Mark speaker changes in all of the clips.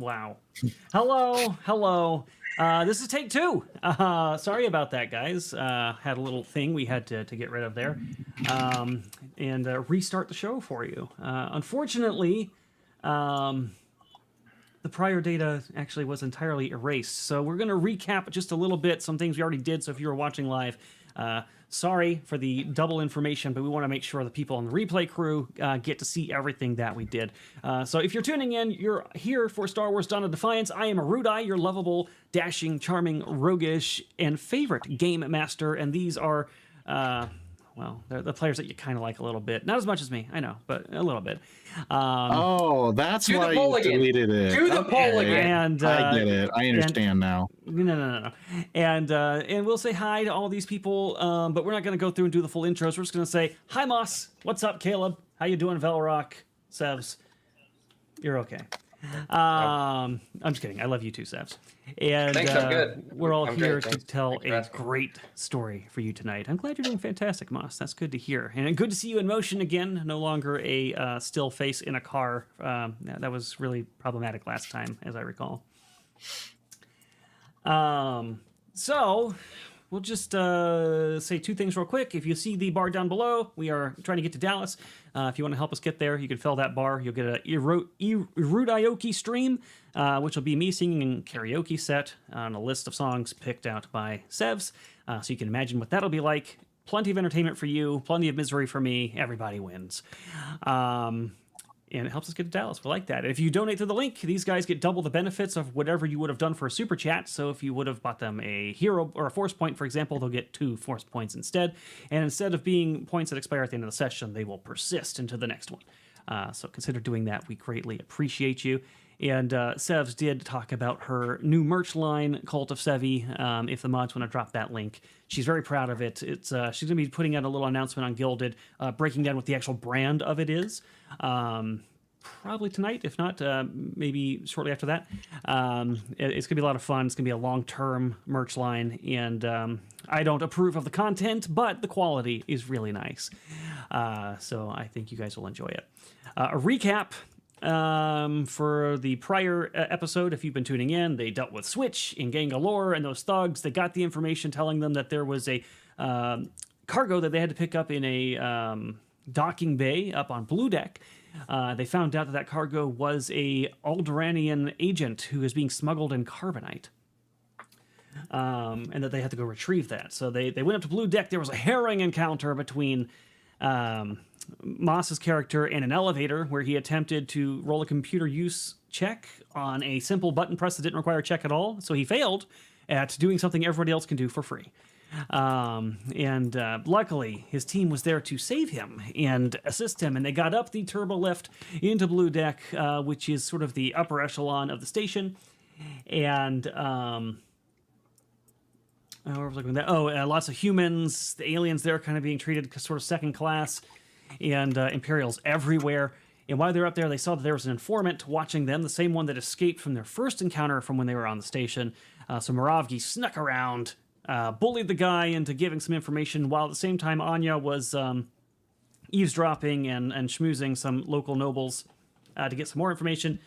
Speaker 1: Wow. Hello. This is take 2. Sorry about that, guys. Had a little thing we had to get rid of there, and restart the show for you. Unfortunately, the prior data actually was entirely erased, so we're going to recap just a little bit some things we already did. So if you were watching live, sorry for the double information, but we want to make sure the people on the replay crew get to see everything that we did. So if you're tuning in, you're here for Star Wars Dawn of Defiance. I am Erudi, your lovable, dashing, charming, roguish, and favorite game master, and these are, well, they're the players that you kind of like a little bit. Not as much as me, I know, but a little bit.
Speaker 2: That's why you deleted it.
Speaker 3: Do the poll again.
Speaker 1: And
Speaker 2: I get it. I understand now.
Speaker 1: No. And we'll say hi to all these people, but we're not going to go through and do the full intros. We're just going to say, hi, Moss. What's up, Caleb? How you doing, Velrock? Sevs? You're okay. I'm just kidding. I love you too, Sevs. And
Speaker 3: Thanks, I'm good.
Speaker 1: We're all
Speaker 3: I'm
Speaker 1: here
Speaker 3: great,
Speaker 1: to tell
Speaker 3: Thanks for
Speaker 1: a
Speaker 3: asking.
Speaker 1: great story for you tonight. I'm glad you're doing fantastic, Moss. That's good to hear. And good to see you in motion again. No longer a still face in a car. That was really problematic last time, as I recall. So we'll just say two things real quick. If you see the bar down below, we are trying to get to Dallas. If you want to help us get there, you can fill that bar. You'll get a Erudioke stream, which will be me singing a karaoke set on a list of songs picked out by Sevs. So you can imagine what that'll be like. Plenty of entertainment for you, plenty of misery for me. Everybody wins. And it helps us get to Dallas. We like that. If you donate through the link, these guys get double the benefits of whatever you would have done for a super chat. So if you would have bought them a hero or a force point, for example, they'll get 2 force points instead. And instead of being points that expire at the end of the session, they will persist into the next one. So consider doing that. We greatly appreciate you. And Sevs did talk about her new merch line, Cult of Sevi. If the mods want to drop that link, she's very proud of it. It's she's going to be putting out a little announcement on Gilded, breaking down what the actual brand of it is. Probably tonight, if not, maybe shortly after that. It's going to be a lot of fun. It's going to be a long-term merch line, and I don't approve of the content, but the quality is really nice. So I think you guys will enjoy it. A recap for the prior episode, if you've been tuning in, they dealt with Switch in Gangalore and those thugs. They got the information telling them that there was a cargo that they had to pick up in a docking bay up on Blue Deck. They found out that cargo was a Alderaanian agent who is being smuggled in carbonite. And that they had to go retrieve that. So they went up to Blue Deck. There was a harrowing encounter between Moss's character in an elevator where he attempted to roll a computer use check on a simple button press that didn't require a check at all. So he failed at doing something everybody else can do for free. And luckily, his team was there to save him and assist him, and they got up the turbo lift into Blue Deck, which is sort of the upper echelon of the station. And where was I looking at that? Lots of humans, the aliens there kind of being treated sort of second class, and Imperials everywhere. And while they're up there, they saw that there was an informant watching them, the same one that escaped from their first encounter from when they were on the station. So Moravgi snuck around, bullied the guy into giving some information, while at the same time Anya was eavesdropping and schmoozing some local nobles to get some more information.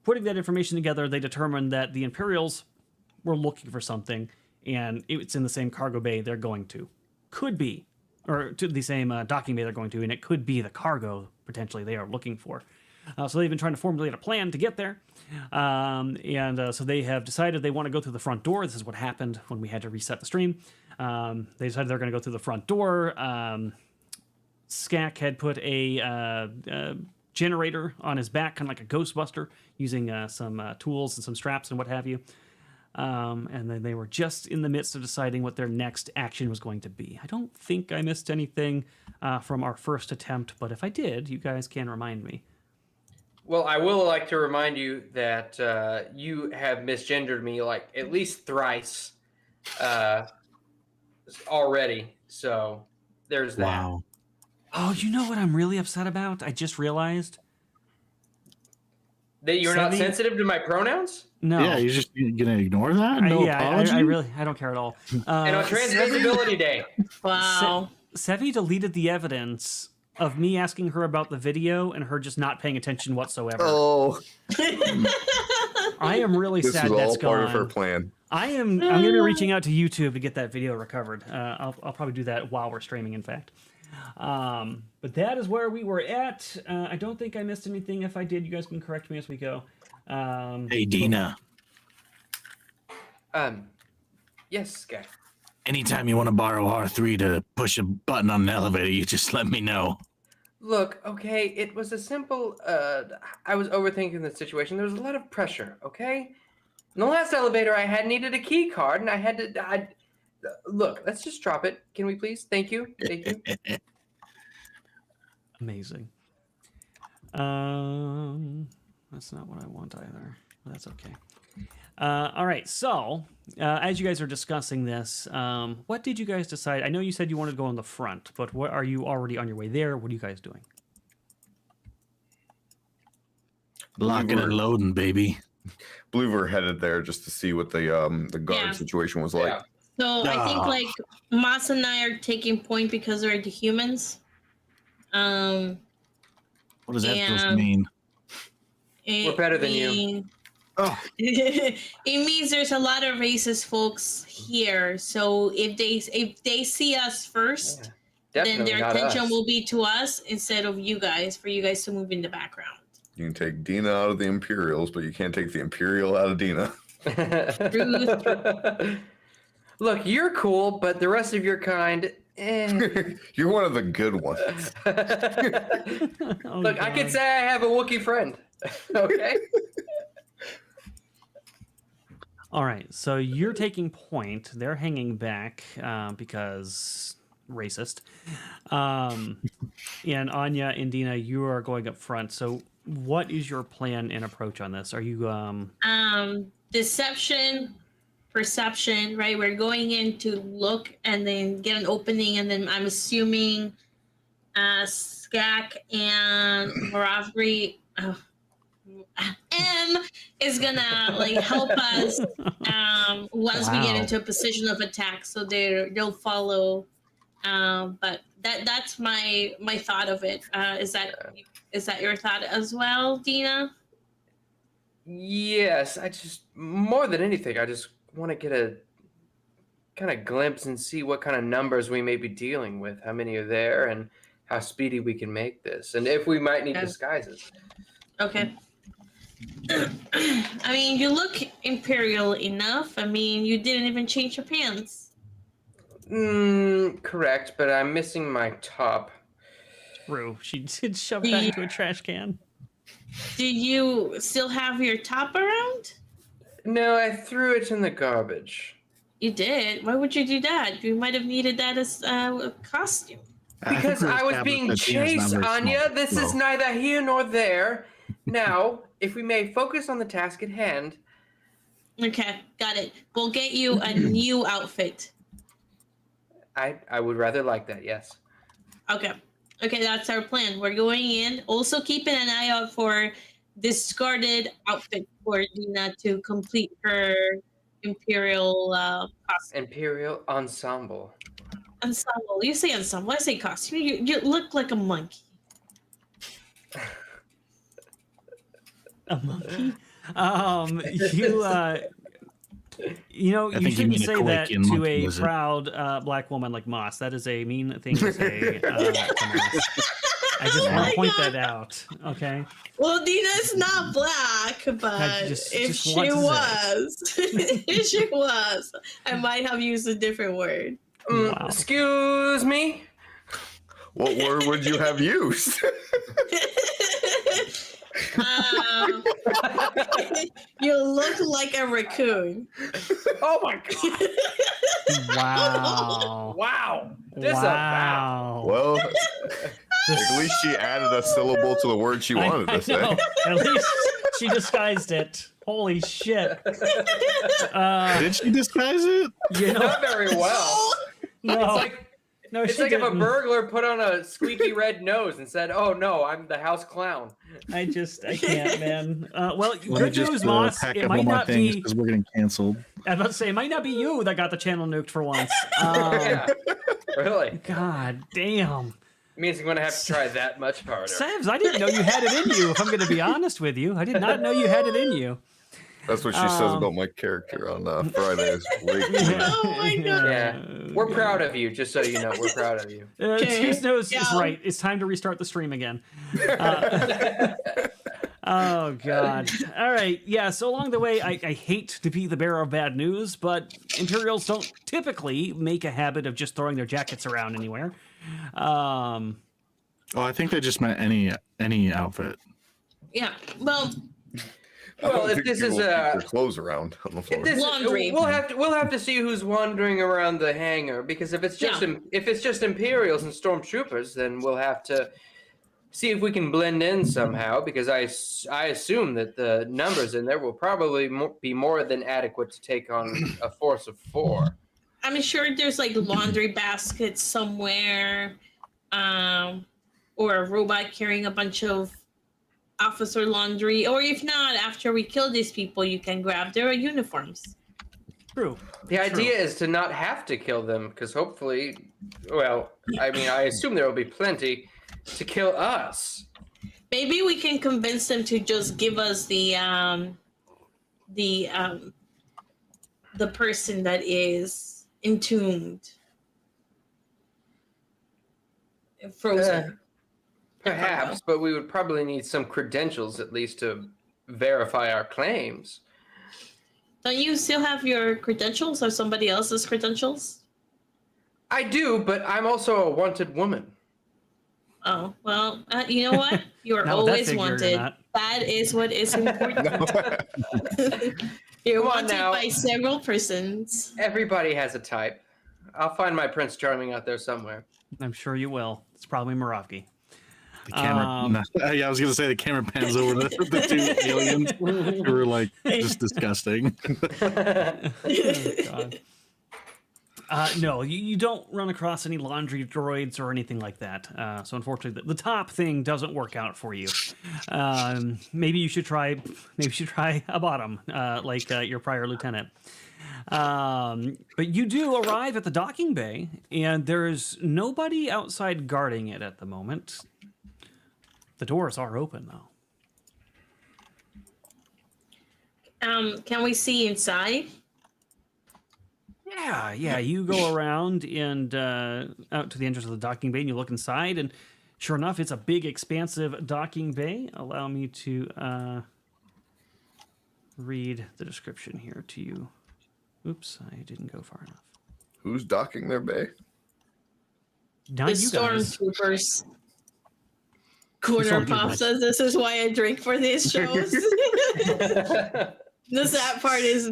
Speaker 1: Putting that information together, they determined that the Imperials were looking for something, and it's in the same cargo bay they're going to. Could be. Or to the same docking bay they're going to, and it could be the cargo, potentially, they are looking for. So they've been trying to formulate a plan to get there. So they have decided they want to go through the front door. This is what happened when we had to reset the stream. They decided they're going to go through the front door. Skak had put a generator on his back, kind of like a Ghostbuster, using some tools and some straps and what have you. And then they were just in the midst of deciding what their next action was going to be. I don't think I missed anything from our first attempt, but if I did, you guys can remind me.
Speaker 3: Well, I will like to remind you that you have misgendered me like at least thrice already. So there's that.
Speaker 2: Wow.
Speaker 1: Oh, you know what I'm really upset about? I just realized.
Speaker 3: That you're not sensitive to my pronouns?
Speaker 1: No.
Speaker 2: Yeah, you're just gonna ignore that? No apology?
Speaker 1: I don't care at all.
Speaker 3: And on Trans Visibility Day.
Speaker 4: Wow.
Speaker 1: Sevi deleted the evidence of me asking her about the video and her just not paying attention whatsoever.
Speaker 4: Oh.
Speaker 1: I am really
Speaker 4: This
Speaker 1: sad
Speaker 4: was
Speaker 1: that's
Speaker 4: all part of her
Speaker 1: gone.
Speaker 4: plan.
Speaker 1: I'm going to be reaching out to YouTube to get that video recovered. I'll probably do that while we're streaming, in fact. But that is where we were at. I don't think I missed anything. If I did, you guys can correct me as we go.
Speaker 5: Hey, Dina.
Speaker 3: Yes, guy.
Speaker 5: Anytime you want to borrow R3 to push a button on an elevator, you just let me know.
Speaker 3: Look, okay, it was a simple, I was overthinking the situation. There was a lot of pressure, okay? In the last elevator I had needed a key card, and I had to, look, let's just drop it. Can we please? Thank you. Thank you.
Speaker 1: Amazing. That's not what I want either. That's okay. All right, so as you guys are discussing this, what did you guys decide? I know you said you wanted to go on the front, but what are you already on your way there? What are you guys doing?
Speaker 5: Locking and loading, baby.
Speaker 4: Believe we're headed there just to see what the guard situation was like.
Speaker 3: Yeah.
Speaker 6: So I think like Moss and I are taking point because we're the humans.
Speaker 5: What does that supposed to mean?
Speaker 3: We're better than you.
Speaker 5: Oh.
Speaker 6: It means there's a lot of racist folks here. So if they see us first, then their attention will be to us instead of you guys, for you guys to move in the background.
Speaker 4: You can take Dina out of the Imperials, but you can't take the Imperial out of Dina.
Speaker 3: Look, you're cool, but the rest of your kind,
Speaker 4: You're one of the good ones.
Speaker 3: Look, I could say I have a Wookiee friend. Okay.
Speaker 1: All right, so you're taking point. They're hanging back because racist. And Anya and Dina, you are going up front. So what is your plan and approach on this? Are you
Speaker 6: deception, perception, right? We're going in to look and then get an opening, and then I'm assuming Skak and Moravri M is gonna like help us once we get into a position of attack, so they'll follow. But that's my thought of it. Is that your thought as well, Dina?
Speaker 3: Yes, I just, more than anything, I just want to get a kind of glimpse and see what kind of numbers we may be dealing with, how many are there, and how speedy we can make this, and if we might need disguises.
Speaker 6: Okay. I mean, you look Imperial enough. I mean, you didn't even change your pants.
Speaker 3: Correct, but I'm missing my top.
Speaker 1: True. She did shove that into a trash can.
Speaker 6: Do you still have your top around?
Speaker 3: No, I threw it in the garbage.
Speaker 6: You did? Why would you do that? You might have needed that as a costume.
Speaker 3: Because I was being chased, Anya. This is neither here nor there. Now, if we may focus on the task at hand.
Speaker 6: Okay, got it. We'll get you a new outfit.
Speaker 3: I would rather like that, yes.
Speaker 6: Okay, that's our plan. We're going in. Also keeping an eye out for discarded outfit for Dina to complete her Imperial costume.
Speaker 3: Imperial ensemble.
Speaker 6: Ensemble. You say ensemble. I say costume. You look like a monkey.
Speaker 1: A monkey? You shouldn't say that to a proud black woman like Moss. That is a mean thing to say. To Moss. I just want to point that out. Okay.
Speaker 6: Well, Dina's not black, but if she was, if she was, I might have used a different word.
Speaker 1: Wow.
Speaker 3: Excuse me.
Speaker 4: What word would you have used?
Speaker 6: You look like a raccoon.
Speaker 3: Oh my god!
Speaker 1: Wow!
Speaker 3: Wow! Disavow.
Speaker 4: Well, at least she added a syllable to the word she wanted to say.
Speaker 1: At least she disguised it. Holy shit!
Speaker 5: Did she disguise it?
Speaker 3: Not very well.
Speaker 1: No.
Speaker 3: It's like if a burglar put on a squeaky red nose and said, "Oh no, I'm the house clown."
Speaker 1: I can't, man. Well,
Speaker 2: good news, Moss. It might not be because we're getting canceled.
Speaker 1: I was about to say it might not be you that got the channel nuked for once.
Speaker 3: Yeah, really.
Speaker 1: God damn.
Speaker 3: It means I'm going to have to try that much harder.
Speaker 1: Savs, I didn't know you had it in you. If I'm going to be honest with you, I did not know you had it in you.
Speaker 4: That's what she says about my character on Fridays.
Speaker 6: Oh my God.
Speaker 3: Yeah, we're proud of you. Just so you know, we're proud of you.
Speaker 1: Excuse knows
Speaker 6: Yeah.
Speaker 1: is right. It's time to restart the stream again. Oh God! All right, yeah. So along the way, I hate to be the bearer of bad news, but Imperials don't typically make a habit of just throwing their jackets around anywhere.
Speaker 5: Oh, I think they just meant any outfit.
Speaker 6: Yeah. Well,
Speaker 3: Well, if this is
Speaker 4: their clothes around on the floor.
Speaker 6: Laundry.
Speaker 3: we'll have to see who's wandering around the hangar, because if it's just if it's just Imperials and stormtroopers, then we'll have to see if we can blend in somehow, because I assume that the numbers in there will probably be more than adequate to take on a force of 4.
Speaker 6: I'm sure there's like laundry baskets somewhere, or a robot carrying a bunch of officer laundry, or if not, after we kill these people, you can grab their uniforms.
Speaker 1: True.
Speaker 3: The idea is to not have to kill them, because hopefully, well, I mean, I assume there will be plenty to kill us.
Speaker 6: Maybe we can convince them to just give us the person that is entombed, frozen.
Speaker 3: Perhaps, but we would probably need some credentials at least to verify our claims.
Speaker 6: Don't you still have your credentials or somebody else's credentials?
Speaker 3: I do, but I'm also a wanted woman.
Speaker 6: Oh, well, you know what? You're
Speaker 1: Not with that
Speaker 6: always
Speaker 1: figure, you're
Speaker 6: wanted.
Speaker 1: not.
Speaker 6: That is what is important. You're
Speaker 3: Come on
Speaker 6: wanted
Speaker 3: now.
Speaker 6: by several persons.
Speaker 3: Everybody has a type. I'll find my Prince Charming out there somewhere.
Speaker 1: I'm sure you will. It's probably Moravki.
Speaker 5: The camera. Yeah, I was gonna say the camera pans over the two aliens who were like just disgusting.
Speaker 1: Oh, God. No, you don't run across any laundry droids or anything like that. So unfortunately, the top thing doesn't work out for you. Maybe you should try a bottom, like your prior lieutenant. But you do arrive at the docking bay, and there's nobody outside guarding it at the moment. The doors are open, though.
Speaker 6: Can we see inside?
Speaker 1: Yeah. You go around and out to the entrance of the docking bay, and you look inside, and sure enough, it's a big, expansive docking bay. Allow me to read the description here to you. Oops, I didn't go far enough.
Speaker 4: Who's docking their bay?
Speaker 1: Not
Speaker 6: The
Speaker 1: you guys.
Speaker 6: stormtroopers. Corner Pop says, "This is why I drink for these shows." The sad part is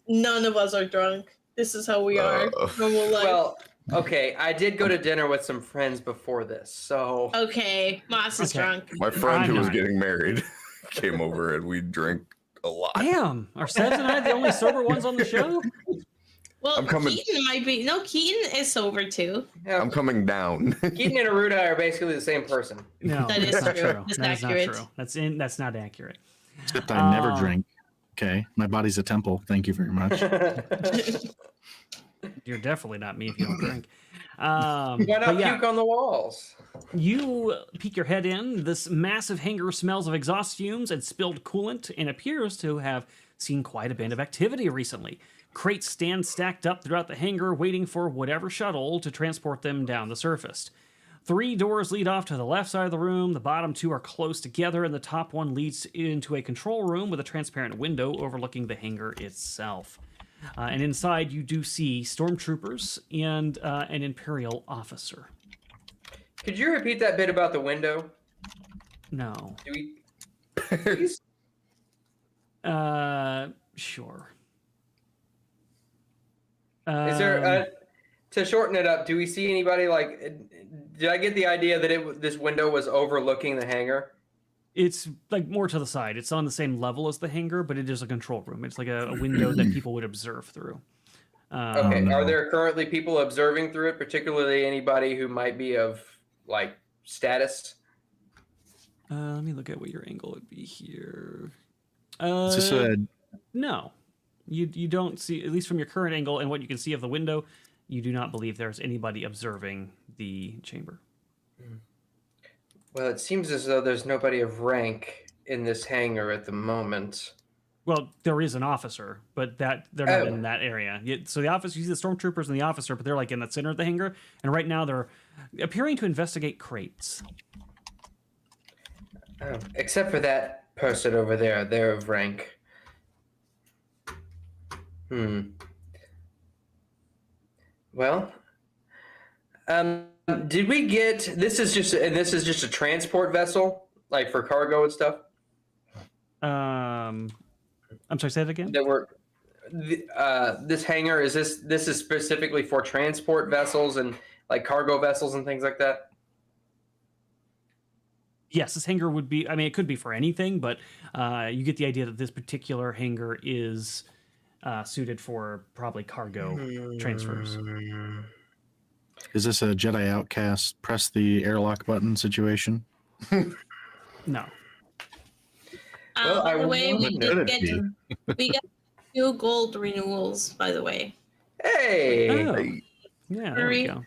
Speaker 6: none of us are drunk. This is how we are. Normal life.
Speaker 3: Well, okay, I did go to dinner with some friends before this, so...
Speaker 6: Okay, Moss is drunk.
Speaker 4: My friend
Speaker 1: I'm
Speaker 4: who was
Speaker 1: not.
Speaker 4: getting married came over and we drank a lot.
Speaker 1: Damn, are Sebs and I the only sober ones on the show?
Speaker 6: Well,
Speaker 4: I'm coming.
Speaker 6: Keaton might be. No, Keaton is sober too.
Speaker 3: Yeah,
Speaker 4: I'm coming down.
Speaker 3: Keaton and Erudi are basically the same person.
Speaker 1: No,
Speaker 6: That is
Speaker 1: that's not
Speaker 6: true.
Speaker 1: true.
Speaker 6: That's
Speaker 1: That is not
Speaker 6: accurate.
Speaker 1: true. That's not accurate.
Speaker 5: Except I never drink. Okay, my body's a temple. Thank you very much.
Speaker 1: You're definitely not me if you don't drink.
Speaker 3: Why
Speaker 1: But
Speaker 3: not
Speaker 1: yeah,
Speaker 3: puke on the walls?
Speaker 1: you peek your head in. This massive hangar smells of exhaust fumes and spilled coolant and appears to have seen quite a bit of activity recently. Crates stand stacked up throughout the hangar, waiting for whatever shuttle to transport them down the surface. 3 doors lead off to the left side of the room. The bottom 2 are close together, and the top one leads into a control room with a transparent window overlooking the hangar itself. And inside, you do see stormtroopers and an Imperial officer.
Speaker 3: Could you repeat that bit about the window?
Speaker 1: No.
Speaker 3: Do we... Please?
Speaker 1: Sure.
Speaker 3: Is there to shorten it up? Do we see anybody like? Did I get the idea that this window was overlooking the hangar?
Speaker 1: It's like more to the side. It's on the same level as the hangar, but it is a control room. It's like a window that people would observe through.
Speaker 3: Okay.
Speaker 5: no.
Speaker 3: Are there currently people observing through it, particularly anybody who might be of like status?
Speaker 1: Let me look at what your angle would be here.
Speaker 5: It's just a
Speaker 1: No, you don't see, at least from your current angle and what you can see of the window, you do not believe there's anybody observing the chamber.
Speaker 3: Well, it seems as though there's nobody of rank in this hangar at the moment.
Speaker 1: Well, there is an officer, but they're not in that area. So the officer, you see the stormtroopers and the officer, but they're like in the center of the hangar. And right now they're appearing to investigate crates.
Speaker 3: Except for that person over there, they're of rank. Well, did we get this? Is just a transport vessel, like for cargo and stuff.
Speaker 1: I'm sorry, say that again.
Speaker 3: This hangar is this is specifically for transport vessels and like cargo vessels and things like that.
Speaker 1: Yes, this hangar would be. I mean, it could be for anything, but you get the idea that this particular hangar is suited for probably cargo transfers.
Speaker 5: Is this a Jedi outcast press the airlock button situation?
Speaker 1: No.
Speaker 3: Well,
Speaker 6: by the way, we
Speaker 3: wouldn't
Speaker 6: got 2 gold renewals. By the way,
Speaker 3: Hey.
Speaker 1: Oh. Yeah, there we go.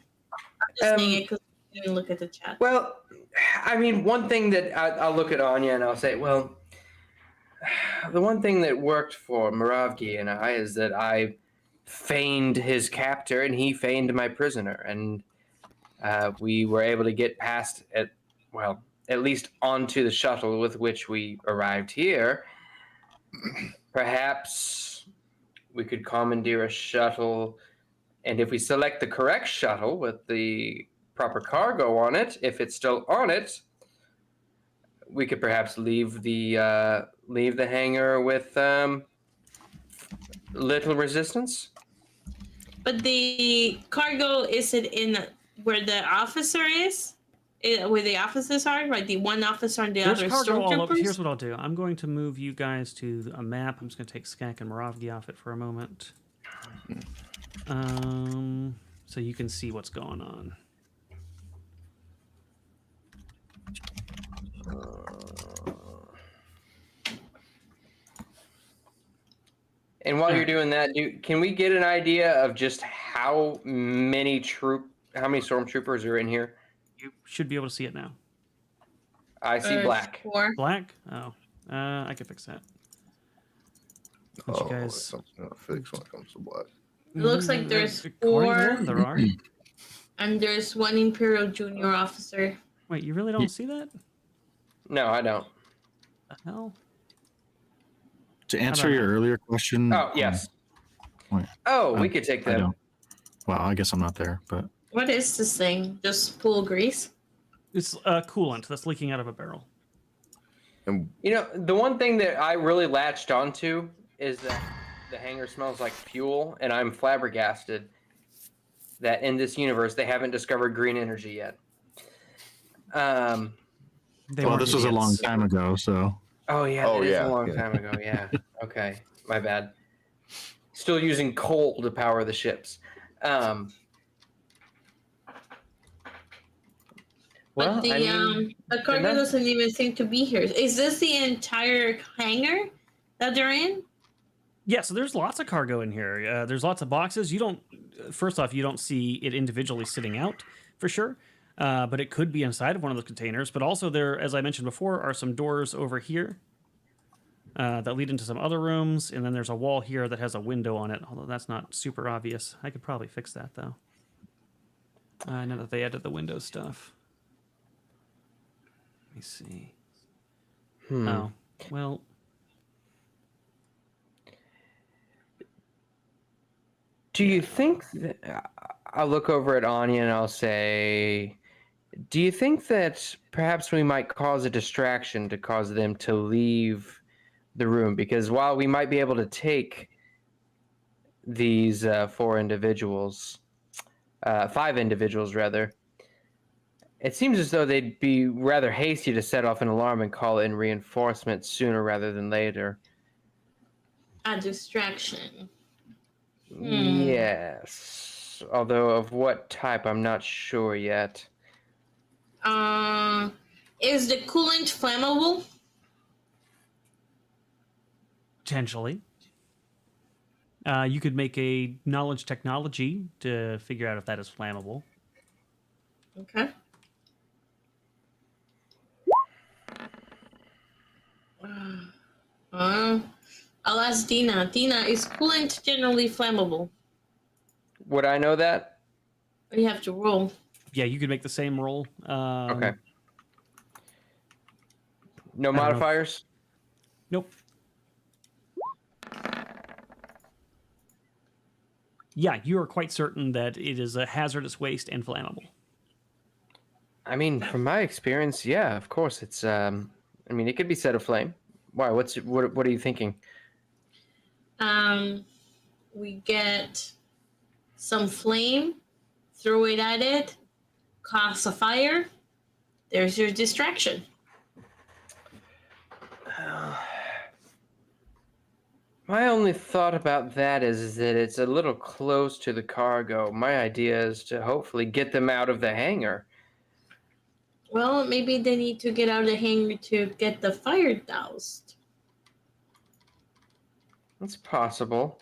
Speaker 6: just saying it because I didn't look at the chat.
Speaker 3: Well, I mean, one thing that I'll look at Anya and I'll say, well, the one thing that worked for Moravgi and I is that I feigned his captor and he feigned my prisoner, and we were able to get past at least onto the shuttle with which we arrived here. Perhaps we could commandeer a shuttle, and if we select the correct shuttle with the proper cargo on it, if it's still on it, we could perhaps leave the hangar with little resistance.
Speaker 6: But the cargo, is it in where the officer is? Where the officers are, right? The one officer and the
Speaker 1: There's
Speaker 6: other
Speaker 1: cargo all over.
Speaker 6: stormtroopers.
Speaker 1: Here's what I'll do. I'm going to move you guys to a map. I'm just going to take Skak and Moravgi off it for a moment. So you can see what's going on.
Speaker 3: And while you're doing that, can we get an idea of just how many stormtroopers are in here?
Speaker 1: You should be able to see it now.
Speaker 3: I see black.
Speaker 6: 4.
Speaker 1: Black? Oh, I can fix that. Once you guys...
Speaker 4: That's something to fix when it comes to black.
Speaker 6: It looks like there's
Speaker 1: According to
Speaker 6: 4,
Speaker 1: them, there are.
Speaker 6: and there's 1 Imperial Junior officer.
Speaker 1: Wait, you really don't see that?
Speaker 3: No, I don't.
Speaker 1: The hell?
Speaker 5: To answer your earlier question.
Speaker 3: Oh, yes.
Speaker 5: Wait,
Speaker 3: We could take
Speaker 5: I
Speaker 3: them.
Speaker 5: don't. Well, I guess I'm not there, but
Speaker 6: What is this thing? Just pool grease?
Speaker 1: It's coolant that's leaking out of a barrel.
Speaker 4: And
Speaker 3: You know, the one thing that I really latched onto is that the hangar smells like fuel, and I'm flabbergasted that in this universe they haven't discovered green energy yet.
Speaker 5: this was a long time ago, so.
Speaker 3: Oh yeah,
Speaker 4: Oh,
Speaker 3: that is
Speaker 4: yeah,
Speaker 3: a long
Speaker 4: yeah.
Speaker 3: time ago. Yeah. Okay, my bad. Still using coal to power the ships.
Speaker 6: But
Speaker 3: Well,
Speaker 6: the
Speaker 3: I mean,
Speaker 6: the cargo
Speaker 3: that-
Speaker 6: doesn't even seem to be here. Is this the entire hangar that they're in?
Speaker 1: Yeah, so there's lots of cargo in here. There's lots of boxes. First off, you don't see it individually sitting out for sure, but it could be inside of one of those containers. But also there, as I mentioned before, are some doors over here that lead into some other rooms. And then there's a wall here that has a window on it, although that's not super obvious. I could probably fix that though. Now that they added the window stuff. Let me see. Oh, well...
Speaker 3: Do you think that I'll look over at Anya and I'll say, do you think that perhaps we might cause a distraction to cause them to leave the room? Because while we might be able to take these 5 individuals rather, it seems as though they'd be rather hasty to set off an alarm and call in reinforcements sooner rather than later.
Speaker 6: A distraction.
Speaker 3: Yes. Although of what type, I'm not sure yet.
Speaker 6: Is the coolant flammable?
Speaker 1: Potentially. You could make a knowledge technology to figure out if that is flammable.
Speaker 6: Okay. I'll ask Dina. Dina, is coolant generally flammable?
Speaker 3: Would I know that?
Speaker 6: You have to roll.
Speaker 1: Yeah, you could make the same roll.
Speaker 3: Okay. No
Speaker 1: don't know if-
Speaker 3: modifiers?
Speaker 1: Nope. Yeah, you are quite certain that it is a hazardous waste and flammable.
Speaker 3: I mean, from my experience, yeah, of course. It's I mean, it could be set aflame. Why? What are you thinking?
Speaker 6: We get some flame, throw it at it, cause a fire. There's your distraction.
Speaker 3: My only thought about that is that it's a little close to the cargo. My idea is to hopefully get them out of the hangar.
Speaker 6: Well, maybe they need to get out of the hangar to get the fire doused.
Speaker 3: It's possible.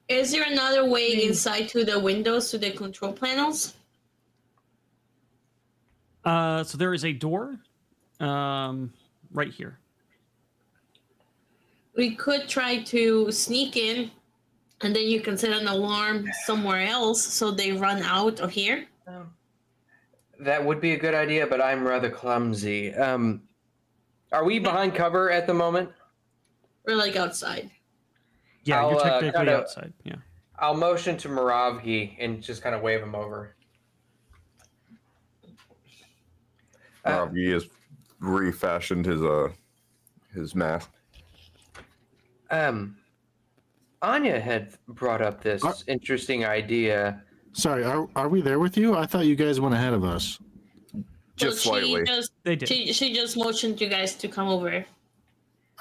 Speaker 6: Is there another way inside to the windows, to the control panels?
Speaker 1: So there is a door right here.
Speaker 6: We could try to sneak in, and then you can set an alarm somewhere else so they run out of here.
Speaker 3: That would be a good idea, but I'm rather clumsy. Are we behind cover at the moment?
Speaker 6: We're like outside.
Speaker 1: Yeah, you're
Speaker 3: I'll,
Speaker 1: technically outside. Yeah.
Speaker 3: I'll motion to Moravgi and just kind of wave him over.
Speaker 4: He has refashioned his mask.
Speaker 3: Anya had brought up this interesting idea.
Speaker 5: Sorry, are we there with you? I thought you guys went ahead of us.
Speaker 4: Just slightly.
Speaker 1: They did.
Speaker 6: She just motioned you guys to come over.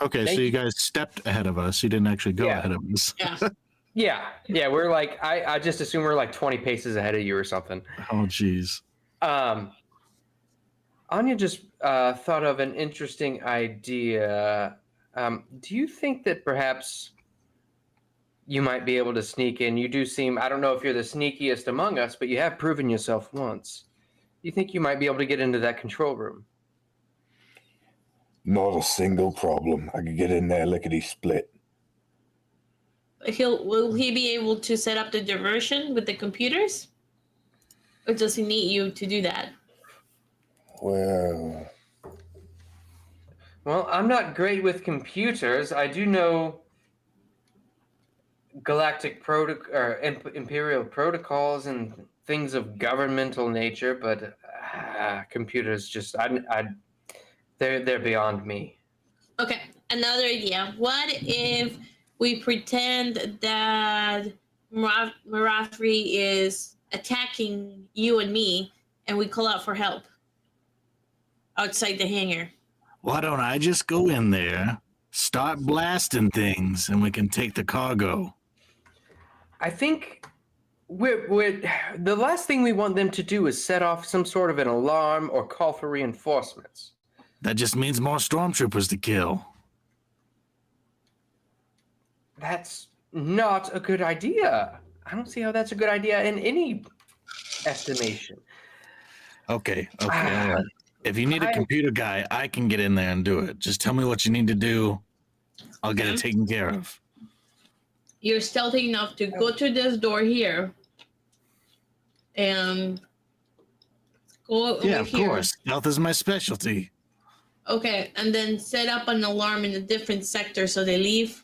Speaker 5: Okay, so you guys stepped ahead of us. You didn't actually go ahead of us.
Speaker 6: Yeah.
Speaker 3: Yeah, we're like, I just assume we're like 20 paces ahead of you or something.
Speaker 5: Oh, jeez.
Speaker 3: Anya just thought of an interesting idea. Do you think that perhaps you might be able to sneak in? You do seem, I don't know if you're the sneakiest among us, but you have proven yourself once. Do you think you might be able to get into that control room?
Speaker 7: Not a single problem. I could get in there lickety split.
Speaker 6: Will he be able to set up the diversion with the computers? Or does he need you to do that?
Speaker 7: Well,
Speaker 3: I'm not great with computers. I do know galactic imperial protocols and things of governmental nature, but computers just they're beyond me.
Speaker 6: Okay, another idea. What if we pretend that Marathri is attacking you and me, and we call out for help outside the hangar?
Speaker 5: Why don't I just go in there, start blasting things, and we can take the cargo?
Speaker 3: I think we're the last thing we want them to do is set off some sort of an alarm or call for reinforcements.
Speaker 5: That just means more stormtroopers to kill.
Speaker 3: That's not a good idea. I don't see how that's a good idea in any estimation.
Speaker 5: Okay, all right. If you need a computer guy, I can get in there and do it. Just tell me what you need to do. I'll get it taken care of.
Speaker 6: You're stealthy enough to go to this door here and go over here.
Speaker 5: Yeah, of course. Stealth is my specialty.
Speaker 6: Okay, and then set up an alarm in a different sector so they leave.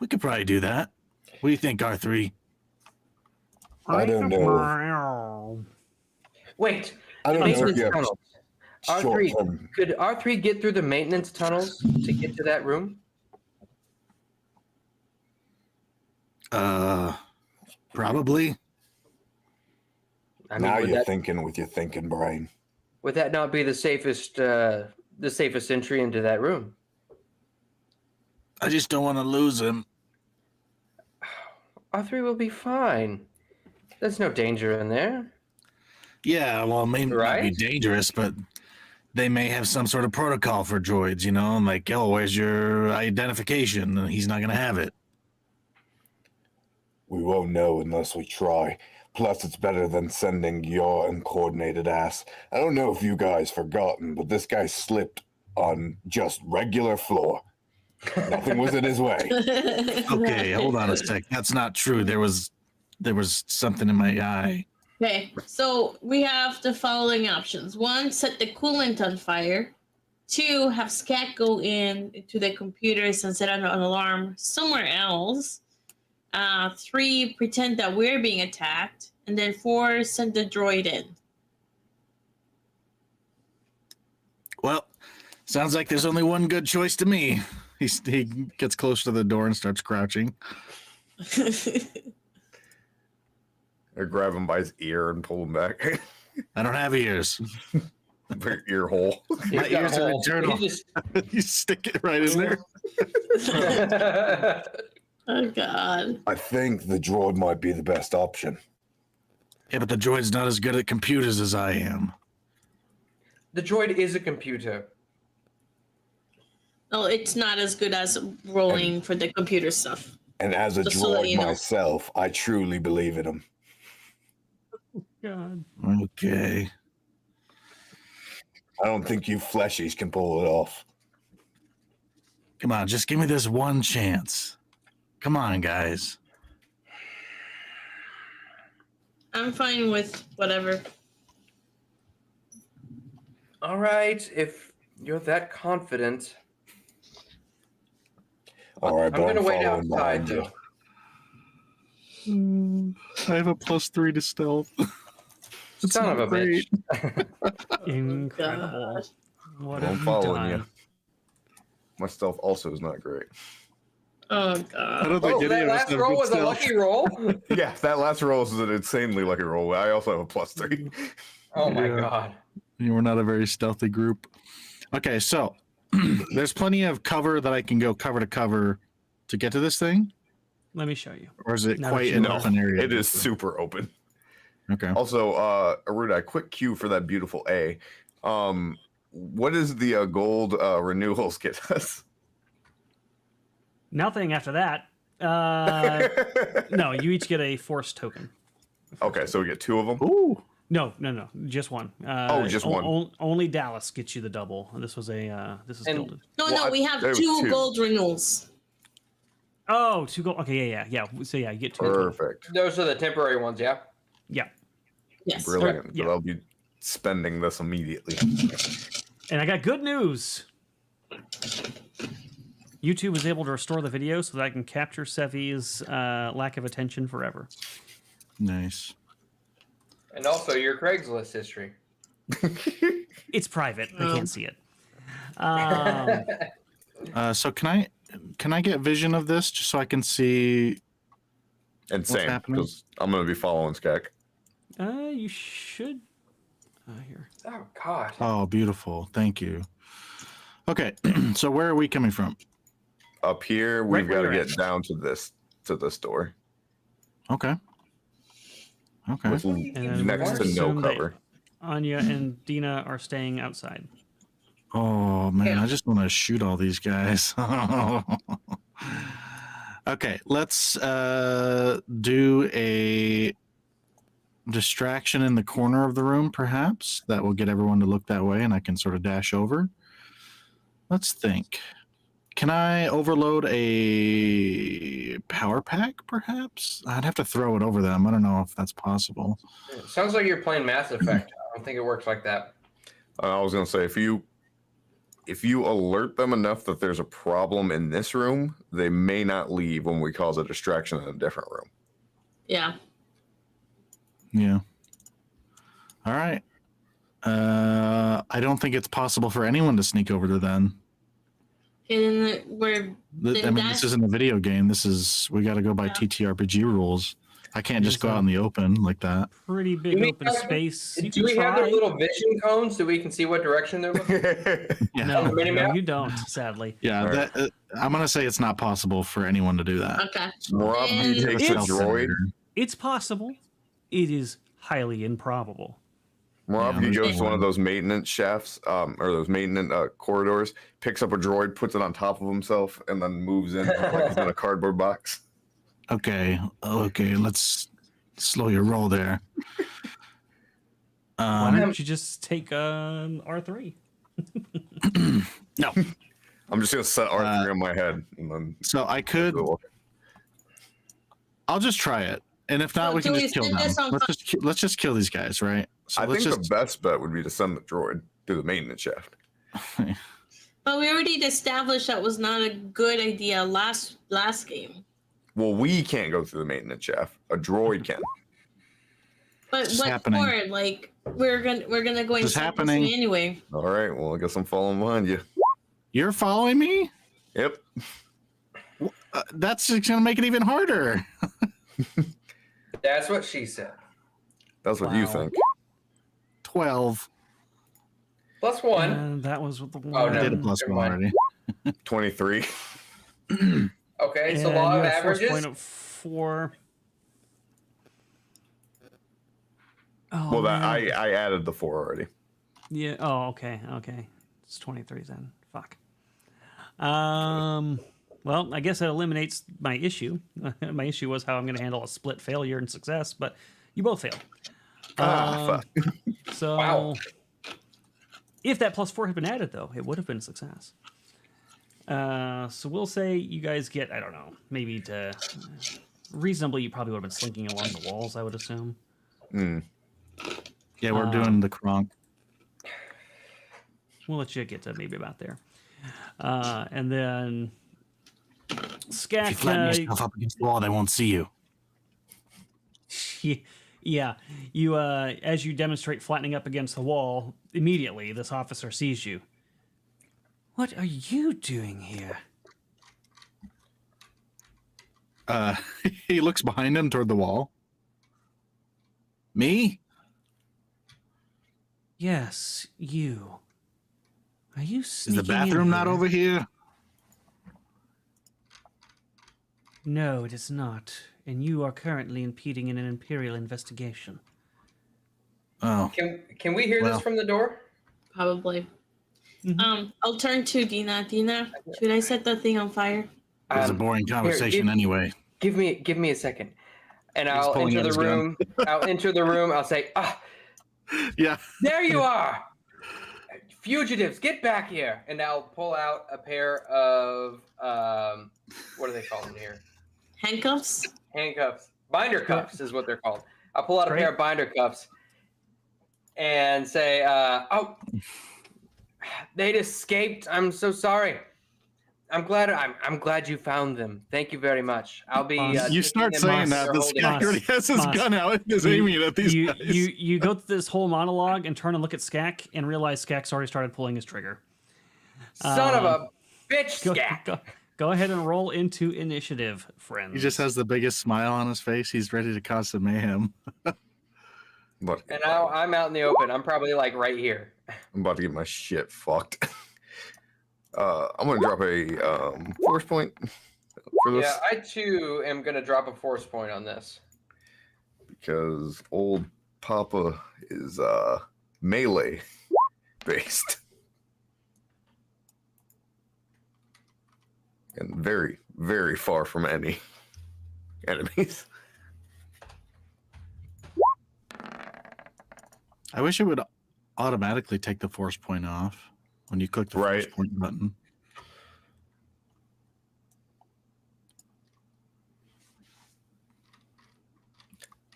Speaker 5: We could probably do that. What do you think, R3?
Speaker 7: I don't know.
Speaker 3: Wait,
Speaker 7: I don't know if
Speaker 3: maintenance
Speaker 7: you have
Speaker 3: tunnels.
Speaker 7: short
Speaker 3: R3,
Speaker 7: term.
Speaker 3: could R3 get through the maintenance tunnels to get to that room?
Speaker 5: Probably.
Speaker 3: I mean,
Speaker 7: Now
Speaker 3: would
Speaker 7: you're
Speaker 3: that,
Speaker 7: thinking with your thinking brain.
Speaker 3: would that not be the safest entry into that room?
Speaker 5: I just don't want to lose him.
Speaker 3: R3 will be fine. There's no danger in there.
Speaker 5: Yeah, well, it may not be dangerous, but they may have some sort of protocol for droids, you know? Like, oh, where's your identification? And he's not going to have it.
Speaker 7: We won't know unless we try. Plus, it's better than sending your uncoordinated ass. I don't know if you guys forgotten, but this guy slipped on just regular floor. Nothing was in his way.
Speaker 5: Okay, hold on a sec. That's not true. There was something in my eye.
Speaker 6: Okay, so we have the following options. 1, set the coolant on fire. 2, have Scat go into the computers and set an alarm somewhere else. 3, pretend that we're being attacked. And then 4, send the droid in.
Speaker 5: Well, sounds like there's only one good choice to me. He gets close to the door and starts crouching.
Speaker 4: I grab him by his ear and pull him back.
Speaker 5: I don't have ears.
Speaker 4: Your ear hole.
Speaker 5: My ears are internal. You stick it right in there.
Speaker 6: Oh, God.
Speaker 7: I think the droid might be the best option.
Speaker 5: Yeah, but the droid's not as good at computers as I am.
Speaker 3: The droid is a computer.
Speaker 6: Oh, it's not as good as rolling for the computer stuff.
Speaker 7: And as a
Speaker 6: Just so that
Speaker 7: droid
Speaker 6: you know.
Speaker 7: myself, I truly believe in him.
Speaker 1: God.
Speaker 5: Okay.
Speaker 7: I don't think you fleshies can pull it off.
Speaker 5: Come on, just give me this one chance. Come on, guys.
Speaker 6: I'm fine with whatever.
Speaker 3: All right, if you're that confident.
Speaker 7: All right,
Speaker 3: I'm
Speaker 7: but
Speaker 3: going to wait
Speaker 7: following
Speaker 3: outside,
Speaker 7: behind you.
Speaker 3: though.
Speaker 5: I have a +3 to stealth.
Speaker 3: Son of a bitch.
Speaker 1: Incredible. What
Speaker 4: I'm
Speaker 1: have you
Speaker 4: following
Speaker 1: done?
Speaker 4: you. My stealth also is not great.
Speaker 6: Oh,
Speaker 5: I
Speaker 6: God.
Speaker 5: don't think
Speaker 3: Oh,
Speaker 5: any
Speaker 3: that
Speaker 5: of us
Speaker 3: last
Speaker 5: have
Speaker 3: roll
Speaker 5: good
Speaker 3: was a
Speaker 5: stealth.
Speaker 3: lucky roll?
Speaker 4: Yeah, that last roll is an insanely lucky roll. I also have a +3.
Speaker 3: Oh, my
Speaker 5: Yeah.
Speaker 3: God.
Speaker 5: You were not a very stealthy group. Okay, so there's plenty of cover that I can go cover to cover to get to this thing,
Speaker 1: Let me show you.
Speaker 5: or is it
Speaker 1: No,
Speaker 5: quite
Speaker 1: it's
Speaker 5: an
Speaker 1: not.
Speaker 5: open area?
Speaker 4: It is super open.
Speaker 5: Okay.
Speaker 4: Also, Erudi, a quick cue for that beautiful A. What is the gold renewals get us?
Speaker 1: Nothing after that. No, you each get a force token.
Speaker 4: Okay, so we get 2 of them.
Speaker 5: Ooh.
Speaker 1: No, just one.
Speaker 4: Just one.
Speaker 1: Only Dallas gets you the double. This was this is
Speaker 3: And-
Speaker 1: gilded.
Speaker 6: No,
Speaker 4: Well,
Speaker 6: we have
Speaker 4: there was
Speaker 6: 2
Speaker 4: 2.
Speaker 6: gold renewals.
Speaker 1: Oh, 2 gold. Okay, yeah. So yeah, you get 2.
Speaker 4: Perfect.
Speaker 3: Those are the temporary ones, yeah?
Speaker 1: Yeah.
Speaker 6: Yes.
Speaker 4: Brilliant.
Speaker 1: Yeah.
Speaker 4: But I'll be spending this immediately.
Speaker 1: And I got good news. YouTube was able to restore the video so that I can capture Sevi's lack of attention forever.
Speaker 5: Nice.
Speaker 3: And also your Craigslist history.
Speaker 1: It's private. They can't see it.
Speaker 5: So can I get vision of this just so I can see?
Speaker 4: And same,
Speaker 5: happening?
Speaker 4: because I'm going to be following Skak.
Speaker 1: You should. Here.
Speaker 3: Oh, God.
Speaker 5: Oh, beautiful. Thank you. Okay, so where are we coming from?
Speaker 4: Up here,
Speaker 1: Right
Speaker 4: we've
Speaker 1: where
Speaker 4: got to
Speaker 1: you're
Speaker 4: get
Speaker 1: at.
Speaker 4: down to this door.
Speaker 5: Okay. Okay.
Speaker 4: With
Speaker 1: And
Speaker 4: next
Speaker 1: we're
Speaker 4: to no
Speaker 1: assume that
Speaker 4: cover.
Speaker 1: Anya and Dina are staying outside.
Speaker 5: Oh man,
Speaker 3: Yeah.
Speaker 5: I just want to shoot all these guys. Okay, let's do a distraction in the corner of the room, perhaps. That will get everyone to look that way, and I can sort of dash over. Let's think. Can I overload a power pack, perhaps? I'd have to throw it over them. I don't know if that's possible.
Speaker 3: It sounds like you're playing Mass Effect. I don't think it works like that.
Speaker 4: I was going to say, if you alert them enough that there's a problem in this room, they may not leave when we cause a distraction in a different room.
Speaker 6: Yeah.
Speaker 5: Yeah. All right. I don't think it's possible for anyone to sneak over to them.
Speaker 6: And we're
Speaker 5: I mean, this isn't a video game. We got to go by
Speaker 6: Yeah.
Speaker 5: TTRPG rules. I can't just
Speaker 1: It's
Speaker 5: go out in the open like that.
Speaker 1: Pretty big
Speaker 3: Do we
Speaker 1: open
Speaker 3: have-
Speaker 1: space. You
Speaker 3: Do
Speaker 1: can
Speaker 3: we have
Speaker 1: try.
Speaker 3: their little vision cones so we can see what direction they're looking?
Speaker 5: Yeah.
Speaker 1: No,
Speaker 3: the mini-map?
Speaker 1: no, you don't, sadly.
Speaker 5: Yeah,
Speaker 4: All right.
Speaker 5: I'm gonna say it's not possible for anyone to do that.
Speaker 6: Okay.
Speaker 4: Rob,
Speaker 6: And-
Speaker 4: you take the
Speaker 1: It's-
Speaker 4: droid.
Speaker 1: It's possible. It is highly improbable.
Speaker 4: Rob,
Speaker 5: Yeah,
Speaker 4: he
Speaker 5: there's
Speaker 4: goes
Speaker 5: no
Speaker 4: to one of
Speaker 5: way.
Speaker 4: those maintenance shafts, or those maintenance corridors, picks up a droid, puts it on top of himself, and then moves in like he's in a cardboard box.
Speaker 5: Okay, let's Slow your roll there.
Speaker 1: Why don't you just take R3?
Speaker 5: No.
Speaker 4: I'm just gonna set R3 on my head, and then
Speaker 5: So I could. I'll just try it, and if not,
Speaker 6: So
Speaker 5: we can
Speaker 6: do
Speaker 5: just
Speaker 6: we
Speaker 5: kill them.
Speaker 6: send this
Speaker 5: Let's just kill these guys, right? So
Speaker 4: I
Speaker 5: let's
Speaker 4: think
Speaker 5: just.
Speaker 4: the best bet would be to send the droid through the maintenance shaft.
Speaker 6: But we already established that was not a good idea last game.
Speaker 4: Well, we can't go through the maintenance shaft. A droid can.
Speaker 6: But
Speaker 5: It's
Speaker 6: what
Speaker 5: happening.
Speaker 6: for? Like we're gonna go
Speaker 5: It's
Speaker 6: inside
Speaker 5: happening.
Speaker 6: anyway.
Speaker 4: All right. Well, I guess I'm following behind you.
Speaker 5: You're following me?
Speaker 4: Yep.
Speaker 5: That's just gonna make it even harder.
Speaker 3: That's what she said.
Speaker 4: That's what you
Speaker 1: Wow.
Speaker 4: think.
Speaker 5: 12.
Speaker 3: +1.
Speaker 1: And that was with the one.
Speaker 3: Oh,
Speaker 5: I
Speaker 3: no.
Speaker 5: did a plus
Speaker 3: never
Speaker 5: one
Speaker 3: mind.
Speaker 5: already.
Speaker 4: 23.
Speaker 3: Okay, so
Speaker 1: And
Speaker 3: law
Speaker 1: you
Speaker 3: of
Speaker 1: had a force
Speaker 3: averages.
Speaker 1: point of 4. Oh,
Speaker 4: Well, that
Speaker 1: man.
Speaker 4: I added the 4 already.
Speaker 1: Yeah. Oh, okay. Okay. It's 23 then. Fuck. Well, I guess that eliminates my issue. My issue was how I'm going to handle a split failure and success, but you both failed.
Speaker 4: Fuck.
Speaker 1: So,
Speaker 3: Wow.
Speaker 1: if that +4 had been added, though, it would have been a success. So we'll say you guys get, I don't know, maybe to reasonably, you probably would have been slinking along the walls, I would assume.
Speaker 5: Yeah, we're doing the Kronk.
Speaker 1: We'll let you get to maybe about there. And then
Speaker 5: If you flatten
Speaker 1: Skak,
Speaker 5: yourself up against the wall, they won't see you.
Speaker 1: yeah, you as you demonstrate flattening up against the wall, immediately this officer sees you. What are you doing here?
Speaker 5: He looks behind him toward the wall. Me?
Speaker 1: Yes, you. Are you
Speaker 5: Is
Speaker 1: sneaking
Speaker 5: the
Speaker 1: in
Speaker 5: bathroom not
Speaker 1: here?
Speaker 5: over here?
Speaker 1: No, it is not. And you are currently impeding in an Imperial investigation.
Speaker 5: Oh.
Speaker 3: Can we hear
Speaker 5: Well.
Speaker 3: this from the door?
Speaker 6: Probably.
Speaker 1: Mhm.
Speaker 6: I'll turn to Dina. Dina, should I set the thing on fire?
Speaker 5: It was a
Speaker 3: Um,
Speaker 5: boring conversation anyway.
Speaker 3: Give me a second, and
Speaker 5: He's
Speaker 3: I'll
Speaker 5: pulling
Speaker 3: enter
Speaker 5: out
Speaker 3: the
Speaker 5: his gun.
Speaker 3: room. I'll enter the room. I'll say,
Speaker 5: Yeah.
Speaker 3: there you are, fugitives, get back here, and I'll pull out a pair of what are they called in here?
Speaker 6: Handcuffs?
Speaker 3: Handcuffs, binder cuffs is what they're called. I'll pull out a
Speaker 1: Great.
Speaker 3: pair of binder cuffs and say, oh, they'd escaped. I'm so sorry. I'm glad you found them. Thank you very much. I'll be.
Speaker 1: You
Speaker 3: taking
Speaker 5: You start
Speaker 3: them
Speaker 5: saying
Speaker 3: off
Speaker 5: that,
Speaker 3: their
Speaker 5: the
Speaker 3: holding
Speaker 5: Skak
Speaker 1: Moss,
Speaker 5: already has his
Speaker 1: Moss,
Speaker 5: gun out and is aiming it at these
Speaker 1: you,
Speaker 5: guys.
Speaker 1: you go through this whole monologue and turn and look at Skak and realize Skak's already started pulling his trigger.
Speaker 3: Son of a bitch,
Speaker 1: Go,
Speaker 3: Skak.
Speaker 1: go ahead and roll into initiative, friends.
Speaker 5: He just has the biggest smile on his face. He's ready to cause some mayhem.
Speaker 4: But
Speaker 3: And now I'm out in the open. I'm probably like right here.
Speaker 4: I'm about to get my shit fucked. I'm gonna drop a force point for this
Speaker 3: Yeah, I too am gonna drop a force point on this.
Speaker 4: because old Papa is melee based and very, very far from any enemies.
Speaker 5: I wish it would automatically take the force point off when you click the force
Speaker 4: Right.
Speaker 5: point button.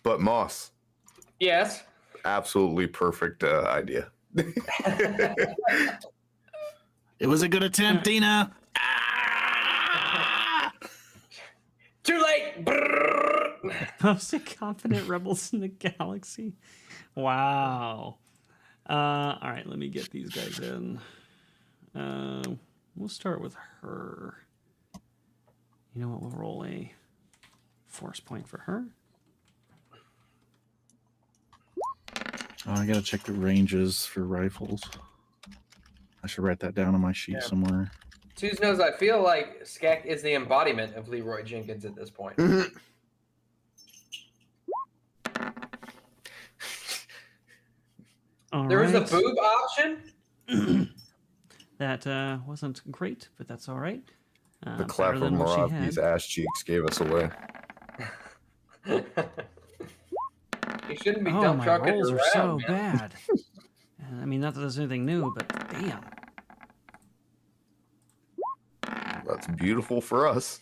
Speaker 4: But Moss,
Speaker 3: Yes.
Speaker 4: absolutely perfect idea.
Speaker 5: It was a good attempt, Dina.
Speaker 3: Too late. Brrr.
Speaker 1: Most confident rebels in the galaxy. Wow. All right, let me get these guys in. We'll start with her. You know what? We'll roll a force point for her.
Speaker 5: Oh, I gotta check the ranges for rifles. I should write that down on my sheet somewhere.
Speaker 3: Suze knows I feel like Skak is the embodiment of Leroy Jenkins at this point.
Speaker 1: All
Speaker 3: There was a
Speaker 1: right.
Speaker 3: boob option?
Speaker 1: That wasn't great, but that's all right.
Speaker 4: The
Speaker 1: Better
Speaker 4: clap of
Speaker 1: than what she
Speaker 4: Moravi's
Speaker 1: had.
Speaker 4: ass cheeks gave us away.
Speaker 3: shouldn't be
Speaker 1: Oh,
Speaker 3: dump
Speaker 1: my
Speaker 3: trucking
Speaker 1: rolls are
Speaker 3: around,
Speaker 1: so
Speaker 3: man.
Speaker 1: bad. I mean, not that there's anything new, but damn.
Speaker 4: That's beautiful for us.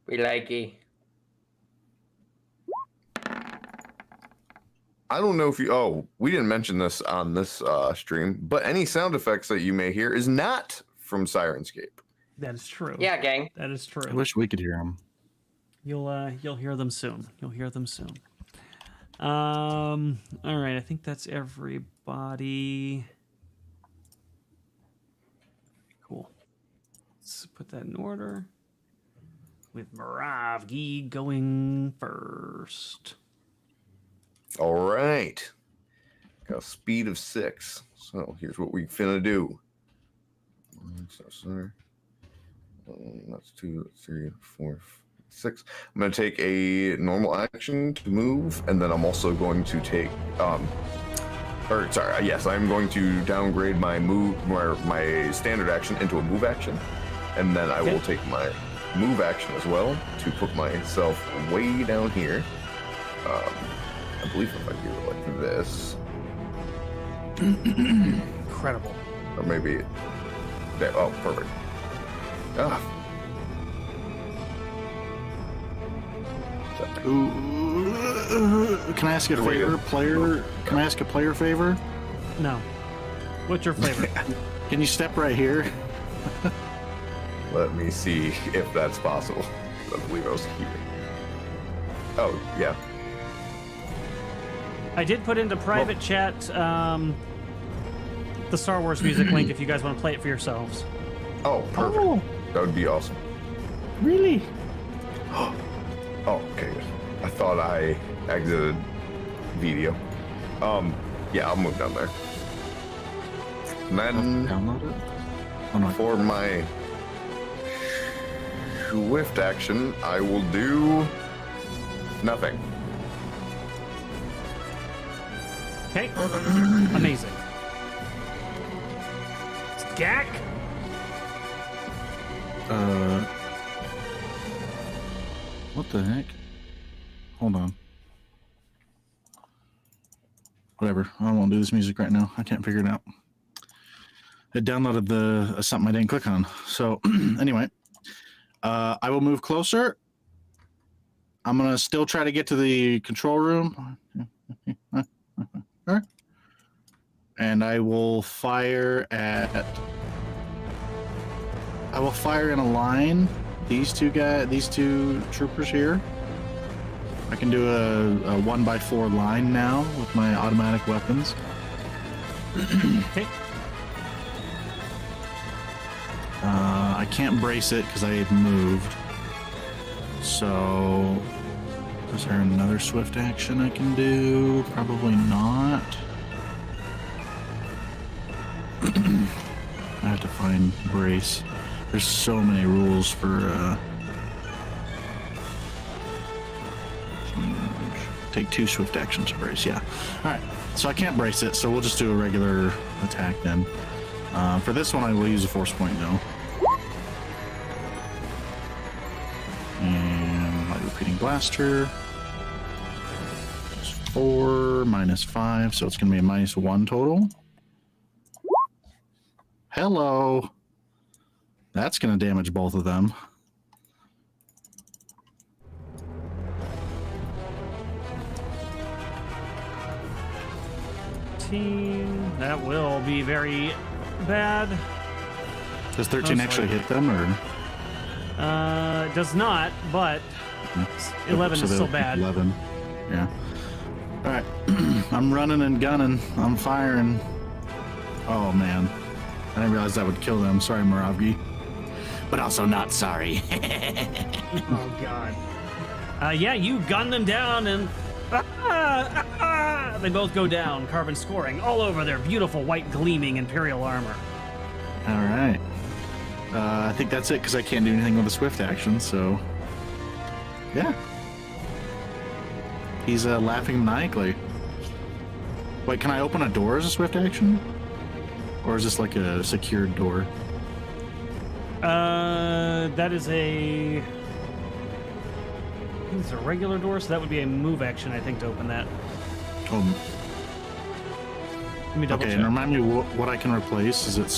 Speaker 3: We like it.
Speaker 4: I don't know if you. Oh, we didn't mention this on this stream, but any sound effects that you may hear is not from Sirenscape.
Speaker 1: That is true.
Speaker 3: Yeah, gang.
Speaker 1: That is true.
Speaker 5: I wish we could hear them.
Speaker 1: You'll hear them soon. You'll hear them soon. All right, I think that's everybody. Cool. Let's put that in order. With Moravgi going first.
Speaker 4: All right. Got a speed of 6. So here's what we finna do. That's 2, 3, 4, 6. I'm going to take a normal action to move, and then I'm also going to take, yes, I'm going to downgrade my my standard action into a move action, and then I will take my move action as well to put myself way down here. I believe if I do it like this.
Speaker 1: Incredible.
Speaker 4: Or maybe there. Oh, perfect. Ah.
Speaker 5: Can I ask a favor, player? Can I ask a player favor?
Speaker 1: No. What's your favorite?
Speaker 5: Can you step right here?
Speaker 4: Let me see if that's possible. I believe I was here. Oh, yeah.
Speaker 1: I did put into private chat the Star Wars music link if you guys want to play it for yourselves.
Speaker 4: Oh, perfect.
Speaker 5: Oh.
Speaker 4: That would be awesome.
Speaker 5: Really?
Speaker 4: Oh, okay. Good. I thought I exited video. Yeah, I'll move down there. And then
Speaker 5: Download it? Oh, no.
Speaker 4: for my swift action, I will do nothing.
Speaker 1: Okay. Amazing. Gak?
Speaker 5: What the heck? Hold on. Whatever. I won't do this music right now. I can't figure it out. It downloaded the something I didn't click on. So anyway, I will move closer. I'm gonna still try to get to the control room, and I will fire at. I will fire in a line. These two troopers here. I can do a 1x4 line now with my automatic weapons.
Speaker 1: Okay.
Speaker 5: I can't brace it because I had moved. So, is there another swift action I can do? Probably not. I have to find brace. There's so many rules for take 2 swift actions to brace. Yeah. All right. So I can't brace it. So we'll just do a regular attack then. For this one, I will use a force point though. And my repeating blaster. 4 minus 5, so it's going to be a -1 total. Hello. That's going to damage both of them.
Speaker 1: That will be very bad.
Speaker 5: Does 13 actually hit them, or?
Speaker 1: It does not, but 11 is still bad.
Speaker 5: 11. Yeah. All right. I'm running and gunning. I'm firing. Oh man, I didn't realize that would kill them. Sorry, Moravgi. But also not sorry.
Speaker 1: Oh god. Yeah, you gun them down and they both go down, carbon scoring all over their beautiful white gleaming Imperial armor.
Speaker 5: All right. I think that's it because I can't do anything with a swift action. So, yeah. He's laughing maniacally. Wait, can I open a door as a swift action? Or is this like a secured door?
Speaker 1: That is a... It's a regular door, so that would be a move action, I think, to open that.
Speaker 5: Oh,
Speaker 1: Let me double
Speaker 5: okay,
Speaker 1: check.
Speaker 5: and remind me what I can replace. Is it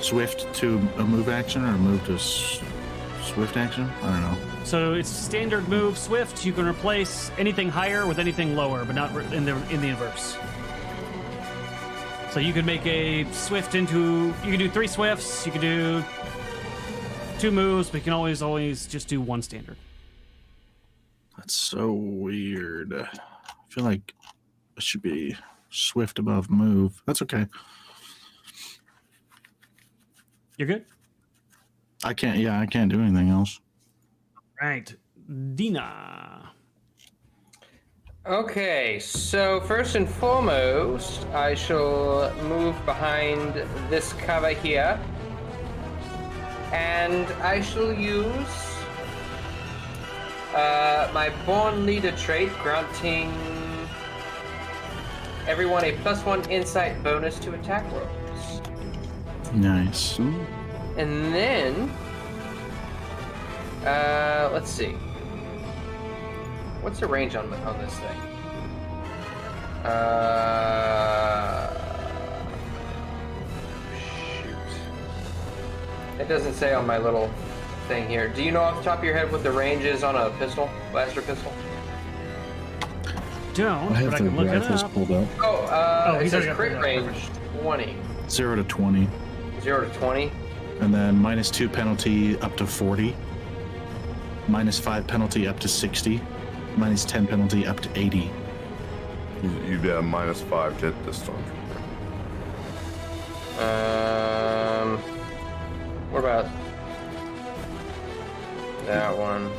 Speaker 5: swift to a move action or move to swift action? I don't know.
Speaker 1: So it's standard move, swift. You can replace anything higher with anything lower, but not in the inverse. So you could make a swift into. You can do 3 swifts. You can do 2 moves, but you can always just do 1 standard.
Speaker 5: That's so weird. I feel like it should be swift above move. That's okay.
Speaker 1: You're good.
Speaker 5: I can't do anything else.
Speaker 1: Right, Dina.
Speaker 3: Okay, so first and foremost, I shall move behind this cover here, and I shall use my Born Leader trait, granting everyone a +1 insight bonus to attack rolls.
Speaker 5: Nice.
Speaker 3: And then, let's see. What's the range on this thing? Shoot. It doesn't say on my little thing here. Do you know off the top of your head what the range is on a pistol, blaster pistol?
Speaker 1: Don't,
Speaker 2: I have
Speaker 1: but I
Speaker 2: the
Speaker 1: can look it
Speaker 2: rifles
Speaker 1: up.
Speaker 2: pulled up.
Speaker 3: It
Speaker 1: he's
Speaker 3: says
Speaker 1: already got
Speaker 3: crit
Speaker 1: that.
Speaker 3: range 20.
Speaker 5: 0 to 20.
Speaker 3: 0 to 20.
Speaker 5: And then -2 penalty up to 40. -5 penalty up to 60. -10 penalty up to 80.
Speaker 4: You'd be at -5 to hit the stormtrooper.
Speaker 3: What about that one?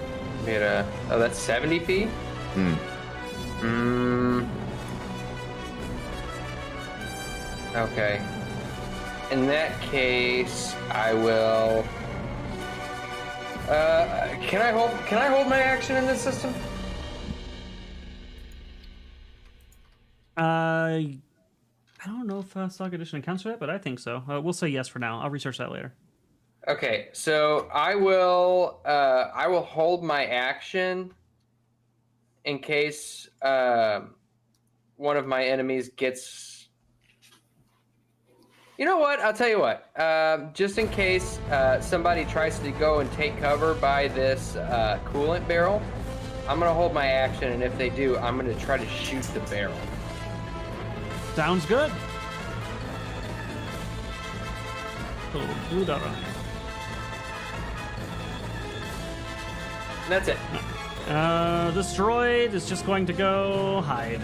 Speaker 3: That's 70 feet? Okay. In that case, I will. Can I hold my action in this system?
Speaker 1: I don't know if SAGA Edition accounts for that, but I think so. We'll say yes for now. I'll research that later.
Speaker 3: Okay, so I will hold my action in case one of my enemies gets. You know what? I'll tell you what. Just in case somebody tries to go and take cover by this coolant barrel, I'm gonna hold my action, and if they do, I'm gonna try to shoot the barrel.
Speaker 1: Sounds good. Little blue dot on here.
Speaker 3: And that's it.
Speaker 1: This droid is just going to go hide.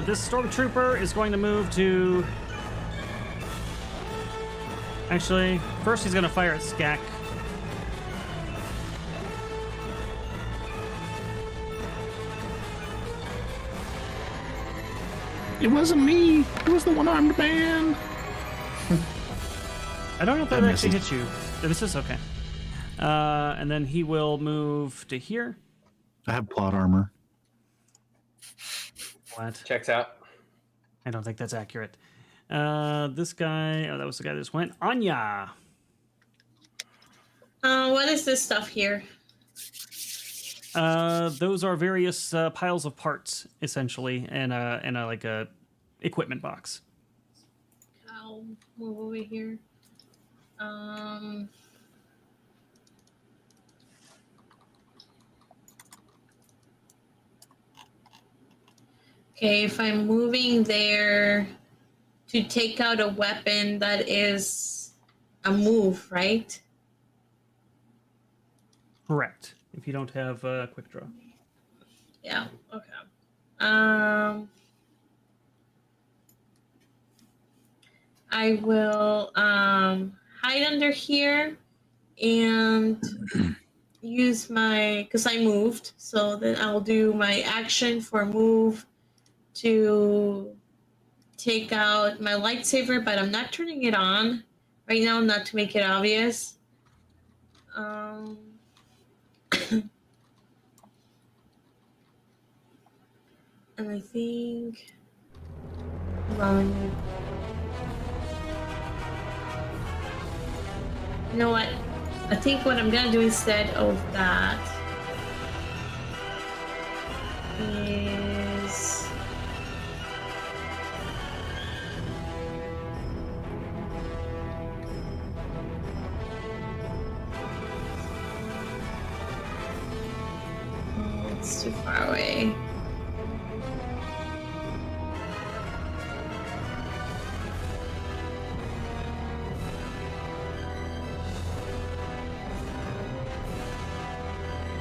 Speaker 1: This stormtrooper is going to move to. Actually, first he's going to fire at Skak.
Speaker 5: It wasn't me. It was the one-armed man.
Speaker 1: I don't know if that
Speaker 5: That
Speaker 1: actually
Speaker 5: misses.
Speaker 1: hits you. This is okay. And then he will move to here.
Speaker 5: I have plot armor.
Speaker 1: What?
Speaker 3: Checks out.
Speaker 1: I don't think that's accurate. This guy. Oh, that was the guy that just went. Anya.
Speaker 6: What is this stuff here?
Speaker 1: Those are various piles of parts, essentially, and a like a equipment box.
Speaker 6: I'll move over here. Okay, if I'm moving there to take out a weapon, that is a move, right?
Speaker 1: Correct. If you don't have quick draw.
Speaker 6: Yeah, okay. I will hide under here and use my, because I moved, so then I'll do my action for move to take out my lightsaber, but I'm not turning it on right now, not to make it obvious. And I think You know what? I think what I'm gonna do instead of that is it's too far away.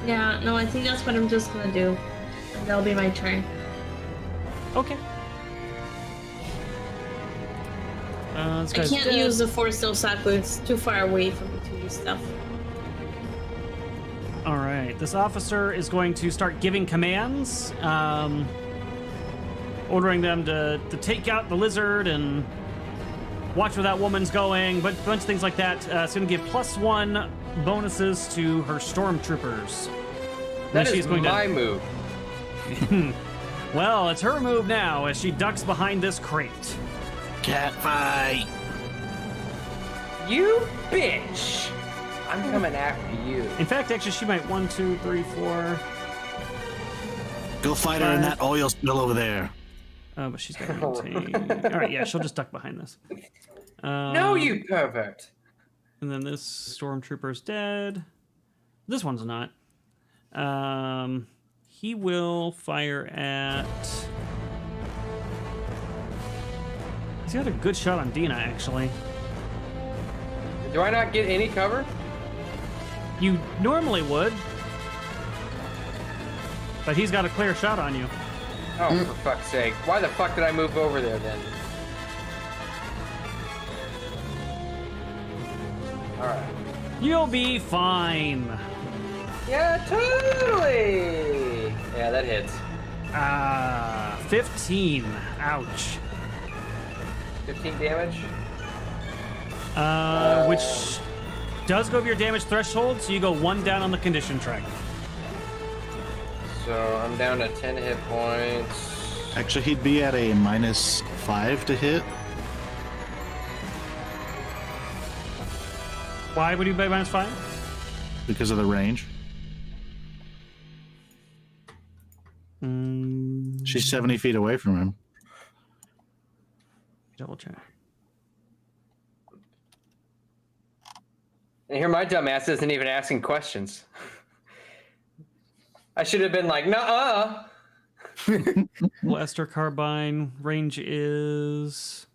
Speaker 6: Yeah, no, I think that's what I'm just gonna do. And that'll be my turn.
Speaker 1: Okay.
Speaker 6: I can't use the Force no Saku, it's too far away for me to use stuff.
Speaker 1: All right, this officer is going to start giving commands, ordering them to take out the lizard and watch where that woman's going, but a bunch of things like that. It's going to give +1 bonuses to her stormtroopers.
Speaker 3: That is my move.
Speaker 1: Well, it's her move now as she ducks behind this crate.
Speaker 5: Cat fight.
Speaker 3: You bitch! I'm coming after you.
Speaker 1: In fact, actually, she might 1, 2, 3, 4.
Speaker 5: Go fight her in that oil spill over there.
Speaker 1: Oh, but she's got to maintain. All right, yeah, she'll just duck behind this.
Speaker 3: No, you pervert.
Speaker 1: And then this stormtrooper's dead. This one's not. He will fire at... He's got a good shot on Dina, actually.
Speaker 3: Do I not get any cover?
Speaker 1: You normally would. But he's got a clear shot on you.
Speaker 3: Oh, for fuck's sake. Why the fuck did I move over there then? Alright.
Speaker 1: You'll be fine.
Speaker 3: Yeah, totally! Yeah, that hits.
Speaker 1: 15. Ouch.
Speaker 3: 15 damage?
Speaker 1: Which does go over your damage threshold, so you go 1 down on the condition track.
Speaker 3: So I'm down to 10 hit points.
Speaker 5: Actually, he'd be at a -5 to hit.
Speaker 1: Why would you be -5?
Speaker 5: Because of the range. She's 70 feet away from him.
Speaker 1: Double check.
Speaker 3: And here my dumbass isn't even asking questions. I should have been like, nuh-uh.
Speaker 1: Blaster carbine range is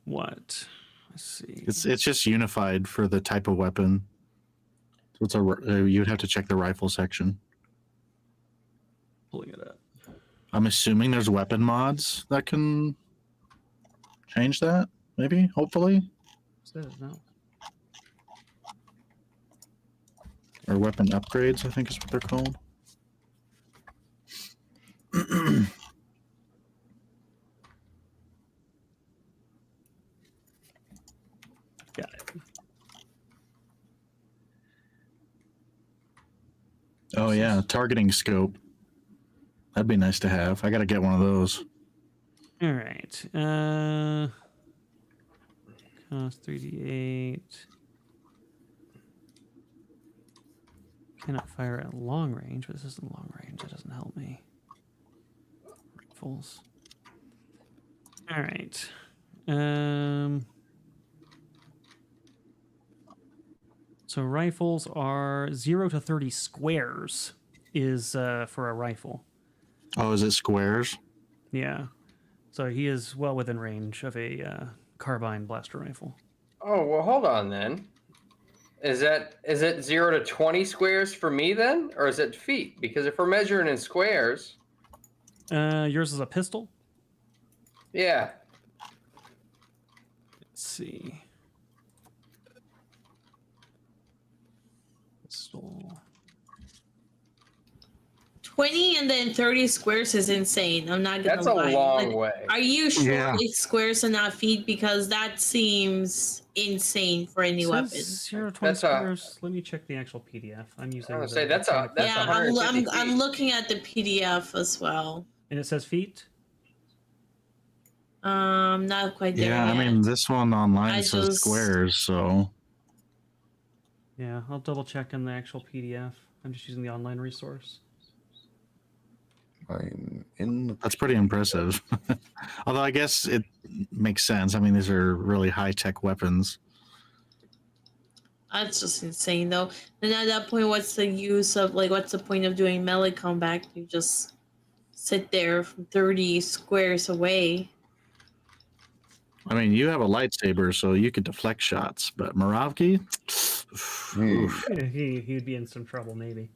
Speaker 1: what? Let's see.
Speaker 5: It's just unified for the type of weapon. So it's you'd have to check the rifle section.
Speaker 1: Pulling it up.
Speaker 5: I'm assuming there's weapon mods that can change that. Maybe, hopefully,
Speaker 1: No.
Speaker 5: or weapon upgrades. I think is what they're called.
Speaker 1: Got it.
Speaker 5: Oh yeah, targeting scope. That'd be nice to have. I gotta get one of those.
Speaker 1: All right. Cost 3d8. Cannot fire at long range, but this isn't long range. That doesn't help me. Rifles. All right. So rifles are 0 to 30 squares is for a rifle.
Speaker 5: Oh, is it squares?
Speaker 1: Yeah. So he is well within range of a carbine blaster rifle.
Speaker 3: Oh, well, hold on then. Is it 0 to 20 squares for me then? Or is it feet? Because if we're measuring in squares...
Speaker 1: Yours is a pistol?
Speaker 3: Yeah.
Speaker 1: Let's see. Pistol.
Speaker 6: 20 and then 30 squares is insane. I'm not gonna lie.
Speaker 3: That's a long way.
Speaker 6: Are you sure
Speaker 5: Yeah.
Speaker 6: it's squares and not feet? Because that seems insane for any weapon.
Speaker 1: 0 to 20 squares. Let me check the actual PDF. I'm using.
Speaker 3: I was gonna say that's
Speaker 6: Yeah,
Speaker 3: 150
Speaker 6: I'm
Speaker 3: feet.
Speaker 6: looking at the PDF as well.
Speaker 1: And it says feet.
Speaker 6: Not quite there
Speaker 5: Yeah,
Speaker 6: yet.
Speaker 5: I mean this one online
Speaker 6: I
Speaker 5: says
Speaker 6: just-
Speaker 5: squares, so
Speaker 1: Yeah, I'll double check in the actual PDF. I'm just using the online resource.
Speaker 4: I'm in the...
Speaker 5: That's pretty impressive. Although I guess it makes sense. I mean, these are really high-tech weapons.
Speaker 6: That's just insane, though. And at that point, what's the use of, like, what's the point of doing melee combat? You just sit there from 30 squares away.
Speaker 5: I mean, you have a lightsaber, so you could deflect shots, but Moravki? Oof.
Speaker 1: He'd be in some trouble, maybe.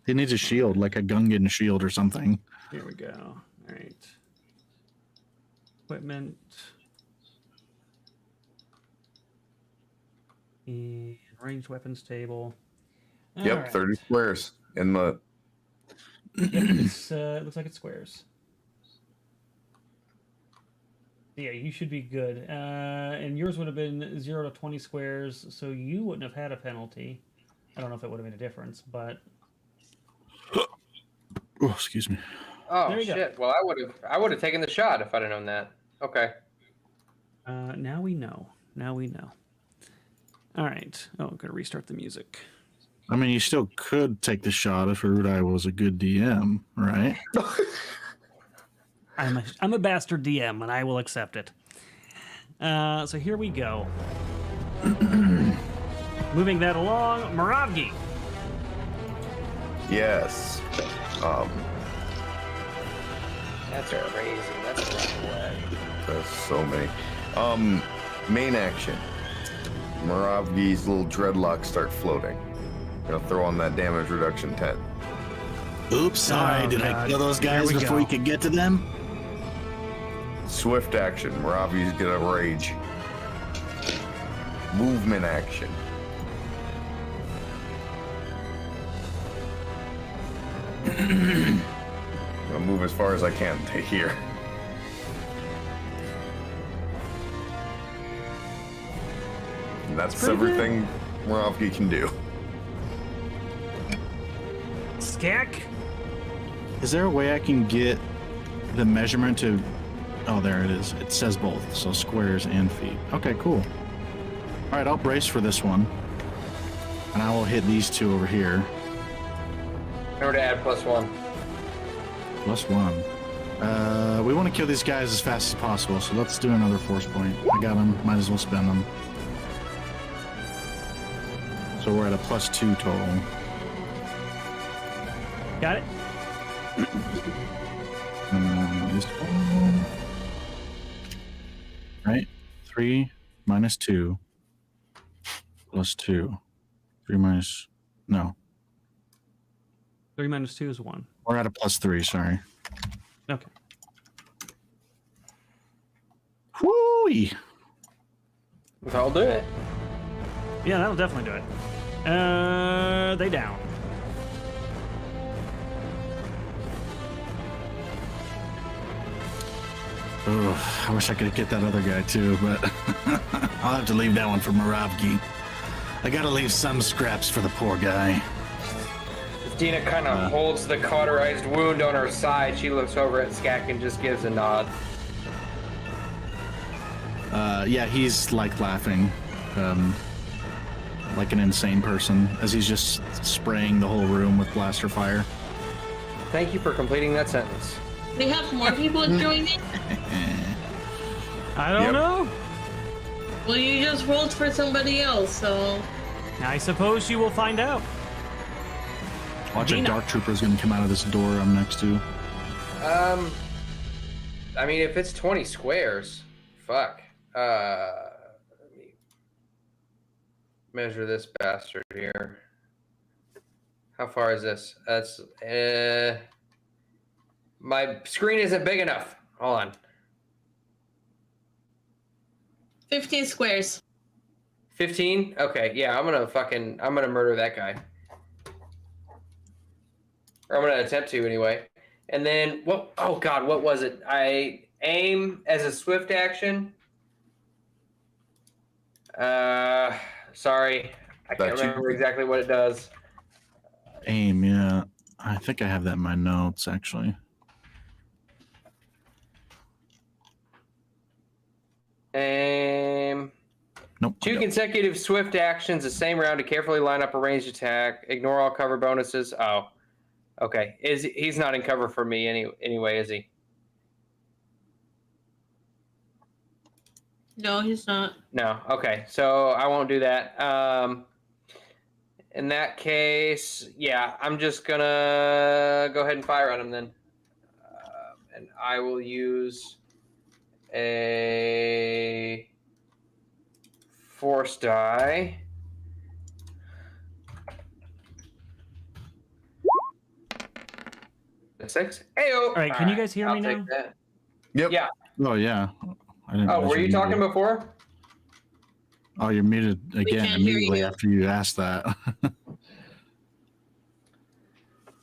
Speaker 5: He needs a shield, like a Gungan shield or something.
Speaker 1: Here we go. All right. Equipment. And ranged weapons table. All
Speaker 4: Yep,
Speaker 1: right.
Speaker 4: 30 squares in the...
Speaker 1: Yep, it looks like it's squares. Yeah, you should be good. And yours would have been 0 to 20 squares, so you wouldn't have had a penalty. I don't know if it would have made a difference, but...
Speaker 5: Oh, excuse me.
Speaker 3: Oh
Speaker 1: There you
Speaker 3: shit! Well, I would have taken the shot if I'd have known that. Okay.
Speaker 1: Now we know. Now we know. All right. Oh, I'm gonna restart the music.
Speaker 5: I mean, you still could take the shot if Erudi was a good DM, right?
Speaker 1: I'm a bastard DM, and I will accept it. So here we go. Moving that along, Moravgi.
Speaker 4: Yes.
Speaker 3: That's crazy. That's a rough way.
Speaker 4: There's so many. Main action. Moravgi's little dreadlocks start floating. Gonna throw on that damage reduction 10.
Speaker 5: Oops, sorry.
Speaker 1: Oh,
Speaker 5: Did I
Speaker 1: God.
Speaker 5: kill those guys
Speaker 1: Here we
Speaker 5: before
Speaker 1: go.
Speaker 5: you could get to them?
Speaker 4: Swift action. Moravgi's gonna rage. Movement action. I'm gonna move as far as I can to here. And that's
Speaker 1: Pretty good.
Speaker 4: everything Moravgi can do.
Speaker 1: Skak.
Speaker 5: Is there a way I can get the measurement to... Oh, there it is. It says both, so squares and feet. Okay, cool. All right, I'll brace for this one. And I will hit these two over here.
Speaker 3: Remember to add +1.
Speaker 5: +1. We want to kill these guys as fast as possible, so let's do another force point. I got them. Might as well spend them. So we're at a +2 total.
Speaker 1: Got it.
Speaker 5: This one. Right? 3 minus 2 plus 2. 3 minus... No.
Speaker 1: 3 minus 2 is 1.
Speaker 5: We're at a +3, sorry.
Speaker 1: Okay.
Speaker 5: Whoo-wee!
Speaker 3: I'll do it.
Speaker 1: Yeah, that'll definitely do it. They down.
Speaker 5: Ugh, I wish I could get that other guy too, but I'll have to leave that one for Moravgi. I gotta leave some scraps for the poor guy.
Speaker 3: Dina kind of holds the cauterized wound on her side. She looks over at Skak and just gives a nod.
Speaker 5: Yeah, he's like laughing, like an insane person, as he's just spraying the whole room with blaster fire.
Speaker 3: Thank you for completing that sentence.
Speaker 6: We have more people joining.
Speaker 1: I don't
Speaker 4: Yep.
Speaker 1: know.
Speaker 6: Well, you just rolled for somebody else, so
Speaker 1: I suppose you will find out.
Speaker 5: Watch a
Speaker 1: Dina.
Speaker 5: dark trooper's gonna come out of this door I'm next to.
Speaker 3: I mean, if it's 20 squares, fuck. Let me measure this bastard here. How far is this? That's, my screen isn't big enough. Hold on.
Speaker 6: 15 squares.
Speaker 3: 15? Okay, yeah, I'm gonna murder that guy. Or I'm gonna attempt to anyway. And then, oh god, what was it? I aim as a swift action. Sorry. I can't remember exactly what it does.
Speaker 5: Aim, yeah. I think I have that in my notes, actually.
Speaker 3: Aim.
Speaker 5: Nope,
Speaker 3: 2 consecutive swift actions the same round to carefully line up a ranged attack. Ignore all cover bonuses. Oh, okay. He's not in cover for me anyway, is he?
Speaker 6: No, he's not.
Speaker 3: No. Okay, so I won't do that. In that case, yeah, I'm just gonna go ahead and fire on him then, and I will use a force die. A 6. Ayo!
Speaker 1: All right, can you guys hear me now?
Speaker 4: Yep.
Speaker 3: Yeah.
Speaker 5: Oh yeah.
Speaker 3: Oh, were you talking before?
Speaker 5: Oh, you're muted again
Speaker 6: can't hear
Speaker 5: immediately
Speaker 6: you.
Speaker 5: after you asked that.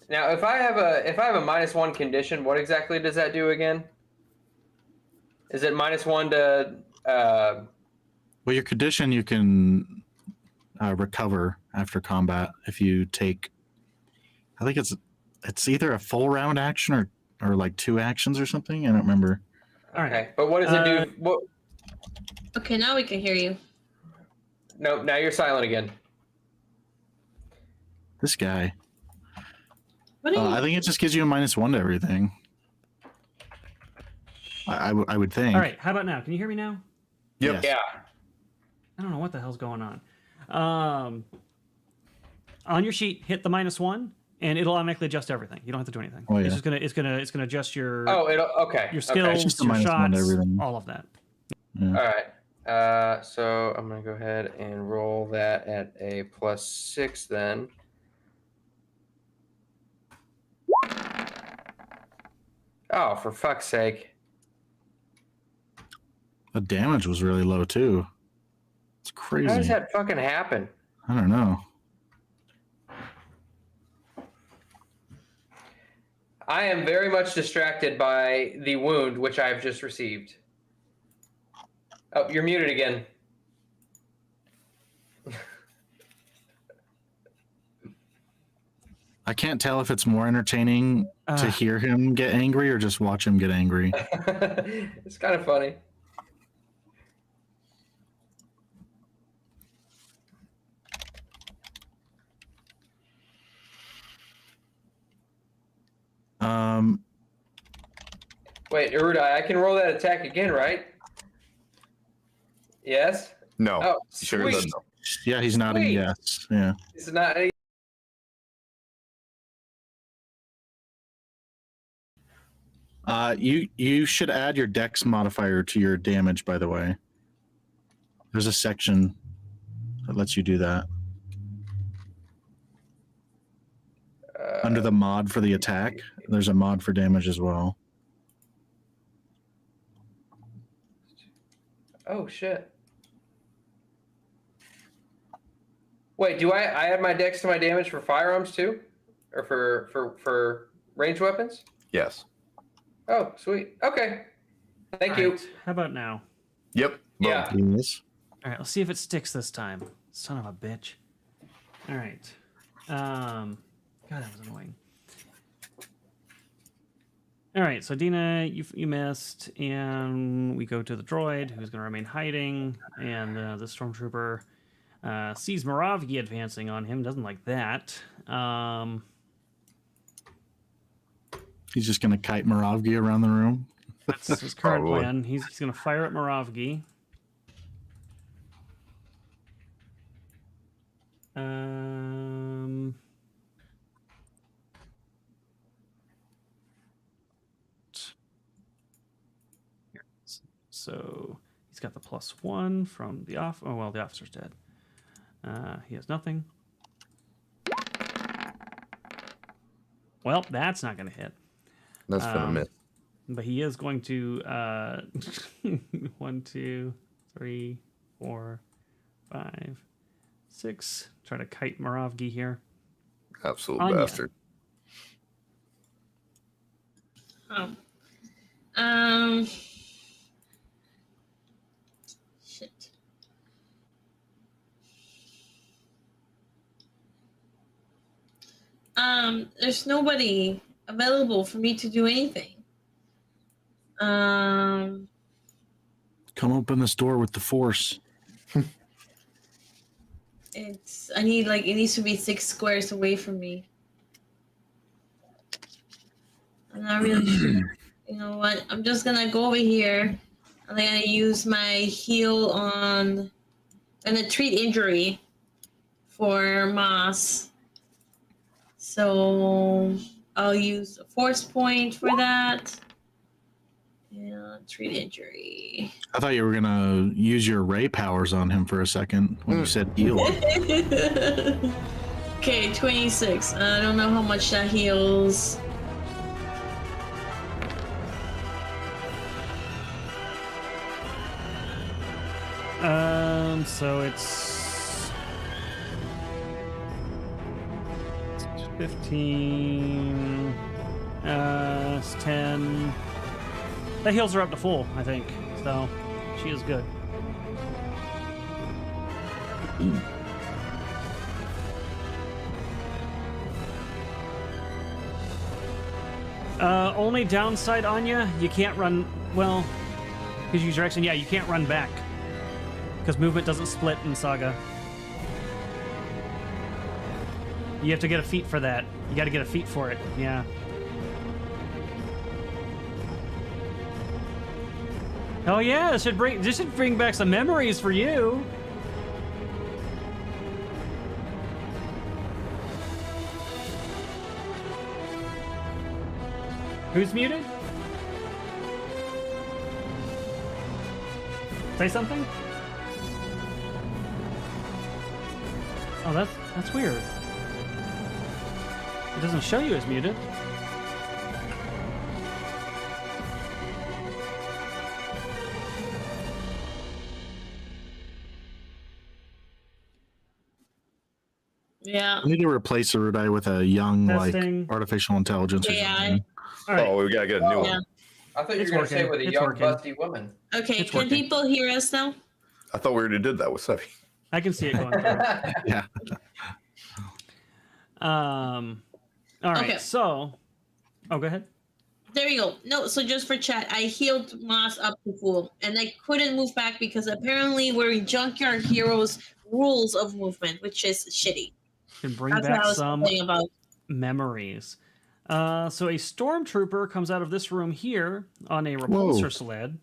Speaker 3: Now, if I have a -1 condition, what exactly does that do again? Is it -1 to?
Speaker 5: Well, your condition you can recover after combat if you take. I think it's either a full round action or like 2 actions or something. I don't remember.
Speaker 1: All right.
Speaker 3: Okay, but what does it do? What?
Speaker 6: Okay, now we can hear you.
Speaker 3: No, now you're silent again.
Speaker 5: This guy.
Speaker 6: What are you?
Speaker 5: I think it just gives you a -1 to everything. I would think.
Speaker 1: All right. How about now? Can you hear me now?
Speaker 4: Yep.
Speaker 5: Yes.
Speaker 3: Yeah.
Speaker 1: I don't know what the hell's going on. On your sheet, hit the -1, and it'll automatically adjust everything. You don't have to do anything.
Speaker 5: Oh, yeah.
Speaker 1: It's just gonna adjust your
Speaker 3: Okay.
Speaker 1: your
Speaker 3: Okay.
Speaker 1: skills,
Speaker 5: just a
Speaker 1: your
Speaker 5: -1 to
Speaker 1: shots,
Speaker 5: everything.
Speaker 1: all of that.
Speaker 5: Yeah.
Speaker 3: All right. So I'm gonna go ahead and roll that at a +6 then. Oh, for fuck's sake!
Speaker 5: The damage was really low too. It's crazy.
Speaker 3: How does that fucking happen?
Speaker 5: I don't know.
Speaker 3: I am very much distracted by the wound which I have just received. Oh, you're muted again.
Speaker 5: I can't tell if it's more entertaining to hear him get angry or just watch him get angry.
Speaker 3: It's kind of funny. Wait, Erudi, I can roll that attack again, right? Yes?
Speaker 4: No.
Speaker 3: Oh,
Speaker 4: You sure
Speaker 3: sweet.
Speaker 4: doesn't know.
Speaker 5: Yeah, he's nodding
Speaker 3: Sweet.
Speaker 5: yes. Yeah.
Speaker 3: It's not.
Speaker 5: You should add your dex modifier to your damage, by the way. There's a section that lets you do that. Under the mod for the attack, there's a mod for damage as well.
Speaker 3: Oh, shit. Wait, do I add my dex to my damage for firearms too? Or for ranged weapons?
Speaker 4: Yes.
Speaker 3: Oh, sweet. Okay. Thank
Speaker 1: All
Speaker 3: you.
Speaker 1: right, how about now?
Speaker 4: Yep.
Speaker 3: Yeah.
Speaker 5: Yes.
Speaker 1: All right, let's see if it sticks this time. Son of a bitch. All right. God, that was annoying. All right, so Dina, you missed, and we go to the droid, who's going to remain hiding, and the stormtrooper sees Moravgi advancing on him, doesn't like that.
Speaker 5: He's just gonna kite Moravgi around the room.
Speaker 1: That's his current
Speaker 4: Probably.
Speaker 1: plan. He's going to fire at Moravgi. So he's got the +1 from the off. Oh well, the officer's dead. He has nothing. Well, that's not going to hit.
Speaker 4: That's been a miss.
Speaker 1: But he is going to 1, 2, 3, 4, 5, 6. Try to kite Moravgi here.
Speaker 4: Absolute
Speaker 1: Anya.
Speaker 4: bastard.
Speaker 6: Shit. There's nobody available for me to do anything.
Speaker 5: Come open this door with the force.
Speaker 6: I need like it needs to be 6 squares away from me. I'm not really sure. You know what? I'm just gonna go over here. I'm gonna use my heal on and treat injury for Moss. So I'll use a force point for that. Yeah, treat injury.
Speaker 5: I thought you were gonna use your ray powers on him for a second when you said heal.
Speaker 6: Okay, 26. I don't know how much that heals.
Speaker 1: So it's 15. It's 10. That heals her up to full, I think. So she is good. Only downside, Anya, you can't run. Well, because you use your action, yeah, you can't run back. Because movement doesn't split in Saga. You have to get a feat for that. You got to get a feat for it. Yeah. Oh yeah, this should bring back some memories for you. Who's muted? Say something? Oh, that's weird. It doesn't show you as muted.
Speaker 6: Yeah.
Speaker 5: I need to replace Erudi with a young,
Speaker 1: Testing.
Speaker 5: like, artificial intelligence. Or
Speaker 6: AI.
Speaker 5: something.
Speaker 1: All right.
Speaker 4: Oh, we gotta get a new
Speaker 6: Yeah.
Speaker 4: one.
Speaker 3: I thought you were
Speaker 1: It's
Speaker 3: going to say
Speaker 1: working.
Speaker 3: with a
Speaker 1: It's
Speaker 3: young,
Speaker 1: working.
Speaker 3: busty woman.
Speaker 6: Okay,
Speaker 1: It's
Speaker 6: can
Speaker 1: working.
Speaker 6: people hear us now?
Speaker 4: I thought we already did that with Sevi.
Speaker 1: I can see it going through.
Speaker 5: Yeah.
Speaker 1: All right.
Speaker 6: Okay.
Speaker 1: So, go ahead.
Speaker 6: There you go. No, so just for chat, I healed Moss up to full, and I couldn't move back because apparently we're in Junkyard Heroes rules of movement, which is shitty.
Speaker 1: Can bring
Speaker 6: That's what
Speaker 1: back
Speaker 6: I was
Speaker 1: some
Speaker 6: complaining about.
Speaker 1: memories. So a stormtrooper comes out of this room here on a repulsor sled,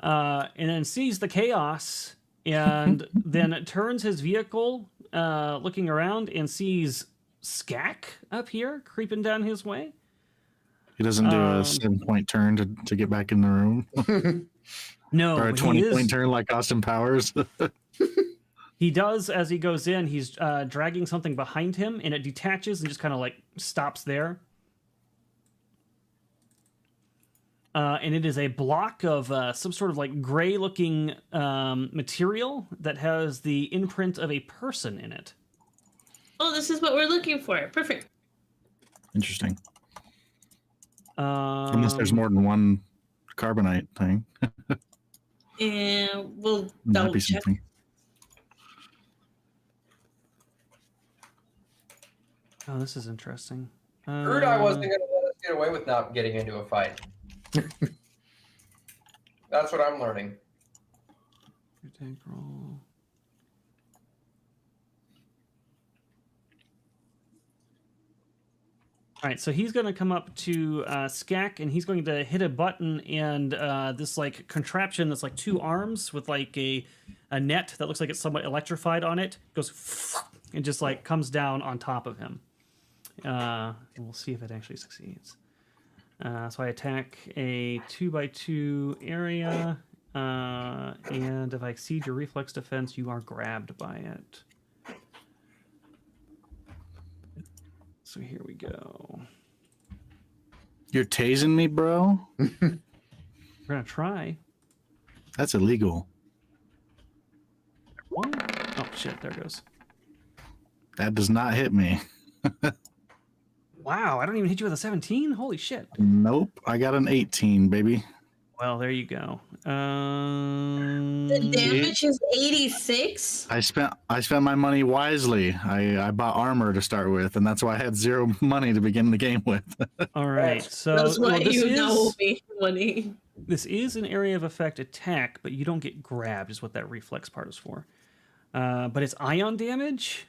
Speaker 1: and then sees the chaos, and then turns his vehicle, looking around, and sees Skak up here creeping down his way.
Speaker 5: He doesn't do a 7-point turn to get back in the room.
Speaker 1: No,
Speaker 5: Or a
Speaker 1: but
Speaker 5: 20-point turn like Austin Powers.
Speaker 1: He does as he goes in. He's dragging something behind him, and it detaches and just kind of like stops there. And it is a block of some sort of like gray-looking material that has the imprint of a person in it.
Speaker 6: Oh, this is what we're looking for. Perfect.
Speaker 5: Interesting. Unless there's more than one carbonite thing.
Speaker 6: And we'll
Speaker 5: Might
Speaker 6: double
Speaker 5: be
Speaker 6: check.
Speaker 5: something.
Speaker 1: Oh, this is interesting.
Speaker 3: Erudi wasn't going to let us get away with not getting into a fight. That's what I'm learning.
Speaker 1: Integral. All right, so he's going to come up to Skak, and he's going to hit a button, and this like contraption that's like 2 arms with like a net that looks like it's somewhat electrified on it goes and just like comes down on top of him. And we'll see if it actually succeeds. So I attack a 2x2 area, and if I exceed your reflex defense, you are grabbed by it. So here we go.
Speaker 5: You're tasing me, bro?
Speaker 1: We're gonna try.
Speaker 5: That's illegal.
Speaker 1: What? Oh shit! There it goes.
Speaker 5: That does not hit me.
Speaker 1: Wow! I don't even hit you with a 17. Holy shit!
Speaker 5: Nope. I got an 18, baby.
Speaker 1: Well, there you go.
Speaker 6: The damage is 86.
Speaker 5: I spent my money wisely. I bought armor to start with, and that's why I had 0 money to begin the game with.
Speaker 1: All right. So
Speaker 6: That's why
Speaker 1: this
Speaker 6: you
Speaker 1: is
Speaker 6: now owe me money.
Speaker 1: this is an area of effect attack, but you don't get grabbed. Is what that reflex part is for. But it's ion damage,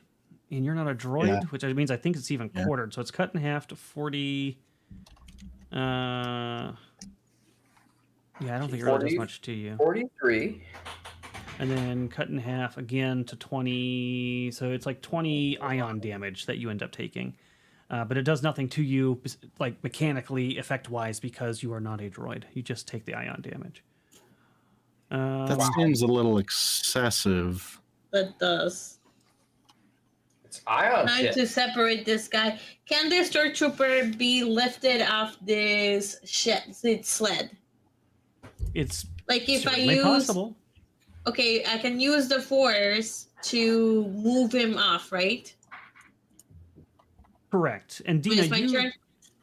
Speaker 1: and you're not a droid, which means I think it's even quartered. So it's cut in half to 40. Yeah, I don't think it really does much to you.
Speaker 3: 43.
Speaker 1: And then cut in half again to 20. So it's like 20 ion damage that you end up taking. But it does nothing to you, like mechanically, effect-wise, because you are not a droid. You just take the ion damage.
Speaker 5: That seems a little excessive.
Speaker 6: That does.
Speaker 3: It's ion
Speaker 6: Trying
Speaker 3: shit.
Speaker 6: to separate this guy. Can the stormtrooper be lifted off this sled?
Speaker 1: It's
Speaker 6: like if I
Speaker 1: certainly
Speaker 6: use
Speaker 1: possible.
Speaker 6: Okay, I can use the force to move him off, right?
Speaker 1: Correct. And Dina,
Speaker 6: It's my turn?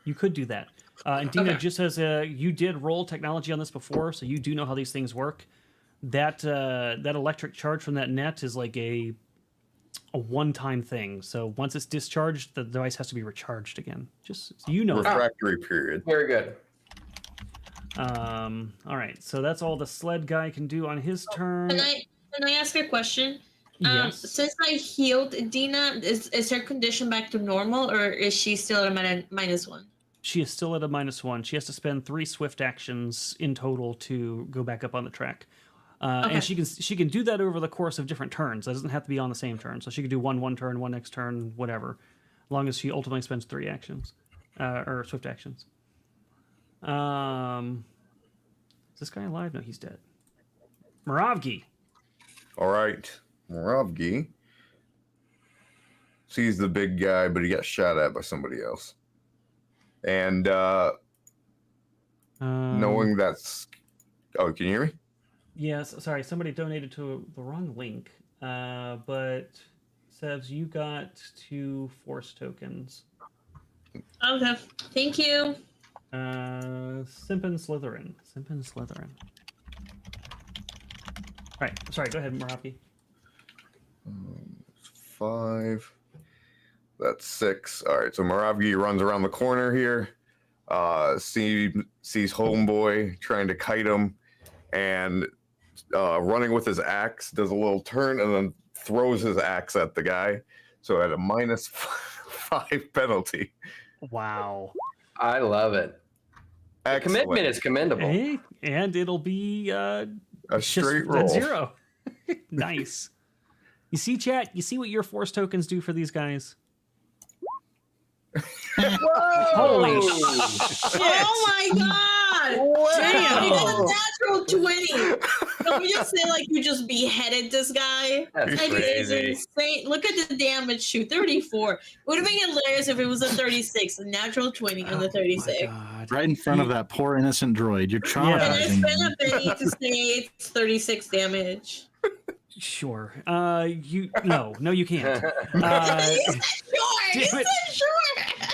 Speaker 1: you could do that. And Dina,
Speaker 6: Okay.
Speaker 1: just as you did roll technology on this before, so you do know how these things work. That electric charge from that net is like a one-time thing. So once it's discharged, the device has to be recharged again. Just so you know.
Speaker 4: Refractory period.
Speaker 3: Very good.
Speaker 1: All right, so that's all the sled guy can do on his turn.
Speaker 6: Can I ask a question?
Speaker 1: Yes.
Speaker 6: Since I healed Dina, is her condition back to normal, or is she still at a -1?
Speaker 1: She is still at a -1. She has to spend 3 swift actions in total to go back up on the track.
Speaker 6: Okay.
Speaker 1: And she can do that over the course of different turns. It doesn't have to be on the same turn. So she could do one turn, one next turn, whatever, as long as she ultimately spends 3 actions or swift actions. Is this guy alive? No, he's dead. Moravgi.
Speaker 4: All right, Moravgi sees the big guy, but he got shot at by somebody else. And knowing that's... Oh, can you hear me?
Speaker 1: Yes, sorry, somebody donated to the wrong link. But Sebs, you got 2 force tokens.
Speaker 6: Okay, thank you.
Speaker 1: Simpin Slytherin. All right, sorry, go ahead, Moravgi.
Speaker 4: 5. That's 6. All right, so Moravgi runs around the corner here. Sees Homeboy trying to kite him, and running with his axe, does a little turn and then throws his axe at the guy. So at a -5 penalty.
Speaker 1: Wow.
Speaker 3: I love it. The commitment is commendable.
Speaker 1: Hey, and it'll be
Speaker 4: a
Speaker 1: just
Speaker 4: straight
Speaker 1: at
Speaker 4: roll.
Speaker 1: 0. Nice. You see, chat? You see what your force tokens do for these guys? Holy shit.
Speaker 6: Oh my god! Damn, you got a natural 20. Can we just say like you just beheaded this guy?
Speaker 3: That's
Speaker 6: Like, it's
Speaker 3: crazy.
Speaker 6: insane. Look at the damage shoot. 34. It would have been hilarious if it was a 36, a natural 20 on the 36.
Speaker 5: Right in front of that poor innocent droid. You're
Speaker 6: And I
Speaker 5: traumatizing
Speaker 6: spent
Speaker 5: them.
Speaker 6: a penny to say it's 36 damage.
Speaker 1: Sure. You you can't.
Speaker 6: Sure. He
Speaker 1: damn it.
Speaker 6: said sure.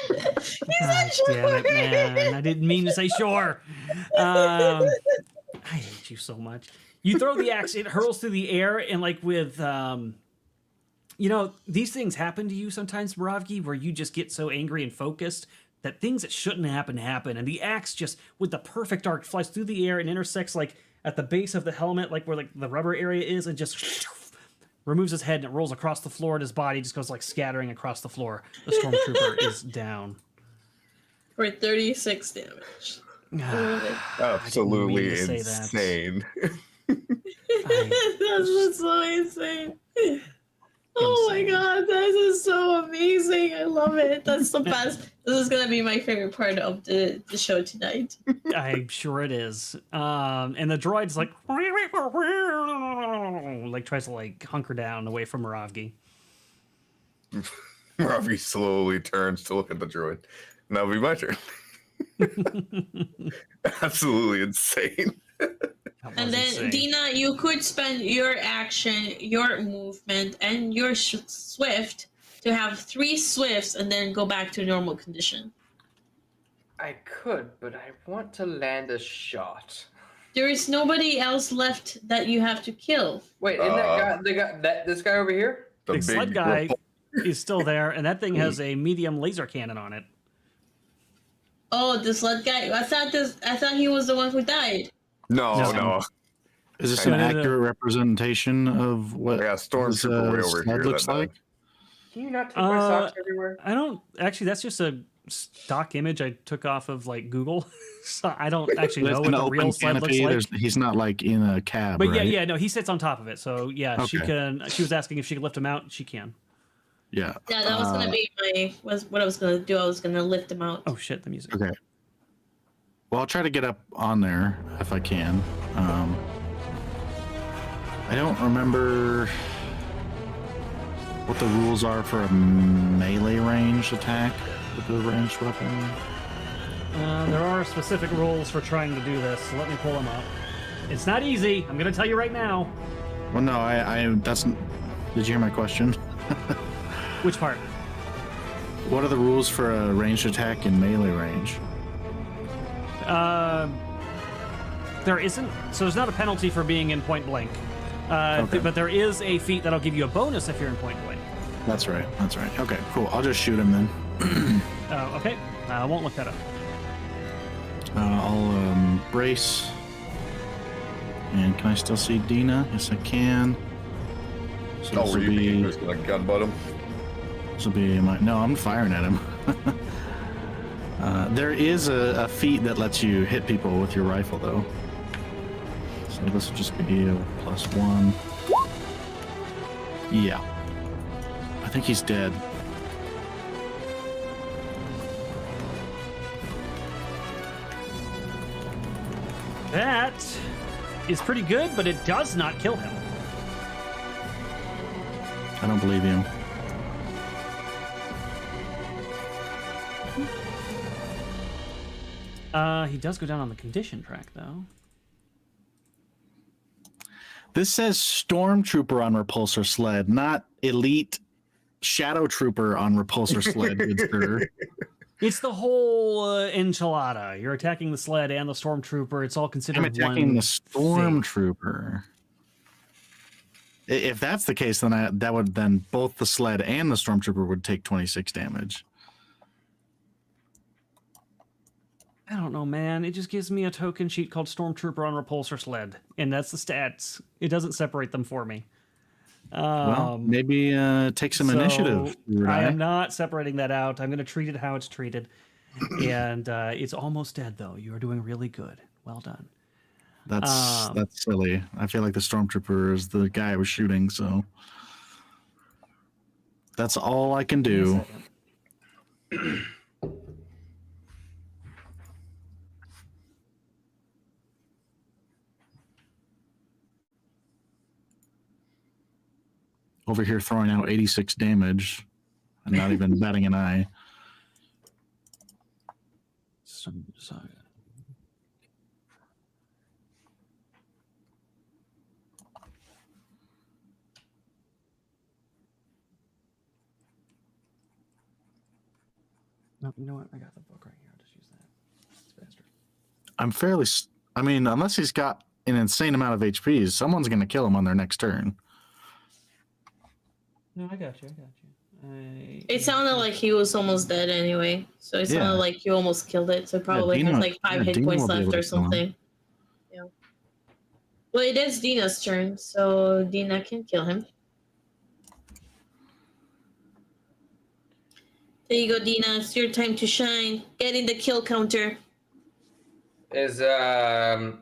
Speaker 6: He
Speaker 1: God
Speaker 6: said sure.
Speaker 1: damn it, man. I didn't mean to say sure. I hate you so much. You throw the axe, it hurls through the air, and like with these things happen to you sometimes, Moravgi, where you just get so angry and focused that things that shouldn't happen, and the axe just with the perfect arc flies through the air and intersects like at the base of the helmet, like where like the rubber area is, and just removes his head and it rolls across the floor, and his body just goes like scattering across the floor. The stormtrooper is down.
Speaker 6: For 36 damage.
Speaker 4: Absolutely
Speaker 1: I didn't mean to say
Speaker 4: insane.
Speaker 6: That's so insane. Oh my god, this is so amazing. I love it. That's the best. This is gonna be my favorite part of the show tonight.
Speaker 1: I'm sure it is. And the droid's like tries to like hunker down away from Moravgi.
Speaker 4: Moravgi slowly turns to look at the droid. And that'll be my turn. Absolutely insane.
Speaker 6: And then, Dina, you could spend your action, your movement, and your swift to have 3 swifts and then go back to normal condition.
Speaker 3: I could, but I want to land a shot.
Speaker 6: There is nobody else left that you have to kill.
Speaker 3: Wait, isn't this guy over here?
Speaker 4: The
Speaker 1: big sled guy
Speaker 4: repul-
Speaker 1: is still there, and that thing has a medium laser cannon on it.
Speaker 6: Oh, the sled guy. I thought he was the one who died.
Speaker 4: No.
Speaker 5: Is this an
Speaker 1: No, no, no.
Speaker 5: accurate representation of what
Speaker 4: Yeah, Stormtrooper way over
Speaker 5: sled
Speaker 4: here.
Speaker 5: looks
Speaker 4: that
Speaker 5: like?
Speaker 3: Can you not take my socks everywhere?
Speaker 1: I don't actually. That's just a stock image I took off of like Google. So I don't actually know what the real sled looks like.
Speaker 5: He's not like in a cab,
Speaker 1: But
Speaker 5: right?
Speaker 1: yeah, no, he sits on top of it. So yeah, she
Speaker 5: Okay.
Speaker 1: can. She was asking if she could lift him out. She can.
Speaker 5: Yeah.
Speaker 6: Yeah, that was gonna be what I was gonna do. I was gonna lift him out.
Speaker 1: Oh shit, the music.
Speaker 5: Okay. Well, I'll try to get up on there if I can. I don't remember what the rules are for a melee range attack with the ranged weapon.
Speaker 1: There are specific rules for trying to do this. So let me pull them up. It's not easy. I'm gonna tell you right now.
Speaker 5: Well, no, that's. Did you hear my question?
Speaker 1: Which part?
Speaker 5: What are the rules for a ranged attack in melee range?
Speaker 1: There isn't. So there's not a penalty for being in point blank.
Speaker 5: Okay.
Speaker 1: But there is a feat that'll give you a bonus if you're in point blank.
Speaker 5: That's right. That's right. Okay, cool. I'll just shoot him then.
Speaker 1: Okay. I won't look that up.
Speaker 5: I'll brace. And can I still see Dina? Yes, I can. So
Speaker 4: Oh, were you thinking you was gonna gun butt him?
Speaker 5: This will be my. No, I'm firing at him. There is a feat that lets you hit people with your rifle, though. So this will just be a +1. Yeah. I think he's dead.
Speaker 1: That is pretty good, but it does not kill him.
Speaker 5: I don't believe you.
Speaker 1: He does go down on the condition track, though.
Speaker 5: This says Stormtrooper on Repulsor Sled, not Elite Shadow Trooper on Repulsor Sled. Good sir.
Speaker 1: It's the whole enchilada. You're attacking the sled and the stormtrooper. It's all considered
Speaker 5: I'm attacking
Speaker 1: one
Speaker 5: the
Speaker 1: thing.
Speaker 5: Stormtrooper. If that's the case, then both the sled and the Stormtrooper would take 26 damage.
Speaker 1: I don't know, man. It just gives me a token sheet called Stormtrooper on Repulsor Sled, and that's the stats. It doesn't separate them for me.
Speaker 5: Well, maybe take some initiative.
Speaker 1: I am not separating that out. I'm going to treat it how it's treated. And it's almost dead, though. You are doing really good. Well done.
Speaker 5: That's silly. I feel like the Stormtrooper is the guy I was shooting, so that's all I can do. Over here throwing out 86 damage and not even batting an eye.
Speaker 1: Saga. No, you know what? I got the book right here. I'll just use that. It's faster.
Speaker 5: I'm fairly. I mean, unless he's got an insane amount of HPs, someone's going to kill him on their next turn.
Speaker 1: No, I got you.
Speaker 6: It sounded like he was almost dead anyway. So it sounded like you almost killed it. So probably has like 5 hit points left or something. Yeah. Well, it is Dina's turn, so Dina can kill him. There you go, Dina. It's your time to shine. Get in the kill counter.
Speaker 3: Is Are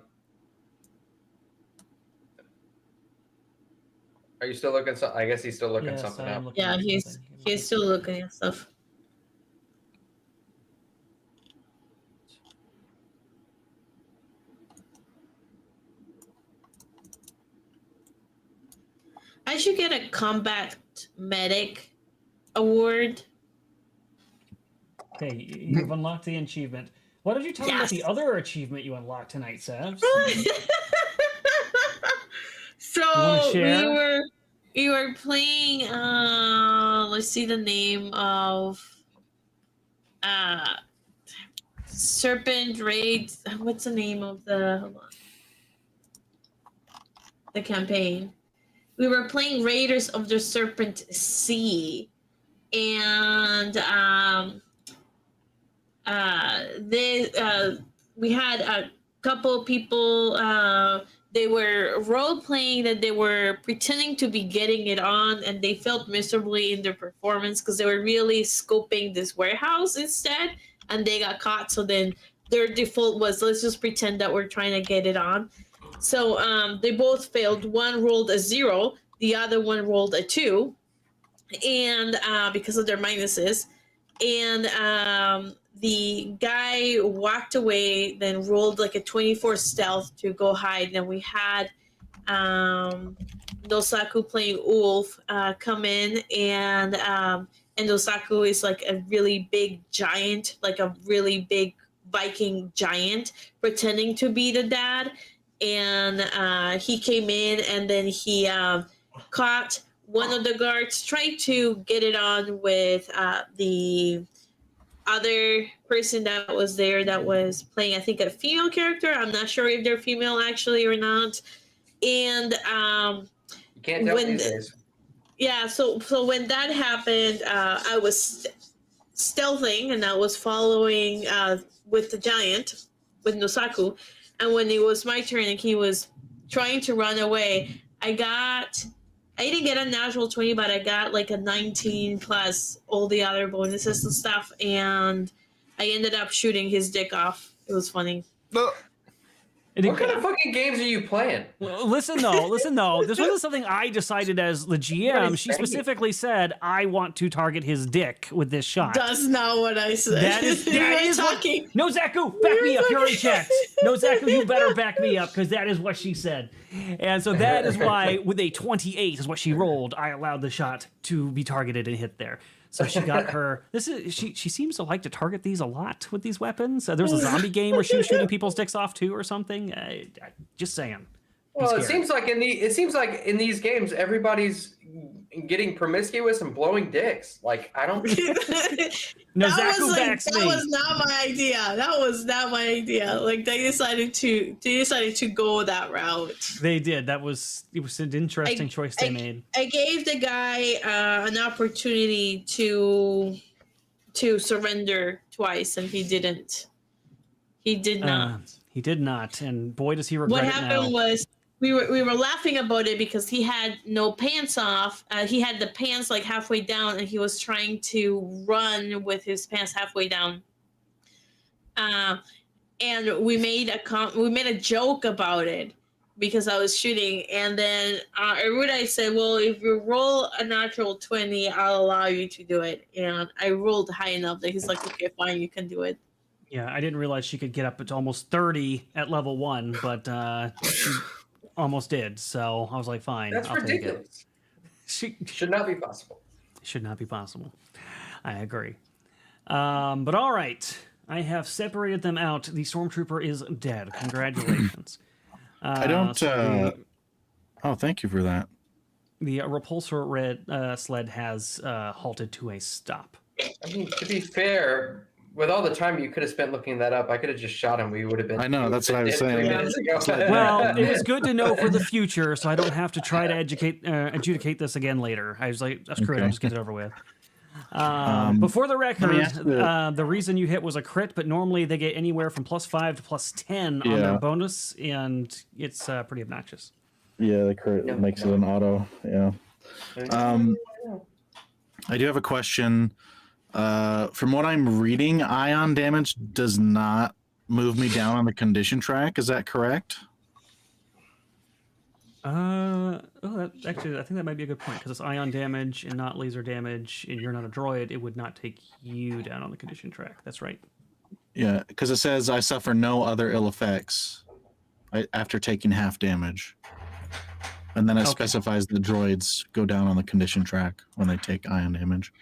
Speaker 3: you still looking? I guess he's still looking something up.
Speaker 6: Yeah, he's still looking at stuff. I should get a combat medic award.
Speaker 1: Okay, you've unlocked the achievement. Why don't you tell me about the other achievement you unlocked tonight, Savs?
Speaker 6: So we were playing let's see the name of Serpent Raids. What's the name of the campaign? We were playing Raiders of the Serpent Sea, and we had a couple people they were role playing that they were pretending to be getting it on, and they felt miserably in their performance because they were really scoping this warehouse instead, and they got caught. So then their default was, let's just pretend that we're trying to get it on. So they both failed. One rolled a 0, the other one rolled a 2, and because of their minuses. And the guy walked away, then rolled like a 24 stealth to go hide. And we had Dosaku playing Ulf come in, and Dosaku is like a really big giant, like a really big Viking giant, pretending to be the dad. And he came in, and then he caught one of the guards, tried to get it on with the other person that was there that was playing, I think, a female character. I'm not sure if they're female actually or not. And
Speaker 3: you can't tell these days.
Speaker 6: Yeah, so when that happened, I was stealthing, and I was following with the giant, with Nosaku. And when it was my turn and he was trying to run away, I didn't get a natural 20, but I got like a 19 plus all the other bonuses and stuff. And I ended up shooting his dick off. It was funny.
Speaker 3: What kind of fucking games are you playing?
Speaker 1: Listen though. This wasn't something I decided as the GM. She specifically said, "I want to target his dick with this shot."
Speaker 6: That's not what I said.
Speaker 1: That is talking. No, Zaku, back me up. You're in chat. No, Zaku, you better back me up, because that is what she said. And so that is why, with a 28 is what she rolled, I allowed the shot to be targeted and hit there. So she got her. She seems to like to target these a lot with these weapons. There was a zombie game where she was shooting people's dicks off too, or something. Just saying.
Speaker 3: Well, it seems like in these games, everybody's getting promiscuous and blowing dicks. Like, I don't.
Speaker 1: No, Zaku backs me.
Speaker 6: That was not my idea. That was not my idea. Like, they decided to go that route.
Speaker 1: They did. It was an interesting choice they made.
Speaker 6: I gave the guy an opportunity to surrender twice, and he didn't. He did not.
Speaker 1: He did not, and boy, does he regret it now.
Speaker 6: What happened was, we were laughing about it because he had no pants off. He had the pants like halfway down, and he was trying to run with his pants halfway down. And we made a joke about it because I was shooting, and then Erudi said, "Well, if you roll a natural 20, I'll allow you to do it." And I rolled high enough that he's like, "Okay, fine, you can do it."
Speaker 1: Yeah, I didn't realize she could get up to almost 30 at level 1, but she almost did. So I was like, fine.
Speaker 3: That's ridiculous. Should not be possible.
Speaker 1: Should not be possible. I agree. But all right. I have separated them out. The Stormtrooper is dead. Congratulations.
Speaker 5: I don't... Oh, thank you for that.
Speaker 1: The repulsor red sled has halted to a stop.
Speaker 3: I mean, to be fair, with all the time you could have spent looking that up, I could have just shot him. We would have been...
Speaker 5: I know, that's what I was saying.
Speaker 1: Well, it was good to know for the future, so I don't have to try to adjudicate this again later. I was like, that's correct, I'll just get it over with. Before the record, the reason you hit was a crit, but normally they get anywhere from +5 to +10 on their bonus, and it's pretty obnoxious.
Speaker 5: Yeah, the crit makes it an auto, yeah. I do have a question. From what I'm reading, ion damage does not move me down on the condition track. Is that correct?
Speaker 1: Actually, I think that might be a good point, because it's ion damage and not laser damage, and you're not a droid. It would not take you down on the condition track. That's right.
Speaker 5: Yeah, because it says I suffer no other ill effects after taking half damage. And then it specifies the droids go down on the condition track when they take ion damage.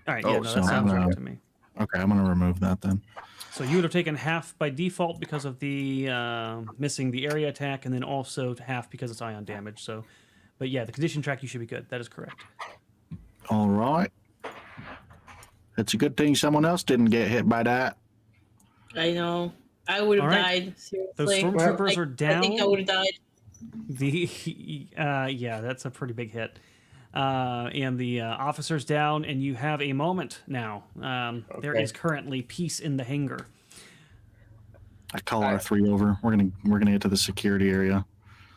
Speaker 1: All right, that sounds right to me.
Speaker 5: Okay, I'm going to remove that then.
Speaker 1: So you would have taken half by default because of the missing the area attack, and then also half because it's ion damage. So, but yeah, the condition track, you should be good. That is correct.
Speaker 5: All right. It's a good thing someone else didn't get hit by that.
Speaker 6: I know. I would have died. Seriously.
Speaker 1: Those stormtroopers are down.
Speaker 6: I think I would have died.
Speaker 1: Yeah, that's a pretty big hit. And the officer's down, and you have a moment now. There is currently peace in the hangar.
Speaker 5: I call R3 over. We're gonna get to the security area.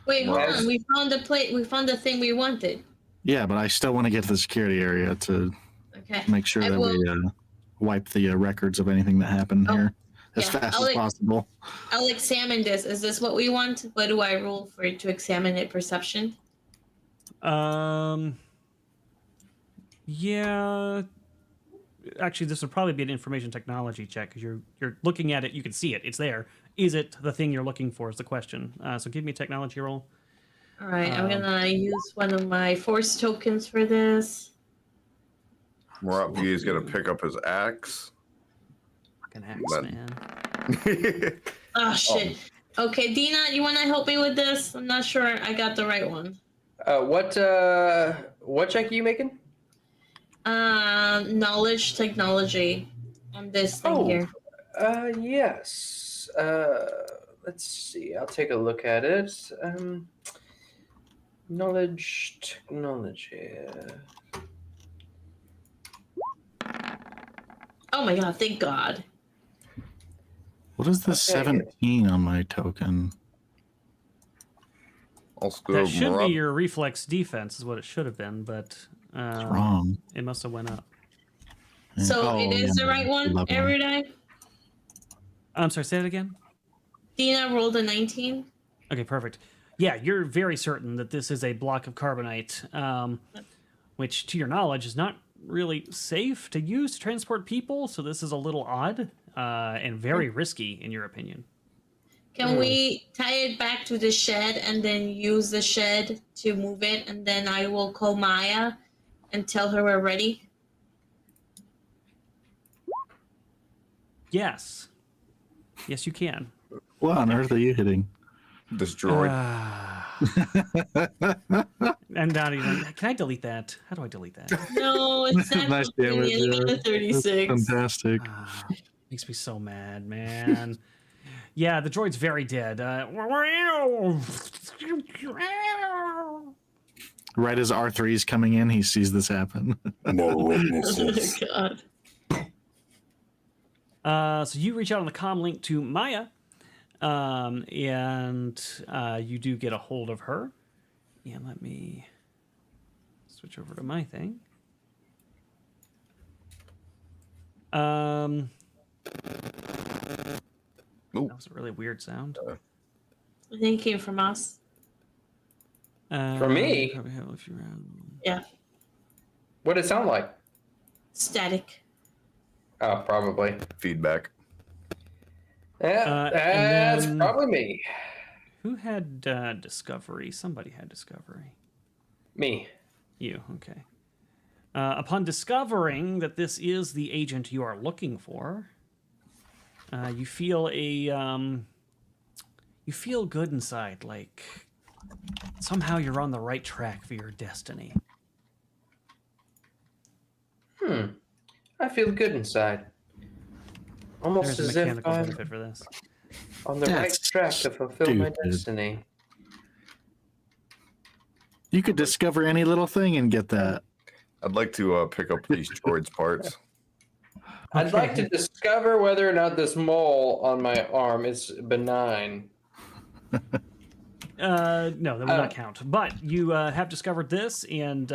Speaker 6: Wait, hold on. We found the plate. We found the thing we wanted.
Speaker 5: Yeah, but I still want to get to the security area to make sure that we wipe the records of anything that happened here as fast as possible.
Speaker 6: I'll examine this. Is this what we want? What do I roll for it to examine it? Perception?
Speaker 1: Yeah. Actually, this would probably be an information technology check because you're looking at it. You can see it. It's there. Is it the thing you're looking for? Is the question. So give me a technology roll.
Speaker 6: All right, I'm gonna use one of my force tokens for this.
Speaker 4: Moravi's gonna pick up his axe.
Speaker 1: Fucking axe, man.
Speaker 6: Oh shit. Okay, Dina, you wanna help me with this? I'm not sure I got the right one.
Speaker 3: What check are you making?
Speaker 6: Knowledge technology on this thing here.
Speaker 3: Yes. Let's see. I'll take a look at it. Knowledge technology.
Speaker 6: Oh my god! Thank God.
Speaker 5: What is the 17 on my token?
Speaker 1: That should be your reflex defense, is what it should have been, but
Speaker 5: it's wrong.
Speaker 1: It must have went up.
Speaker 6: So it is the right one, Erudi?
Speaker 1: I'm sorry, say it again.
Speaker 6: Dina rolled a 19.
Speaker 1: Okay, perfect. Yeah, you're very certain that this is a block of carbonite, which, to your knowledge, is not really safe to use to transport people. So this is a little odd and very risky, in your opinion.
Speaker 6: Can we tie it back to the shed and then use the shed to move it? And then I will call Maya and tell her we're ready.
Speaker 1: Yes. Yes, you can.
Speaker 5: What on earth are you hitting?
Speaker 4: Destroyed.
Speaker 1: And not even. Can I delete that? How do I delete that?
Speaker 6: No, it's not.
Speaker 5: Nice damage.
Speaker 6: You got a 36.
Speaker 5: Fantastic.
Speaker 1: Makes me so mad, man. Yeah, the droid's very dead.
Speaker 5: Right as R3's coming in, he sees this happen.
Speaker 7: No witnesses.
Speaker 6: Oh God.
Speaker 1: So you reach out on the comm link to Maya, and you do get a hold of her. And let me switch over to my thing. That was a really weird sound.
Speaker 6: I think it came from us.
Speaker 3: From me?
Speaker 6: Yeah.
Speaker 3: What did it sound like?
Speaker 6: Static.
Speaker 3: Oh, probably.
Speaker 4: Feedback.
Speaker 3: Yeah, that's probably me.
Speaker 1: Who had Discovery? Somebody had Discovery.
Speaker 3: Me.
Speaker 1: You, okay. Upon discovering that this is the agent you are looking for, you feel you feel good inside, like somehow you're on the right track for your destiny.
Speaker 3: I feel good inside. Almost
Speaker 1: There's
Speaker 3: as
Speaker 1: a
Speaker 3: if
Speaker 1: mechanical
Speaker 3: I'm
Speaker 1: benefit for this.
Speaker 3: on the right track to fulfill my
Speaker 5: stupid.
Speaker 3: destiny.
Speaker 5: You could discover any little thing and get that.
Speaker 4: I'd like to pick up these droids' parts.
Speaker 3: I'd like to discover whether or not this mole on my arm is benign.
Speaker 1: No, that would not count. But you have discovered this, and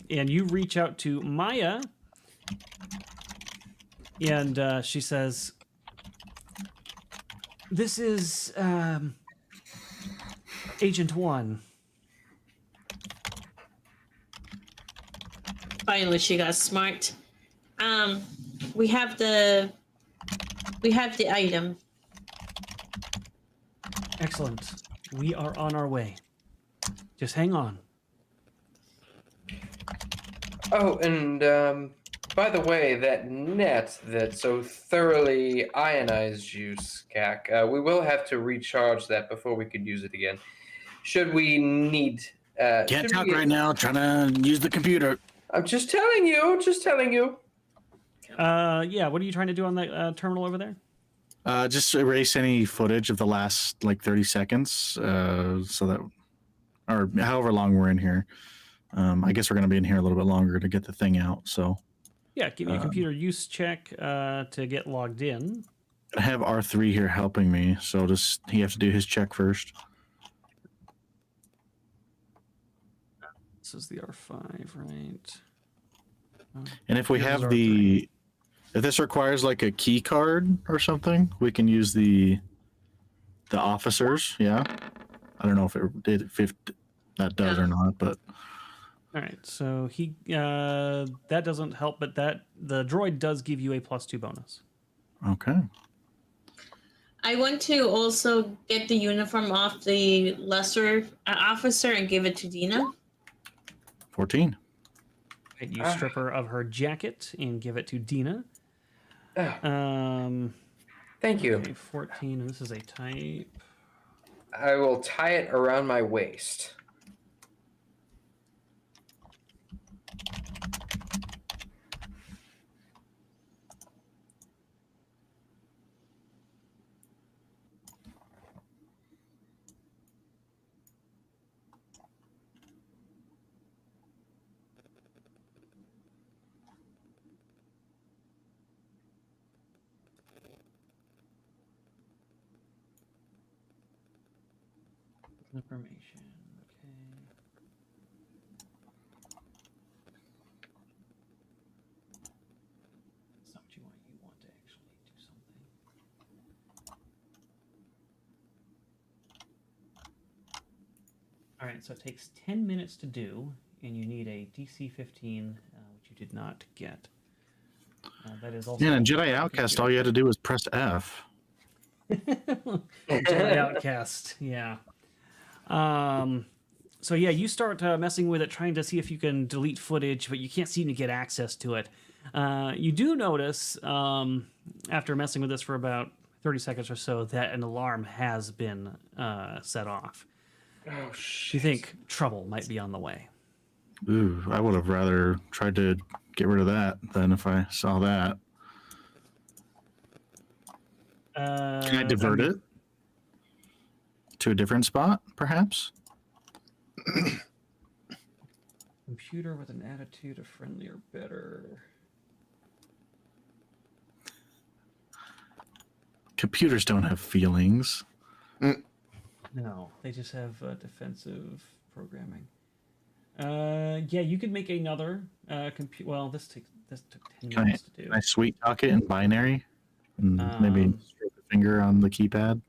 Speaker 1: you reach out to Maya, and she says, "This is Agent 1."
Speaker 6: Finally, she got smart. We have the item.
Speaker 1: Excellent. We are on our way. Just hang on.
Speaker 3: Oh, and by the way, that net that so thoroughly ionized you, Skak, we will have to recharge that before we could use it again. Should we need...
Speaker 5: Can't talk right now. Trying to use the computer.
Speaker 3: I'm just telling you.
Speaker 1: Yeah, what are you trying to do on that terminal over there?
Speaker 5: Just erase any footage of the last 30 seconds, so that, or however long we're in here. I guess we're going to be in here a little bit longer to get the thing out. So
Speaker 1: yeah, give me a computer use check to get logged in.
Speaker 5: I have R3 here helping me, so does he have to do his check first?
Speaker 1: This is the R5, right?
Speaker 5: And if we
Speaker 1: Here's
Speaker 5: have
Speaker 1: R3.
Speaker 5: if this requires like a key card or something, we can use the officers. Yeah, I don't know if that does or not, but
Speaker 1: All right, so he that doesn't help, but the droid does give you a +2 bonus.
Speaker 5: okay.
Speaker 6: I want to also get the uniform off the lesser officer and give it to Dina.
Speaker 5: 14.
Speaker 1: Right, you strip her of her jacket and give it to Dina.
Speaker 3: Thank you.
Speaker 1: Okay, 14, and this is a type.
Speaker 3: I will tie it around my waist.
Speaker 1: Information. Okay. That's not what you want. You want to actually do something. All right, so it takes 10 minutes to do, and you need a DC 15, which you did not get. That is also.
Speaker 5: Yeah, and Jedi Outcast, all you had to do was press F.
Speaker 1: Jedi Outcast, yeah. So yeah, you start messing with it, trying to see if you can delete footage, but you can't seem to get access to it. You do notice, after messing with this for about 30 seconds or so, that an alarm has been set off.
Speaker 3: Oh, shit.
Speaker 1: You think trouble might be on the way.
Speaker 5: Ooh, I would have rather tried to get rid of that than if I saw that. Can I divert it to a different spot, perhaps?
Speaker 1: Computer with an attitude of friendly or better.
Speaker 5: Computers don't have feelings.
Speaker 1: No, they just have defensive programming. Yeah, you could make another Well, this took 10 minutes to do.
Speaker 5: Can I sweet talk it in binary? And maybe stroke a finger on the keypad?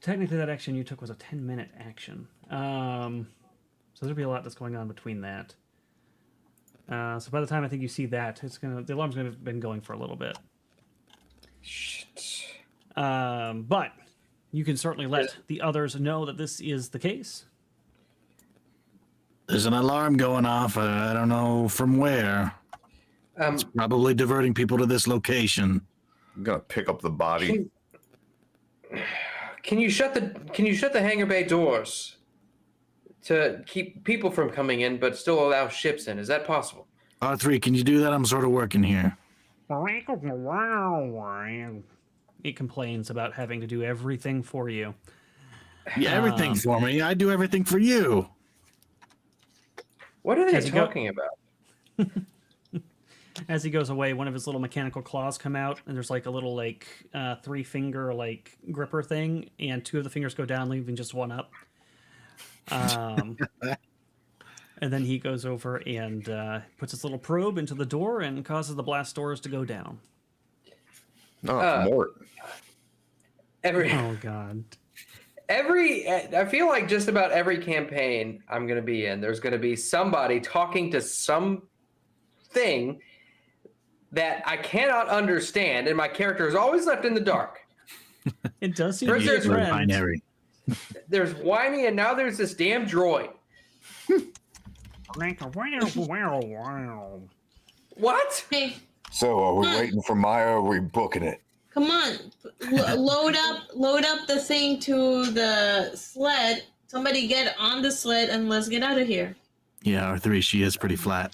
Speaker 1: Technically, that action you took was a 10-minute action. So there'll be a lot that's going on between that. So by the time I think you see that, the alarm's gonna have been going for a little bit.
Speaker 3: Shit.
Speaker 1: But you can certainly let the others know that this is the case.
Speaker 5: There's an alarm going off. I don't know from where. It's probably diverting people to this location.
Speaker 4: I'm gonna pick up the body.
Speaker 3: Can you shut the hangar bay doors to keep people from coming in, but still allow ships in? Is that possible?
Speaker 5: R3, can you do that? I'm sort of working here.
Speaker 1: It complains about having to do everything for you.
Speaker 5: Yeah, everything for me. I do everything for you.
Speaker 3: What are they talking about?
Speaker 1: As he goes away, one of his little mechanical claws come out, and there's like a little 3-finger gripper thing, and 2 of the fingers go down, leaving just one up. And then he goes over and puts his little probe into the door and causes the blast doors to go down.
Speaker 4: Oh, Mort.
Speaker 1: Oh God.
Speaker 3: I feel like just about every campaign I'm going to be in, there's going to be somebody talking to something that I cannot understand, and my character is always left in the dark.
Speaker 1: It does seem to be a trend.
Speaker 5: Binary.
Speaker 3: There's whiny, and now there's this damn droid. What?
Speaker 6: Hey,
Speaker 7: So are we waiting for Maya or are we booking it?
Speaker 6: come on, load up the thing to the sled. Somebody get on the sled and let's get out of here.
Speaker 5: Yeah, R3, she is pretty flat.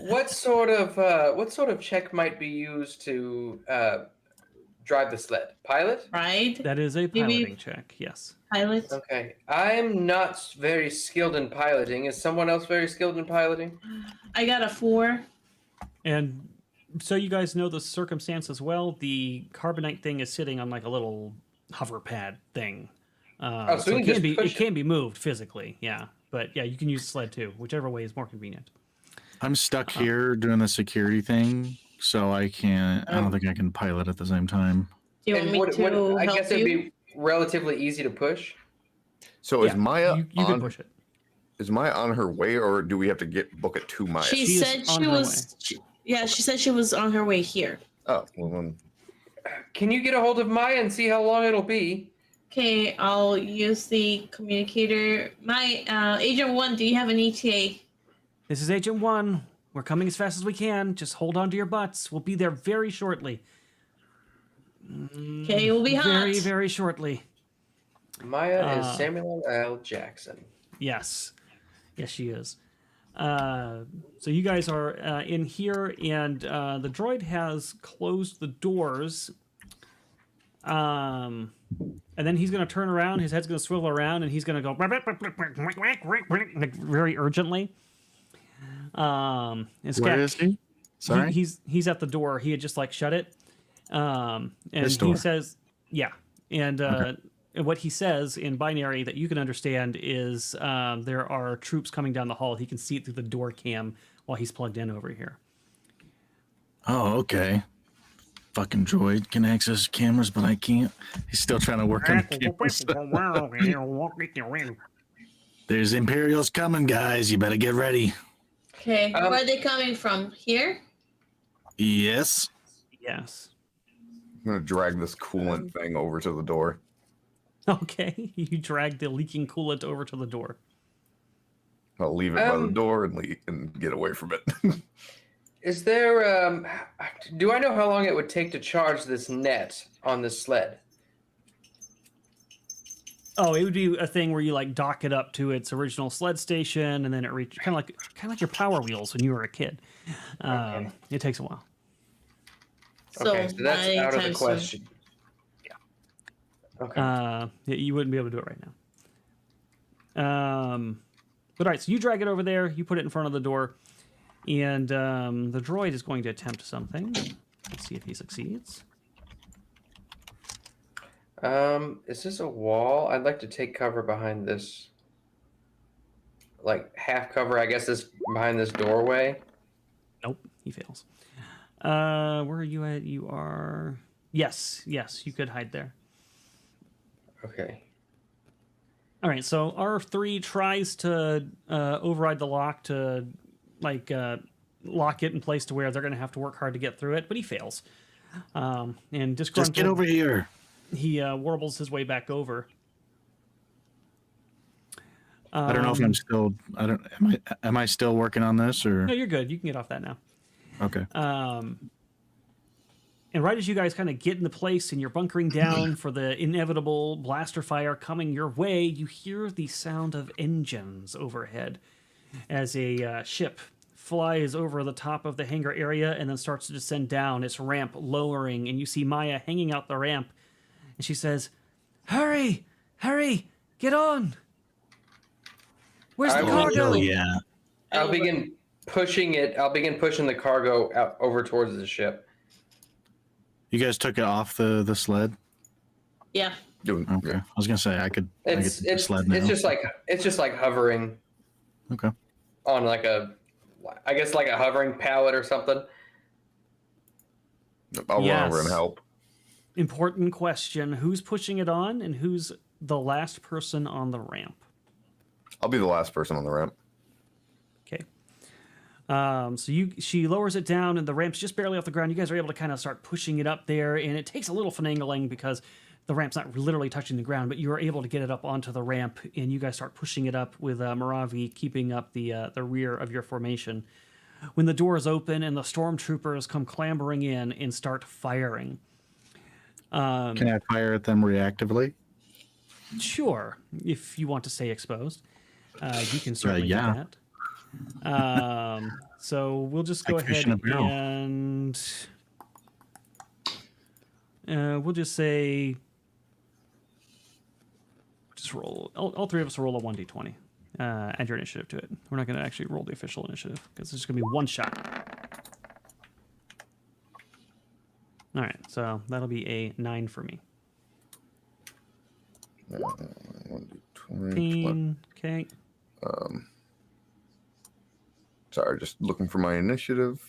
Speaker 3: What sort of check might be used to drive the sled? Pilot?
Speaker 6: Right?
Speaker 1: That is a piloting check, yes.
Speaker 6: Pilot.
Speaker 3: Okay. I'm not very skilled in piloting. Is someone else very skilled in piloting?
Speaker 6: I got a 4.
Speaker 1: And so you guys know the circumstance as well. The carbonite thing is sitting on like a little hover pad thing. So it can be moved physically, yeah. But yeah, you can use the sled too, whichever way is more convenient.
Speaker 5: I'm stuck here doing the security thing, so I can't. I don't think I can pilot at the same time.
Speaker 6: Do you want me to
Speaker 3: I
Speaker 6: help
Speaker 3: guess it'd be relatively easy to push.
Speaker 4: So is Maya
Speaker 1: you can push it.
Speaker 4: Is Maya on her way, or do we have to book it to Maya?
Speaker 6: She said she was. She said she was on her way here.
Speaker 4: Oh, well then.
Speaker 3: Can you get a hold of Maya and see how long it'll be?
Speaker 6: Okay, I'll use the communicator. My Agent 1, do you have an ETA?
Speaker 1: This is Agent 1. We're coming as fast as we can. Just hold on to your butts. We'll be there very shortly.
Speaker 6: Okay, we'll be hot.
Speaker 1: Very, very shortly.
Speaker 3: Maya is Samuel L. Jackson.
Speaker 1: Yes. Yes, she is. So you guys are in here, and the droid has closed the doors. And then he's going to turn around, his head's going to swivel around, and he's going to go very urgently.
Speaker 5: Where is he? Sorry?
Speaker 1: He's at the door. He had just like shut it. And he says, yeah. And what he says in binary that you can understand is there are troops coming down the hall. He can see it through the door cam while he's plugged in over here.
Speaker 5: Oh, okay. Fucking droid can access cameras, but I can't. He's still trying to work on the cameras. There's Imperials coming, guys. You better get ready.
Speaker 6: Okay, where are they coming from? Here?
Speaker 5: Yes.
Speaker 1: Yes.
Speaker 4: I'm going to drag this coolant thing over to the door.
Speaker 1: Okay, you drag the leaking coolant over to the door.
Speaker 4: I'll leave it by the door and get away from it.
Speaker 3: Is there, do I know how long it would take to charge this net on this sled?
Speaker 1: Oh, it would be a thing where you like dock it up to its original sled station, and then it reaches kind of like your Power Wheels when you were a kid.
Speaker 3: Okay.
Speaker 1: It takes a while.
Speaker 3: Okay, so that's out of the question.
Speaker 1: Yeah. Okay. You wouldn't be able to do it right now. But all right, so you drag it over there, you put it in front of the door. And the droid is going to attempt something. Let's see if he succeeds.
Speaker 3: Is this a wall? I'd like to take cover behind this, like half cover, I guess, this behind this doorway.
Speaker 1: Nope, he fails. Where are you at? You are... Yes, you could hide there.
Speaker 3: Okay.
Speaker 1: All right, so R3 tries to override the lock to... lock it in place to where they're going to have to work hard to get through it, but he fails. And disgruntled,
Speaker 5: just get over here.
Speaker 1: He warbles his way back over.
Speaker 5: I don't know if I'm still. Am I still working on this or?
Speaker 1: No, you're good. You can get off that now.
Speaker 5: Okay.
Speaker 1: And right as you guys kind of get into place and you're bunkering down for the inevitable blaster fire coming your way, you hear the sound of engines overhead as a ship flies over the top of the hangar area and then starts to descend down, its ramp lowering, and you see Maya hanging out the ramp, and she says, hurry, get on. Where's the cargo?
Speaker 5: Yeah.
Speaker 3: I'll begin pushing the cargo out over towards the ship.
Speaker 5: You guys took it off the sled?
Speaker 6: Yeah.
Speaker 5: Okay. I was gonna say I could get the sled now.
Speaker 3: It's just like hovering.
Speaker 5: Okay.
Speaker 3: On like a hovering pallet or something.
Speaker 4: I'll run over and help.
Speaker 1: Important question. Who's pushing it on and who's the last person on the ramp?
Speaker 4: I'll be the last person on the ramp.
Speaker 1: Okay. She lowers it down and the ramp's just barely off the ground. You guys are able to kind of start pushing it up there, and it takes a little finagling because the ramp's not literally touching the ground, but you are able to get it up onto the ramp, and you guys start pushing it up with Moravi keeping up the rear of your formation. When the doors open and the stormtroopers come clambering in and start firing.
Speaker 5: Can I fire at them reactively?
Speaker 1: Sure, if you want to stay exposed. You can certainly do that. So we'll just go ahead and we'll just say... Just roll. All three of us will roll a 1d20. Add your initiative to it. We're not going to actually roll the official initiative because it's just going to be one shot. All right, so that'll be a 9 for me. 15. Okay.
Speaker 4: Sorry, just looking for my initiative.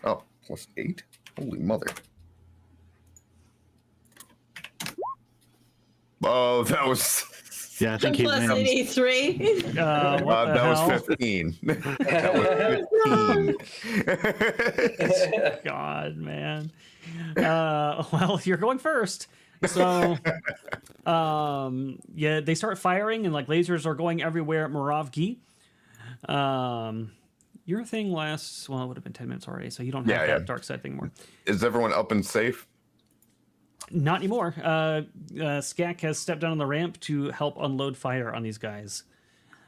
Speaker 4: Oh, +8. Holy mother. Oh, that was.
Speaker 5: Yeah, I think he
Speaker 6: Plus
Speaker 5: wins.
Speaker 6: 83.
Speaker 1: What the
Speaker 4: that
Speaker 1: hell?
Speaker 4: was 15. That was 15.
Speaker 1: God, man. Well, you're going first. So, yeah, they start firing and like lasers are going everywhere at Moravgi. Your thing lasts, well, it would have been 10 minutes already, so you don't have that dark side thing more.
Speaker 4: Is everyone up and safe?
Speaker 1: Not anymore. Skak has stepped down on the ramp to help unload fire on these guys.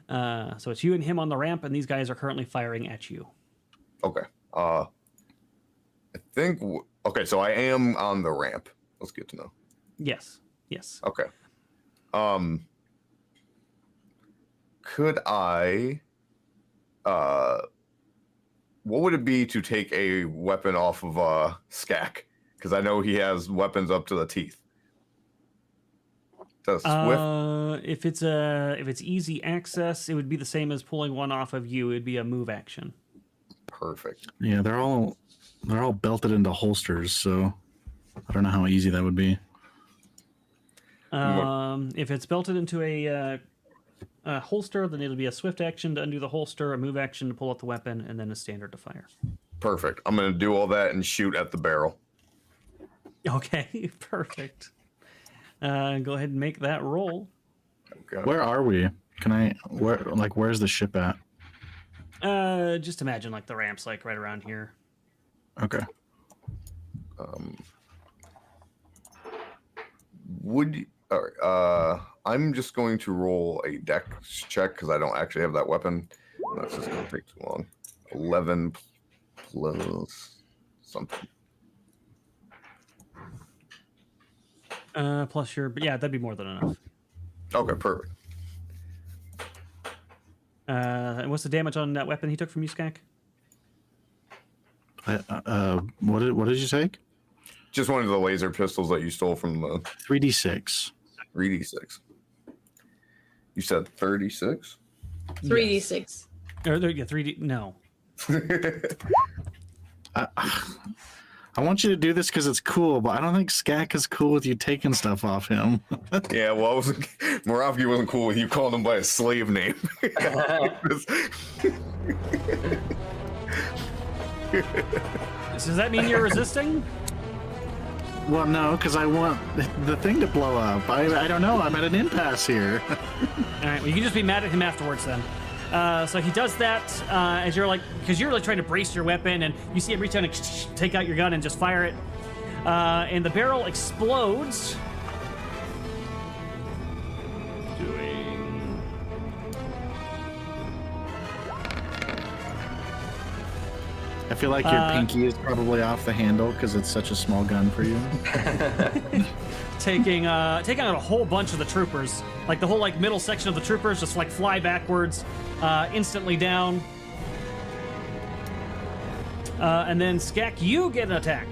Speaker 1: So it's you and him on the ramp, and these guys are currently firing at you.
Speaker 4: Okay. I think. Okay, so I am on the ramp. That's good to know.
Speaker 1: Yes. Yes.
Speaker 4: Okay. Could I? What would it be to take a weapon off of Skak? Because I know he has weapons up to the teeth. Does Swift?
Speaker 1: If it's easy access, it would be the same as pulling one off of you. It'd be a move action.
Speaker 4: Perfect.
Speaker 5: Yeah, they're all belted into holsters, so I don't know how easy that would be.
Speaker 1: If it's belted into a holster, then it'll be a swift action to undo the holster, a move action to pull out the weapon, and then a standard to fire.
Speaker 4: Perfect. I'm gonna do all that and shoot at the barrel.
Speaker 1: Okay, perfect. Go ahead and make that roll.
Speaker 4: Okay.
Speaker 5: Where are we? Where's the ship at?
Speaker 1: Just imagine like the ramp's like right around here.
Speaker 5: Okay.
Speaker 4: All right. I'm just going to roll a dex check because I don't actually have that weapon. That's just gonna take too long. 11 plus something.
Speaker 1: Plus your, but yeah, that'd be more than enough.
Speaker 4: Okay, perfect.
Speaker 1: And what's the damage on that weapon he took from you, Skak?
Speaker 5: What did you take?
Speaker 4: Just one of the laser pistols that you stole from the
Speaker 5: 3d6.
Speaker 4: 3d6. You said 36?
Speaker 6: 3d6.
Speaker 1: Or yeah, 3D. No.
Speaker 5: I want you to do this because it's cool, but I don't think Skak is cool with you taking stuff off him.
Speaker 4: Yeah, well, Moravgi wasn't cool with you calling him by a slave name.
Speaker 1: Does that mean you're resisting?
Speaker 5: Well, no, because I want the thing to blow up. I don't know. I'm at an impasse here.
Speaker 1: All right. Well, you can just be mad at him afterwards then. So he does that as you're like, because you're like trying to brace your weapon, and you see him reach out and take out your gun and just fire it, and the barrel explodes.
Speaker 5: I feel like your pinky is probably off the handle because it's such a small gun for you.
Speaker 1: taking out a whole bunch of the troopers. Like the whole like middle section of the troopers just like fly backwards, instantly down. And then Skak, you get an attack.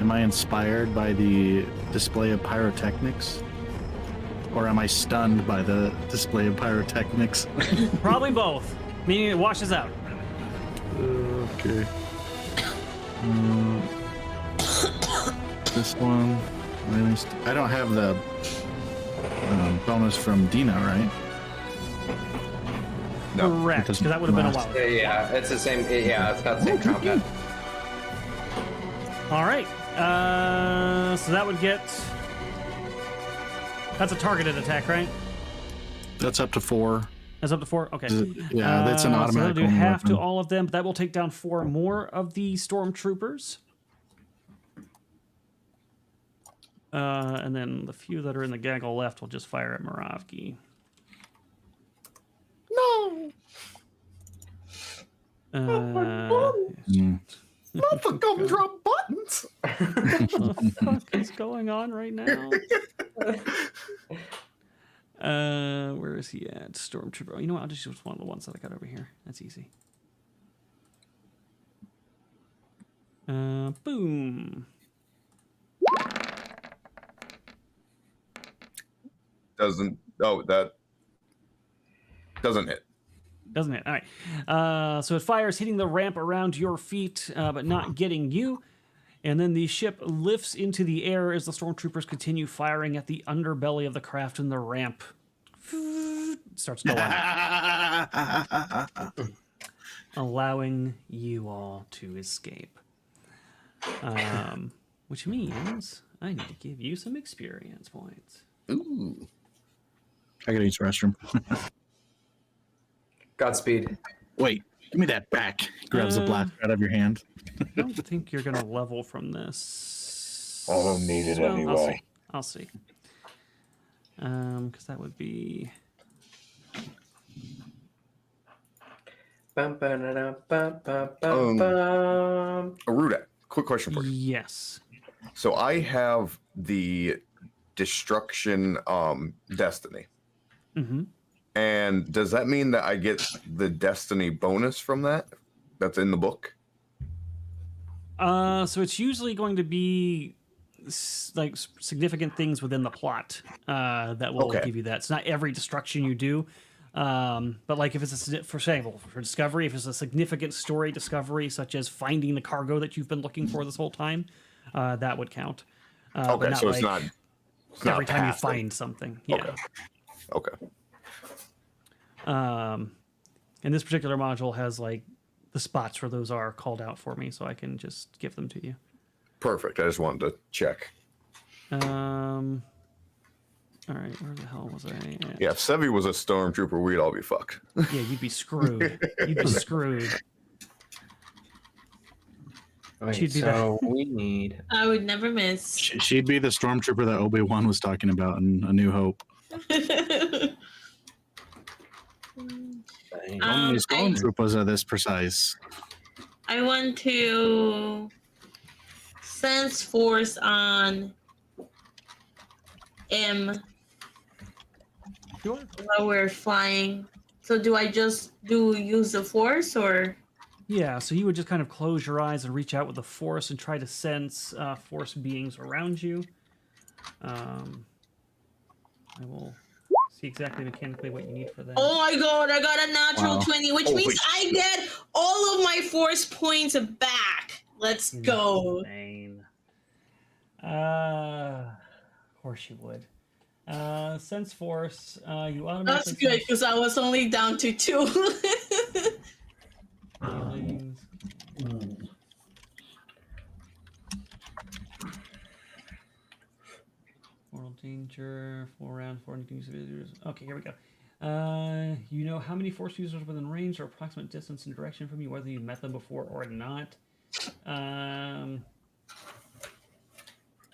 Speaker 5: Am I inspired by the display of pyrotechnics? Or am I stunned by the display of pyrotechnics?
Speaker 1: Probably both, meaning it washes out.
Speaker 5: Okay. This one. I don't have the bonus from Dina, right?
Speaker 4: No.
Speaker 1: Correct, because that would have been a while ago.
Speaker 3: Yeah, it's the same. Yeah, it's got the same combat.
Speaker 1: All right. So that would get. That's a targeted attack, right?
Speaker 5: That's up to 4.
Speaker 1: That's up to 4. Okay.
Speaker 5: Yeah, that's an automatic.
Speaker 1: So that'll do
Speaker 5: only
Speaker 1: half
Speaker 5: weapon.
Speaker 1: to all of them, but that will take down 4 more of the stormtroopers. And then the few that are in the gaggle left will just fire at Moravgi.
Speaker 3: No.
Speaker 4: Not the gumdrop buttons.
Speaker 1: What the fuck is going on right now? Where is he at? Stormtrooper. Oh, you know what? I'll just use one of the ones that I got over here. That's easy. Boom.
Speaker 4: That doesn't hit.
Speaker 1: Doesn't it? All right. So it fires, hitting the ramp around your feet, but not getting you. And then the ship lifts into the air as the stormtroopers continue firing at the underbelly of the craft, and the ramp starts going up, allowing you all to escape. Which means I need to give you some experience points.
Speaker 4: Ooh.
Speaker 5: I gotta use the restroom.
Speaker 3: Godspeed.
Speaker 5: Wait, give me that back. Grabs the blaster out of your hand.
Speaker 1: I don't think you're going to level from this.
Speaker 7: I don't need it anyway.
Speaker 1: I'll see. Because that would be...
Speaker 4: Erudi, quick question for you.
Speaker 1: Yes.
Speaker 4: So I have the destruction destiny.
Speaker 1: Mm-hmm.
Speaker 4: And does that mean that I get the destiny bonus from that? That's in the book?
Speaker 1: So it's usually going to be like significant things within the plot that will give you that. It's not every destruction you do. But like if it's for discovery, if it's a significant story discovery, such as finding the cargo that you've been looking for this whole time, that would count.
Speaker 4: Okay, so it's not
Speaker 1: every time you
Speaker 4: passive.
Speaker 1: find something. Yeah.
Speaker 4: Okay.
Speaker 1: And this particular module has like the spots where those are called out for me, so I can just give them to you.
Speaker 4: Perfect. I just wanted to check.
Speaker 1: All right, where the hell was I at?
Speaker 4: Yeah, if Sevi was a stormtrooper, we'd all be fucked.
Speaker 1: Yeah, you'd be screwed. You'd be screwed.
Speaker 3: Wait, so we need...
Speaker 6: I would never miss.
Speaker 5: She'd be the stormtrooper that Obi-Wan was talking about in A New Hope. How many stormtroopers are this precise?
Speaker 6: I want to sense force on M
Speaker 1: Sure.
Speaker 6: while we're flying. So do I just use the force or?
Speaker 1: Yeah, so you would just kind of close your eyes and reach out with the force and try to sense force beings around you. I will see exactly mechanically what you need for that.
Speaker 6: Oh my god, I got a natural 20, which means I get all of my force points back. Let's go.
Speaker 1: Insane. Of course you would. Sense force, you automatically...
Speaker 6: That's good, because I was only down to 2.
Speaker 1: Feelings. World danger, 4 round, 4 visitors. Okay, here we go. You know how many force users within range or approximate distance and direction from you, whether you met them before or not.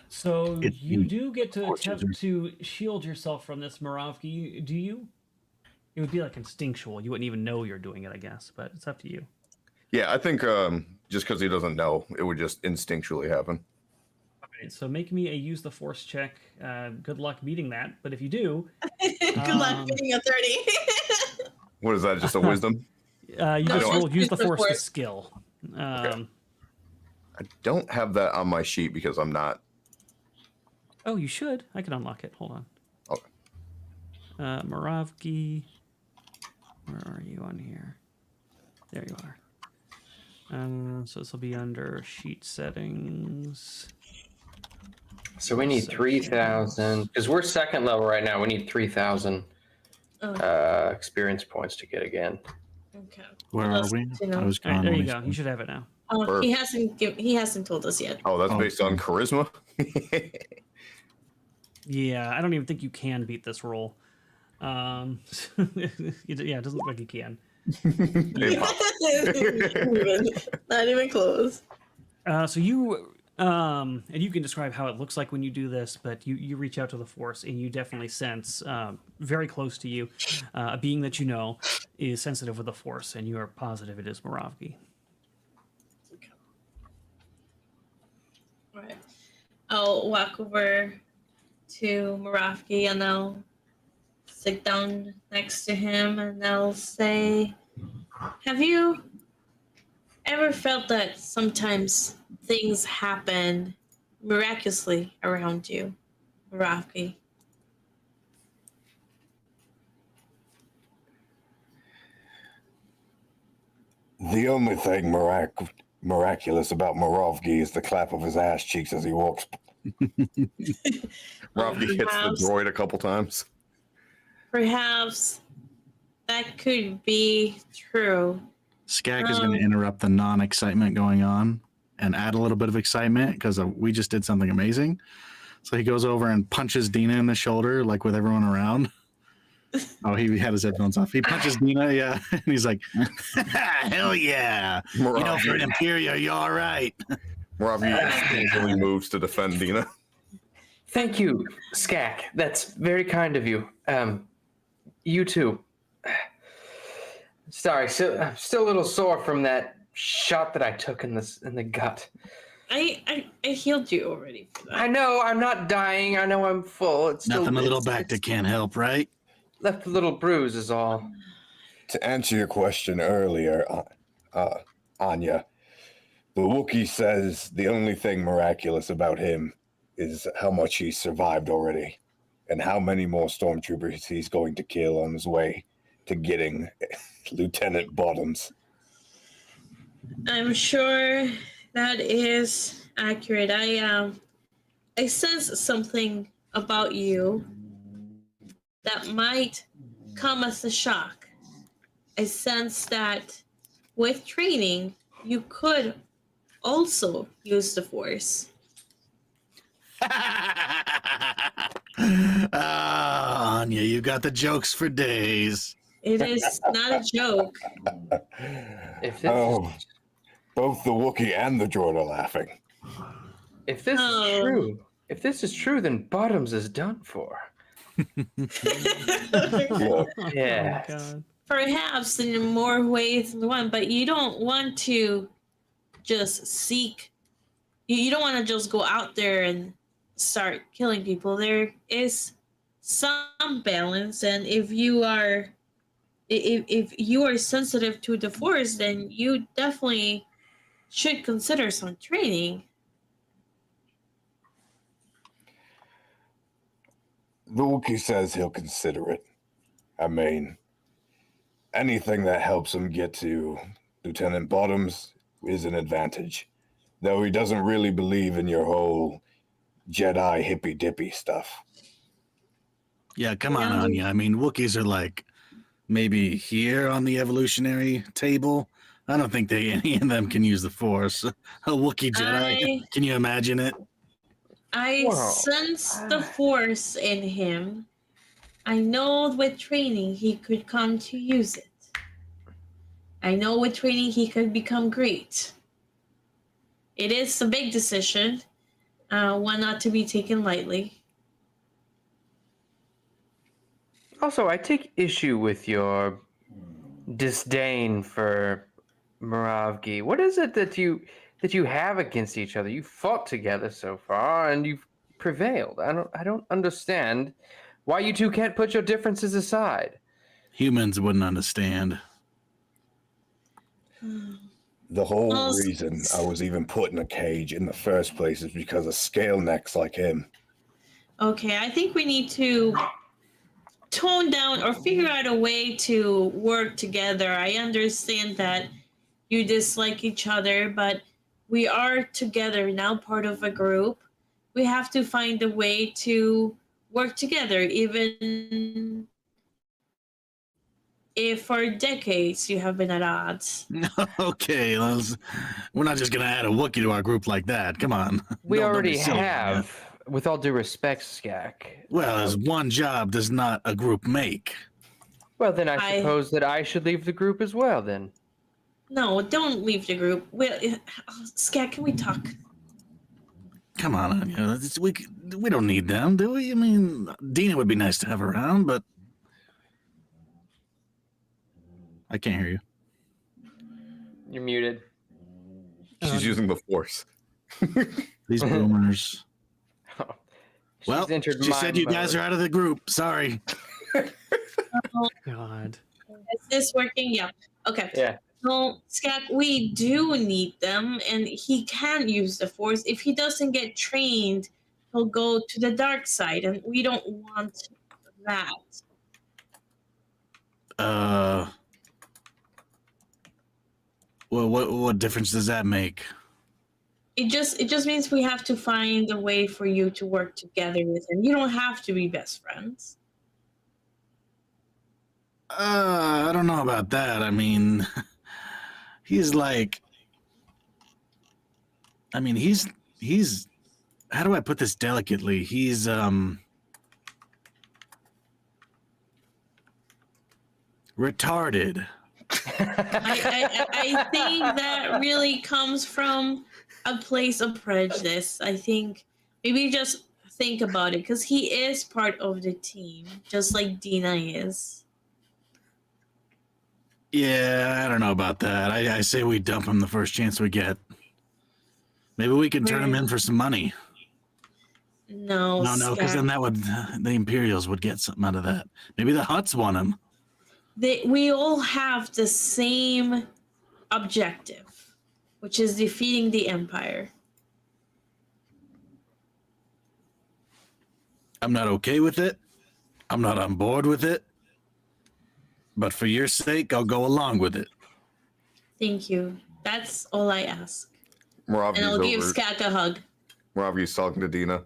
Speaker 1: So you do get to attempt to shield yourself from this, Moravki. Do you? It would be like instinctual. You wouldn't even know you're doing it, I guess, but it's up to you.
Speaker 4: Yeah, I think just because he doesn't know, it would just instinctually happen.
Speaker 1: Right, so make me a use the force check. Good luck beating that, but if you do...
Speaker 6: Good luck beating a 30.
Speaker 4: What is that, just a wisdom?
Speaker 1: You just will use the force to skill.
Speaker 4: I don't have that on my sheet because I'm not...
Speaker 1: Oh, you should. I can unlock it. Hold on.
Speaker 4: Okay.
Speaker 1: Moravki. Where are you on here? There you are. So this will be under sheet settings.
Speaker 3: So we need 3,000, because we're second level right now. We need 3,000 experience points to get again.
Speaker 6: Okay.
Speaker 5: Where are we? I was
Speaker 1: All right, there you go. You should have it now.
Speaker 6: Oh, he hasn't told us yet.
Speaker 4: Oh, that's based on charisma?
Speaker 1: Yeah, I don't even think you can beat this roll. Yeah, it doesn't look like you can.
Speaker 6: Not even close.
Speaker 1: So you and you can describe how it looks like when you do this, but you reach out to the force and you definitely sense very close to you a being that you know is sensitive with the force, and you are positive it is Moravki.
Speaker 6: Right. I'll walk over to Moravki and I'll sit down next to him and I'll say, have you ever felt that sometimes things happen miraculously around you, Rafki.
Speaker 7: The only thing miraculous about Morovgi is the clap of his ass cheeks as he walks.
Speaker 4: Ravki hits the droid a couple times.
Speaker 6: Perhaps that could be true.
Speaker 5: Skak is going to interrupt the non-excitement going on and add a little bit of excitement because we just did something amazing. So he goes over and punches Dina in the shoulder, like with everyone around. Oh, he had his headphones off. He punches Dina, yeah. And he's like, hell yeah.
Speaker 4: Moravgi,
Speaker 5: You know, for an Imperial, you're all right.
Speaker 4: Moravgi easily moves to defend Dina.
Speaker 3: Thank you, Skak. That's very kind of you. You too. Sorry, I'm still a little sore from that shot that I took in the gut.
Speaker 6: I healed you already for that.
Speaker 3: I know I'm not dying. I know I'm full. It's
Speaker 5: Nothing
Speaker 3: still,
Speaker 5: a little back that can't help, right?
Speaker 3: left a little bruise is all.
Speaker 7: To answer your question earlier, Anya, the Wookiee says the only thing miraculous about him is how much he's survived already and how many more stormtroopers he's going to kill on his way to getting Lieutenant Bottoms.
Speaker 6: I'm sure that is accurate. I sense something about you that might come as a shock. I sense that with training, you could also use the Force.
Speaker 5: Anya, you got the jokes for days.
Speaker 6: It is not a joke.
Speaker 7: Both the Wookiee and the droid are laughing.
Speaker 3: If this is true, then Bottoms is done for. Yeah.
Speaker 1: Oh, God.
Speaker 6: Perhaps in more ways than one, but you don't want to just seek. You don't want to just go out there and start killing people. There is some balance, and if you are sensitive to the Force, then you definitely should consider some training.
Speaker 7: The Wookiee says he'll consider it. I mean, anything that helps him get to Lieutenant Bottoms is an advantage. Though he doesn't really believe in your whole Jedi hippy-dippy stuff.
Speaker 5: Yeah, come on, Anya. I mean, Wookiees are like maybe here on the evolutionary table. I don't think any of them can use the Force. A Wookiee Jedi, can you imagine it?
Speaker 6: I sense the Force in him. I know with training he could come to use it. I know with training he could become great. It is a big decision, one not to be taken lightly.
Speaker 3: Also, I take issue with your disdain for Moravgi. What is it that you have against each other? You fought together so far, and you've prevailed. I don't understand why you two can't put your differences aside.
Speaker 5: Humans wouldn't understand.
Speaker 7: The whole reason I was even put in a cage in the first place is because of scale necks like him.
Speaker 6: Okay, I think we need to tone down or figure out a way to work together. I understand that you dislike each other, but we are together now, part of a group. We have to find a way to work together, even if for decades you have been at odds.
Speaker 5: Okay, we're not just going to add a Wookiee to our group like that. Come on.
Speaker 3: We already have, with all due respect, Skak.
Speaker 5: Well, as one job does not a group make.
Speaker 3: Well, then I suppose that I should leave the group as well, then.
Speaker 6: No, don't leave the group. Skak, can we talk?
Speaker 5: Come on, Anya. We don't need them, do we? I mean, Dina would be nice to have around, but I can't hear you.
Speaker 3: You're muted.
Speaker 4: She's using the Force.
Speaker 5: These boomers.
Speaker 3: Oh,
Speaker 5: Well, she said you guys are out of the group. Sorry.
Speaker 1: God.
Speaker 6: Is this working? Yeah. Okay.
Speaker 3: Yeah.
Speaker 6: No, Skak, we do need them, and he can use the Force. If he doesn't get trained, he'll go to the dark side, and we don't want that.
Speaker 5: Well, what difference does that make?
Speaker 6: It just means we have to find a way for you to work together with him. You don't have to be best friends.
Speaker 5: I don't know about that. I mean, he's like, he's how do I put this delicately? He's retarded.
Speaker 6: I think that really comes from a place of prejudice. I think maybe just think about it, because he is part of the team, just like Dina is.
Speaker 5: Yeah, I don't know about that. I say we dump him the first chance we get. Maybe we can turn him in for some money.
Speaker 6: No,
Speaker 5: because then that would the Imperials would get something out of that. Maybe the Hutts want him.
Speaker 6: We all have the same objective, which is defeating the Empire.
Speaker 5: I'm not okay with it. I'm not on board with it. But for your sake, I'll go along with it.
Speaker 6: Thank you. That's all I ask.
Speaker 4: Moravgi's
Speaker 6: And I'll give Skak a hug.
Speaker 4: Moravgi's talking to Dina.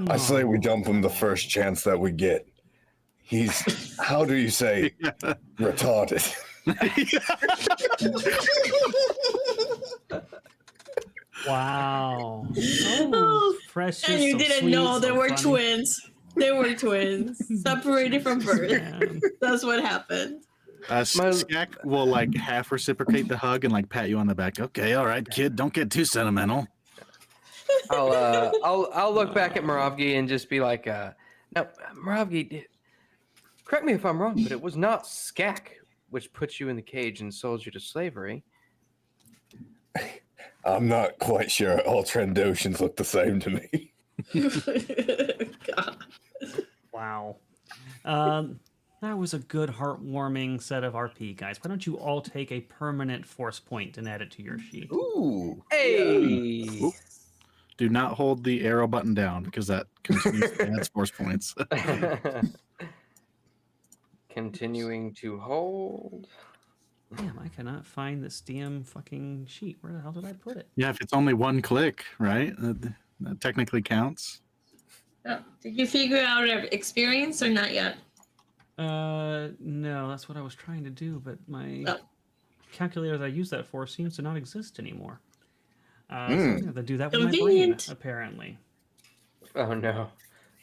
Speaker 7: I say we dump him the first chance that we get. He's, how do you say, retarded?
Speaker 1: Wow. So precious.
Speaker 6: And you
Speaker 1: so
Speaker 6: didn't
Speaker 1: sweet,
Speaker 6: know
Speaker 1: so
Speaker 6: they were
Speaker 1: funny.
Speaker 6: twins. They were twins, separated from birth.
Speaker 1: Man.
Speaker 6: That's what happened.
Speaker 5: Skak will like half reciprocate the hug and like pat you on the back. Okay, all right, kid, don't get too sentimental.
Speaker 3: I'll look back at Moravgi and just be like, now, Moravgi, correct me if I'm wrong, but it was not Skak which put you in the cage and sold you to slavery.
Speaker 7: I'm not quite sure. All Trandoshans look the same to me.
Speaker 6: God.
Speaker 1: Wow. That was a good, heartwarming set of RP, guys. Why don't you all take a permanent force point and add it to your sheet?
Speaker 4: Ooh.
Speaker 3: Hey!
Speaker 5: Oop. Do not hold the arrow button down because that adds force points.
Speaker 3: Continuing to hold.
Speaker 1: Damn, I cannot find this damn fucking sheet. Where the hell did I put it?
Speaker 5: Yeah, if it's only one click, right? That technically counts.
Speaker 6: Oh, did you figure out our experience or not yet?
Speaker 1: No, that's what I was trying to do, but my calculator that I use that for seems to not exist anymore. So I'm gonna have to do that with my brain,
Speaker 6: Convenient.
Speaker 1: apparently.
Speaker 3: Oh no.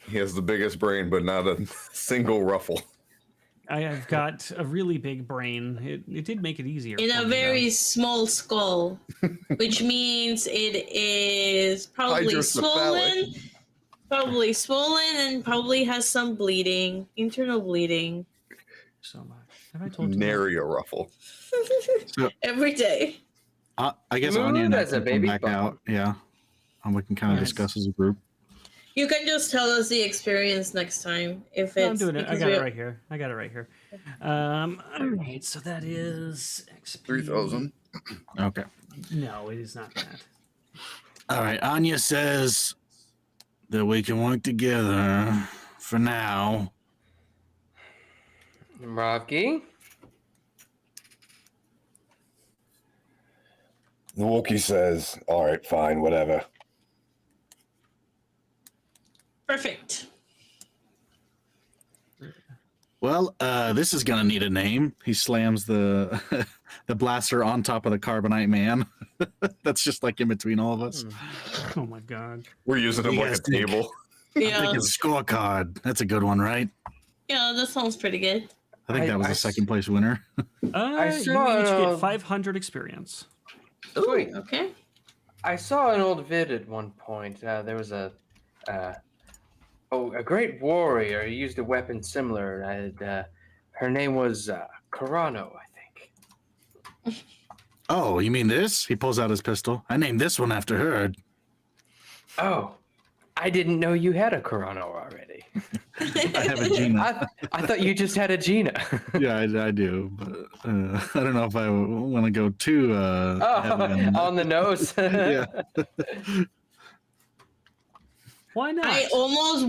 Speaker 4: He has the biggest brain, but not a single ruffle.
Speaker 1: I've got a really big brain. It did make it easier.
Speaker 6: In
Speaker 1: for
Speaker 6: a
Speaker 1: me,
Speaker 6: very
Speaker 1: though.
Speaker 6: small skull, which means it is probably swollen. Probably swollen and probably has some bleeding, internal bleeding.
Speaker 1: So much. Have I told you?
Speaker 4: Nary a ruffle.
Speaker 6: Every day.
Speaker 5: I guess
Speaker 3: Smooth
Speaker 5: Anya and I
Speaker 3: as a
Speaker 5: can come
Speaker 3: baby
Speaker 5: back
Speaker 3: bump.
Speaker 5: out. Yeah. And we can kind of
Speaker 6: Yes.
Speaker 5: discuss as a group.
Speaker 6: You can just tell us the experience next time if
Speaker 1: No,
Speaker 6: it's.
Speaker 1: I'm doing it. I
Speaker 6: because
Speaker 1: got
Speaker 6: we-
Speaker 1: it right here. All right, so that is XP.
Speaker 4: 3,000.
Speaker 5: Okay.
Speaker 1: No, it is not that.
Speaker 5: All right. Anya says that we can work together for now.
Speaker 3: Moravgi?
Speaker 7: The Wookiee says, all right, fine, whatever.
Speaker 6: Perfect.
Speaker 5: Well, this is gonna need a name. He slams the the blaster on top of the carbonite man. That's just like in between all of us.
Speaker 1: Oh my god.
Speaker 4: We're using him
Speaker 5: You
Speaker 4: like a
Speaker 5: guys think-
Speaker 4: table.
Speaker 5: I
Speaker 6: Yeah.
Speaker 5: think it's scorecard. That's a good one, right?
Speaker 6: Yeah, that sounds pretty good.
Speaker 5: I think that was a second place winner.
Speaker 1: You
Speaker 3: saw,
Speaker 1: each get 500 experience.
Speaker 3: Sweet.
Speaker 6: Okay.
Speaker 3: I saw an old vid at one point. There was a great warrior who used a weapon similar. Her name was Carano, I think.
Speaker 5: Oh, you mean this? He pulls out his pistol. I named this one after her.
Speaker 3: Oh, I didn't know you had a Corano already.
Speaker 5: I have a Gina.
Speaker 3: I thought you just had a Gina.
Speaker 5: Yeah, I do, but I don't know if I want to go too heavy
Speaker 3: on the nose.
Speaker 5: yeah.
Speaker 1: Why not?
Speaker 6: I almost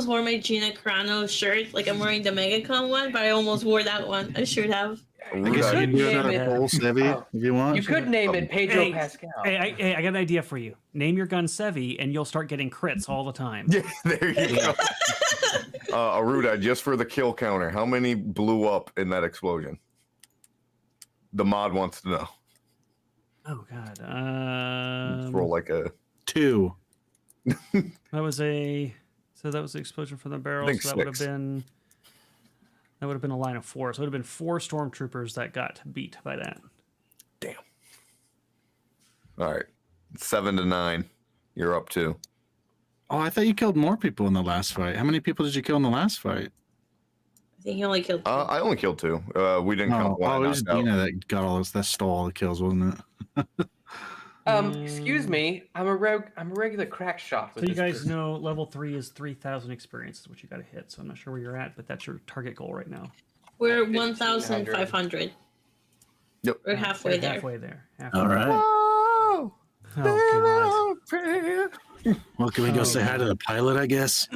Speaker 6: wore my Gina Carano shirt, like I'm wearing the MegaCon one, but I almost wore that one. I should have.
Speaker 5: I guess you can do
Speaker 3: name
Speaker 5: another
Speaker 3: it-
Speaker 5: poll, Sevi, if you want.
Speaker 3: You could name it Pedro
Speaker 1: Hey,
Speaker 3: Pascal.
Speaker 1: Hey, I got an idea for you. Name your gun Sevi, and you'll start getting crits all the time.
Speaker 4: Yeah, there you go. Erudi, just for the kill counter, how many blew up in that explosion? The mod wants to know.
Speaker 1: Oh God.
Speaker 4: Let's roll like a
Speaker 5: 2.
Speaker 1: That was the explosion from the barrel.
Speaker 4: think
Speaker 1: So that would have
Speaker 4: 6.
Speaker 1: been a line of 4. So it would have been 4 stormtroopers that got beat by that.
Speaker 4: damn. All right, 7 to 9. You're up 2.
Speaker 5: Oh, I thought you killed more people in the last fight. How many people did you kill in the last fight?
Speaker 6: I think he only killed 2.
Speaker 4: I only killed 2. We didn't count one.
Speaker 5: It was
Speaker 4: knocked out.
Speaker 5: Dina that got all this. That stole all the kills, wasn't it?
Speaker 3: Excuse me. I'm a rogue. I'm a regular crack shot. With
Speaker 1: So you
Speaker 3: this
Speaker 1: guys
Speaker 3: pistol.
Speaker 1: know level 3 is 3,000 experience is what you got to hit. So I'm not sure where you're at, but that's your target goal right now.
Speaker 6: We're
Speaker 3: 1,500.
Speaker 6: 1,500.
Speaker 4: Yep.
Speaker 6: We're halfway there.
Speaker 1: Halfway there. Halfway
Speaker 5: All right.
Speaker 1: Oh God.
Speaker 5: Well, can we go say hi to the pilot, I guess?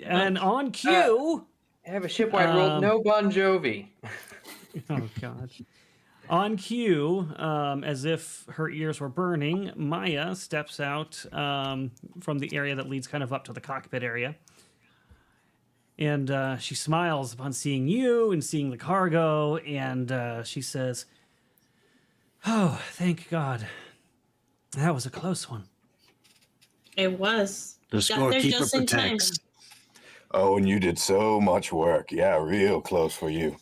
Speaker 1: And on cue.
Speaker 3: I have a shipwide rule. No Bon Jovi.
Speaker 1: Oh God. On cue, as if her ears were burning, Maya steps out from the area that leads kind of up to the cockpit area. And she smiles upon seeing you and seeing the cargo. And she says, "Oh, thank God. That was a close one."
Speaker 6: It was.
Speaker 5: The
Speaker 6: Got there
Speaker 5: scorekeeper
Speaker 6: just in time.
Speaker 5: protects.
Speaker 7: Oh, and you did so much work. Yeah, real close for you.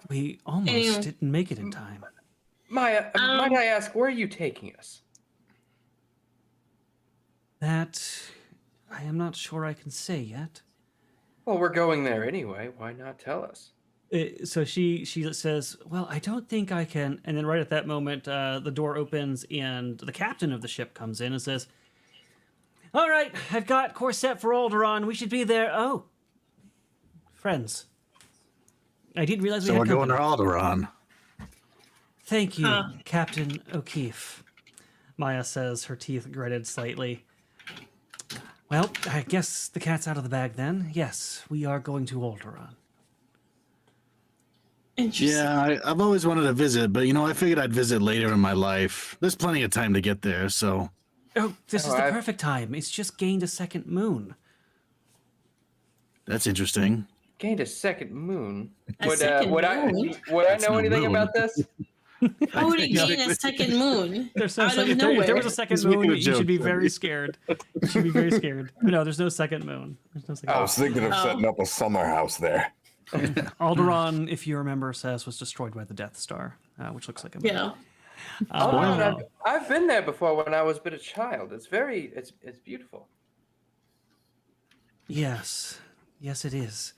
Speaker 1: We almost
Speaker 6: Anyway.
Speaker 1: didn't make it in time.
Speaker 3: Maya, might I ask, where are you taking us?
Speaker 1: That I am not sure I can say yet.
Speaker 3: Well, we're going there anyway. Why not tell us?
Speaker 1: So she says, "Well, I don't think I can." And then right at that moment, the door opens and the captain of the ship comes in and says, "All right, I've got course set for Alderaan. We should be there." Oh, friends, I didn't realize
Speaker 5: So
Speaker 1: we
Speaker 5: we're
Speaker 1: had
Speaker 5: going to
Speaker 1: company.
Speaker 5: Alderaan.
Speaker 1: Thank you, Captain O'Keefe. Maya says, her teeth gritted slightly. Well, I guess the cat's out of the bag then. Yes, we are going to Alderaan.
Speaker 6: Interesting.
Speaker 5: Yeah, I've always wanted to visit, but I figured I'd visit later in my life. There's plenty of time to get there, so.
Speaker 1: Oh, this is the
Speaker 3: I've-
Speaker 1: perfect time. It's just gained a second moon.
Speaker 5: That's interesting.
Speaker 3: Gained a second moon.
Speaker 6: A
Speaker 3: Would
Speaker 6: second
Speaker 3: would I
Speaker 6: moon?
Speaker 3: would I
Speaker 5: That's
Speaker 3: know
Speaker 5: no
Speaker 3: anything
Speaker 5: moon.
Speaker 3: about this?
Speaker 6: How would it
Speaker 1: Yeah.
Speaker 6: gain a second moon?
Speaker 1: There's no
Speaker 6: Out of
Speaker 1: second, if there
Speaker 6: nowhere.
Speaker 1: was a second
Speaker 5: He's making
Speaker 1: moon,
Speaker 5: a
Speaker 1: you
Speaker 5: joke,
Speaker 1: should be
Speaker 5: Tony.
Speaker 1: very scared. You should be very scared. No, there's no second moon. There's no second
Speaker 7: I was thinking of
Speaker 6: Oh.
Speaker 7: setting up a summer house there.
Speaker 1: moon. Alderaan, if you remember, says was destroyed by the Death Star, which looks like a moon.
Speaker 6: Yeah.
Speaker 3: Oh,
Speaker 1: Uh,
Speaker 3: I've been there before when I was but a child. It's it's beautiful.
Speaker 1: yes, yes, it is.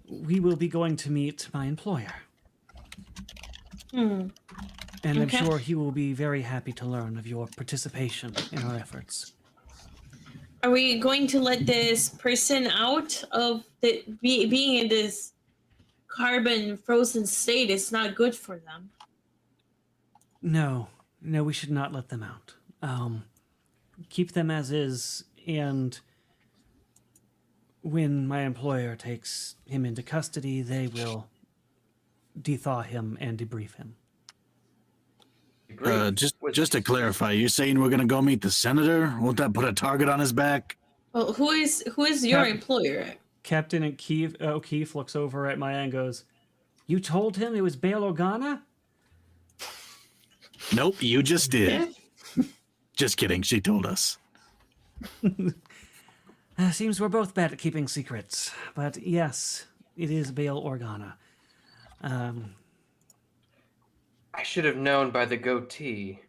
Speaker 1: We will be going to meet my employer,
Speaker 6: Hmm.
Speaker 1: and I'm
Speaker 6: Okay.
Speaker 1: sure he will be very happy to learn of your participation in our efforts.
Speaker 6: Are we going to let this person out of being in this carbon frozen state? It's not good for them.
Speaker 1: No, we should not let them out. Keep them as is, and when my employer takes him into custody, they will dethaw him and debrief him.
Speaker 5: Just to clarify, you're saying we're gonna go meet the senator? Won't that put a target on his back?
Speaker 6: Well, who is your
Speaker 1: Cap-
Speaker 6: employer?
Speaker 1: Captain O'Keefe looks over at Maya and goes, "You told him it was Bail Organa?"
Speaker 5: Nope, you just did. Just kidding. She told us.
Speaker 1: Seems we're both bad at keeping secrets, but yes, it is Bail Organa.
Speaker 3: I should have known by the goatee.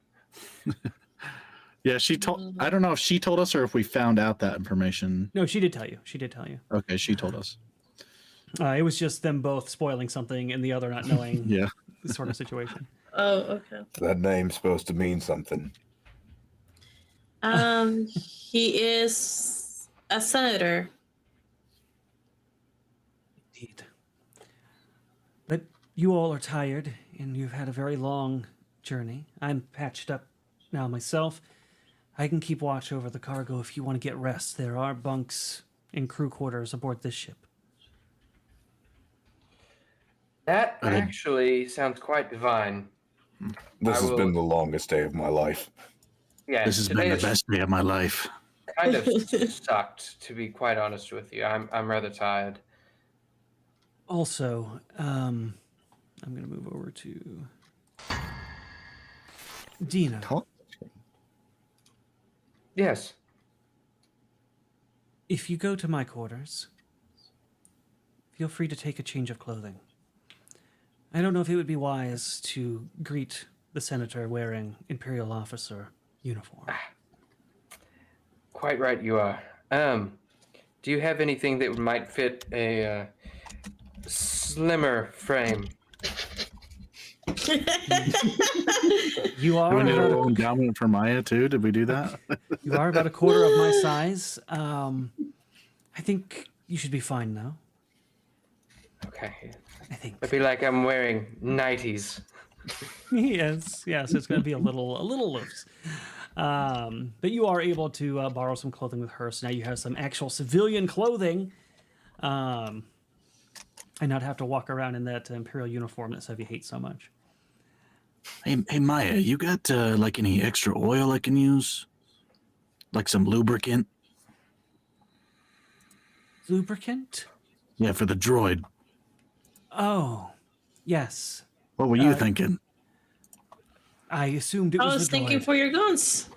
Speaker 5: Yeah, she told. I don't know if she told us or if we found out that information.
Speaker 1: No, she did tell you. She did tell you.
Speaker 5: Okay, she told us.
Speaker 1: It was just them both spoiling something and the other not knowing
Speaker 5: Yeah.
Speaker 1: the sort of situation.
Speaker 6: Oh, okay.
Speaker 7: That name's supposed to mean something.
Speaker 6: He is a senator.
Speaker 1: Indeed. But you all are tired, and you've had a very long journey. I'm patched up now myself. I can keep watch over the cargo if you want to get rest. There are bunks and crew quarters aboard this ship.
Speaker 3: That actually sounds quite divine.
Speaker 7: This has been the longest day of my life.
Speaker 3: Yeah,
Speaker 5: This has been the best day of my life.
Speaker 3: Kind of sucked, to be quite honest with you. I'm rather tired.
Speaker 1: Also, I'm going to move over to Dina.
Speaker 3: Yes.
Speaker 1: If you go to my quarters, feel free to take a change of clothing. I don't know if it would be wise to greet the senator wearing Imperial officer uniform.
Speaker 3: Quite right you are. Do you have anything that might fit a slimmer frame?
Speaker 1: You are
Speaker 5: Do we need a little endowment for Maya too? Did we do that?
Speaker 1: You are about a quarter of my size. I think you should be fine now.
Speaker 3: Okay.
Speaker 1: I think.
Speaker 3: I feel like I'm wearing 90s.
Speaker 1: yes, it's going to be a little loose. But you are able to borrow some clothing with her, so now you have some actual civilian clothing, and not have to walk around in that Imperial uniform that Sevi hates so much.
Speaker 5: Hey Maya, you got like any extra oil I can use? Like some lubricant?
Speaker 1: Lubricant?
Speaker 5: Yeah, for the droid.
Speaker 1: Oh, yes.
Speaker 5: What were you thinking?
Speaker 1: I assumed it was
Speaker 6: I was
Speaker 1: the
Speaker 6: thinking
Speaker 1: droid.
Speaker 6: for your guns.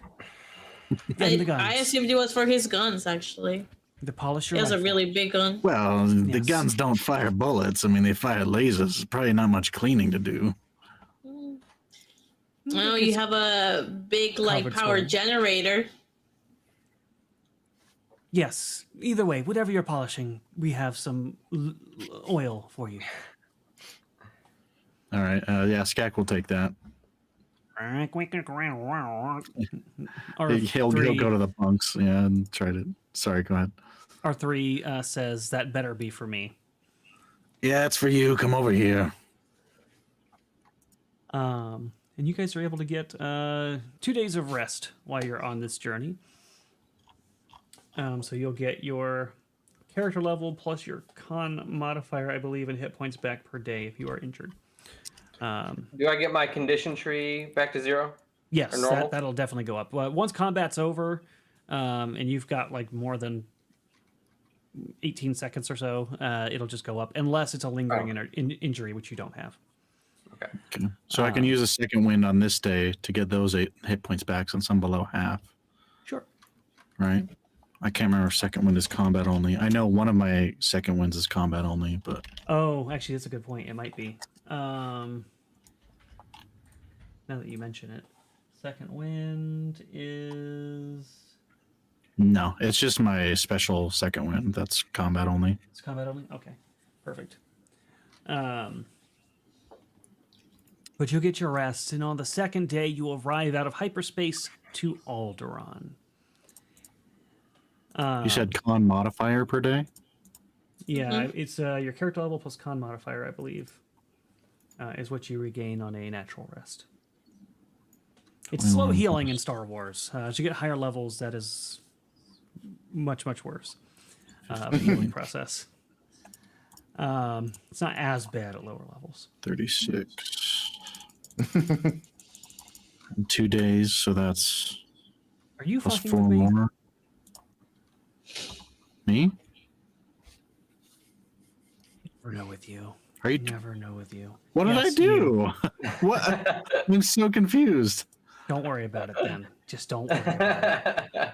Speaker 1: And the guns.
Speaker 6: I assumed it was for his guns, actually.
Speaker 1: The polisher.
Speaker 6: He has a
Speaker 1: rifle.
Speaker 6: really big gun.
Speaker 5: Well, the
Speaker 1: Yes.
Speaker 5: guns don't fire bullets. I mean, they fire lasers. There's probably not much cleaning to do.
Speaker 6: Oh, you have a big, like,
Speaker 1: Covered
Speaker 6: power
Speaker 1: sword.
Speaker 6: generator.
Speaker 1: Yes. Either way, whatever you're polishing, we have some oil for you.
Speaker 5: All right. Yeah, Skak will take that.
Speaker 1: Our
Speaker 5: He'll go to the bunks. Yeah, and try to. Sorry, go ahead.
Speaker 1: R3 says that better be for me.
Speaker 5: Yeah, it's for you. Come over here.
Speaker 1: And you guys are able to get 2 days of rest while you're on this journey. So you'll get your character level plus your con modifier, I believe, and hit points back per day if you are injured.
Speaker 3: Do I get my condition tree back to 0?
Speaker 1: Yes,
Speaker 3: Or normal?
Speaker 1: that'll definitely go up. Once combat's over, and you've got like more than 18 seconds or so, it'll just go up, unless it's a lingering injury, which you don't have.
Speaker 3: Okay.
Speaker 5: So I can use a second wind on this day to get those 8 hit points back since I'm below half.
Speaker 1: Sure.
Speaker 5: Right? I can't remember if second wind is combat only. I know one of my second winds is combat only, but...
Speaker 1: Oh, actually, that's a good point. It might be. Now that you mention it. Second wind is...
Speaker 5: No, it's just my special second wind. That's combat only.
Speaker 1: It's combat only? Okay. Perfect. But you'll get your rest, and on the second day, you arrive out of hyperspace to Alderaan.
Speaker 5: You said con modifier per day?
Speaker 1: Yeah, it's your character level plus con modifier, I believe, is what you regain on a natural rest. It's slow healing in Star Wars. As you get higher levels, that is much, much worse of the healing process. It's not as bad at lower levels.
Speaker 5: 36. In 2 days, so that's
Speaker 1: Are you
Speaker 5: plus
Speaker 1: fucking
Speaker 5: 4
Speaker 1: with me?
Speaker 5: more. Me?
Speaker 1: Never know with you.
Speaker 5: Are you?
Speaker 1: Never know with you.
Speaker 5: What did I
Speaker 1: Yes,
Speaker 5: do?
Speaker 1: you.
Speaker 5: What? I'm so confused.
Speaker 1: Don't worry about it then. Just don't worry about it.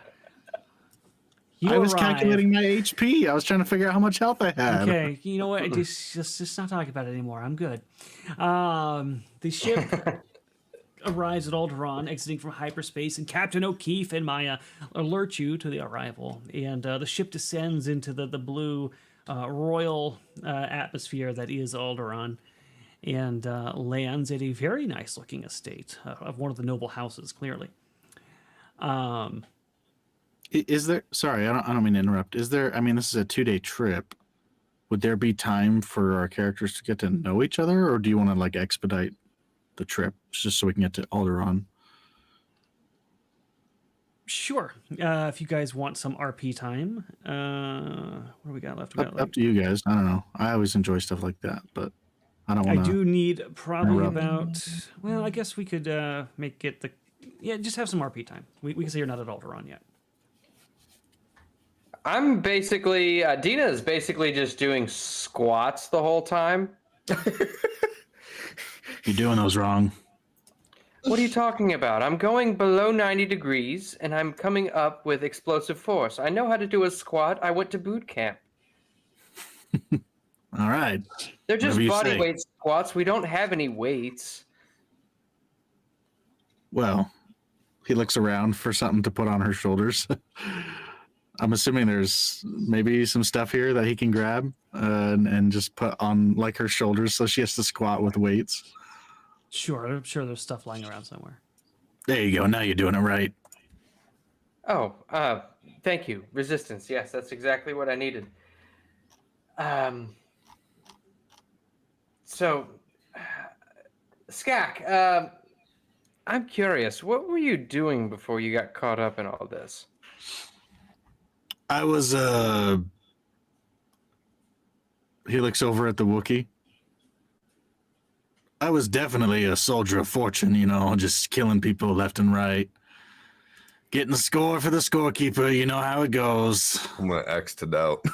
Speaker 1: You
Speaker 5: I was
Speaker 1: arrive-
Speaker 5: calculating my HP. I was trying to figure out how much health I had.
Speaker 1: Okay, you know what? Just not talk about it anymore. I'm good. The ship arrives at Alderaan, exiting from hyperspace, and Captain O'Keefe and Maya alert you to the arrival. And the ship descends into the blue royal atmosphere that is Alderaan, and lands at a very nice-looking estate of one of the noble houses, clearly.
Speaker 5: Is there? Sorry, I don't mean to interrupt. Is there? I mean, this is a 2-day trip. Would there be time for our characters to get to know each other, or do you want to like expedite the trip just so we can get to Alderaan?
Speaker 1: Sure. If you guys want some RP time, what do we got left?
Speaker 5: Up to you guys. I don't know. I always enjoy stuff like that, but I don't want to.
Speaker 1: I do need probably about. Well, I guess we could make it the. Yeah, just have some RP time. We can say you're not at Alderaan yet.
Speaker 3: I'm basically Dina is basically just doing squats the whole time.
Speaker 5: You're doing those wrong.
Speaker 3: What are you talking about? I'm going below 90 degrees and I'm coming up with explosive force. I know how to do a squat. I went to boot camp.
Speaker 5: All right.
Speaker 3: They're just
Speaker 5: Whatever you
Speaker 3: body
Speaker 5: say.
Speaker 3: weight squats. We don't have any weights.
Speaker 5: Well, he looks around for something to put on her shoulders. I'm assuming there's maybe some stuff here that he can grab and just put on like her shoulders so she has to squat with weights.
Speaker 1: Sure, I'm sure there's stuff lying around somewhere.
Speaker 5: There you go. Now you're doing it right.
Speaker 3: Oh, thank you. Resistance. Yes, that's exactly what I needed. So, Skak, I'm curious. What were you doing before you got caught up in all this?
Speaker 5: I was he looks over at the Wookiee. I was definitely a soldier of fortune, you know, just killing people left and right. Getting the score for the scorekeeper, you know how it goes.
Speaker 4: I'm gonna X to doubt.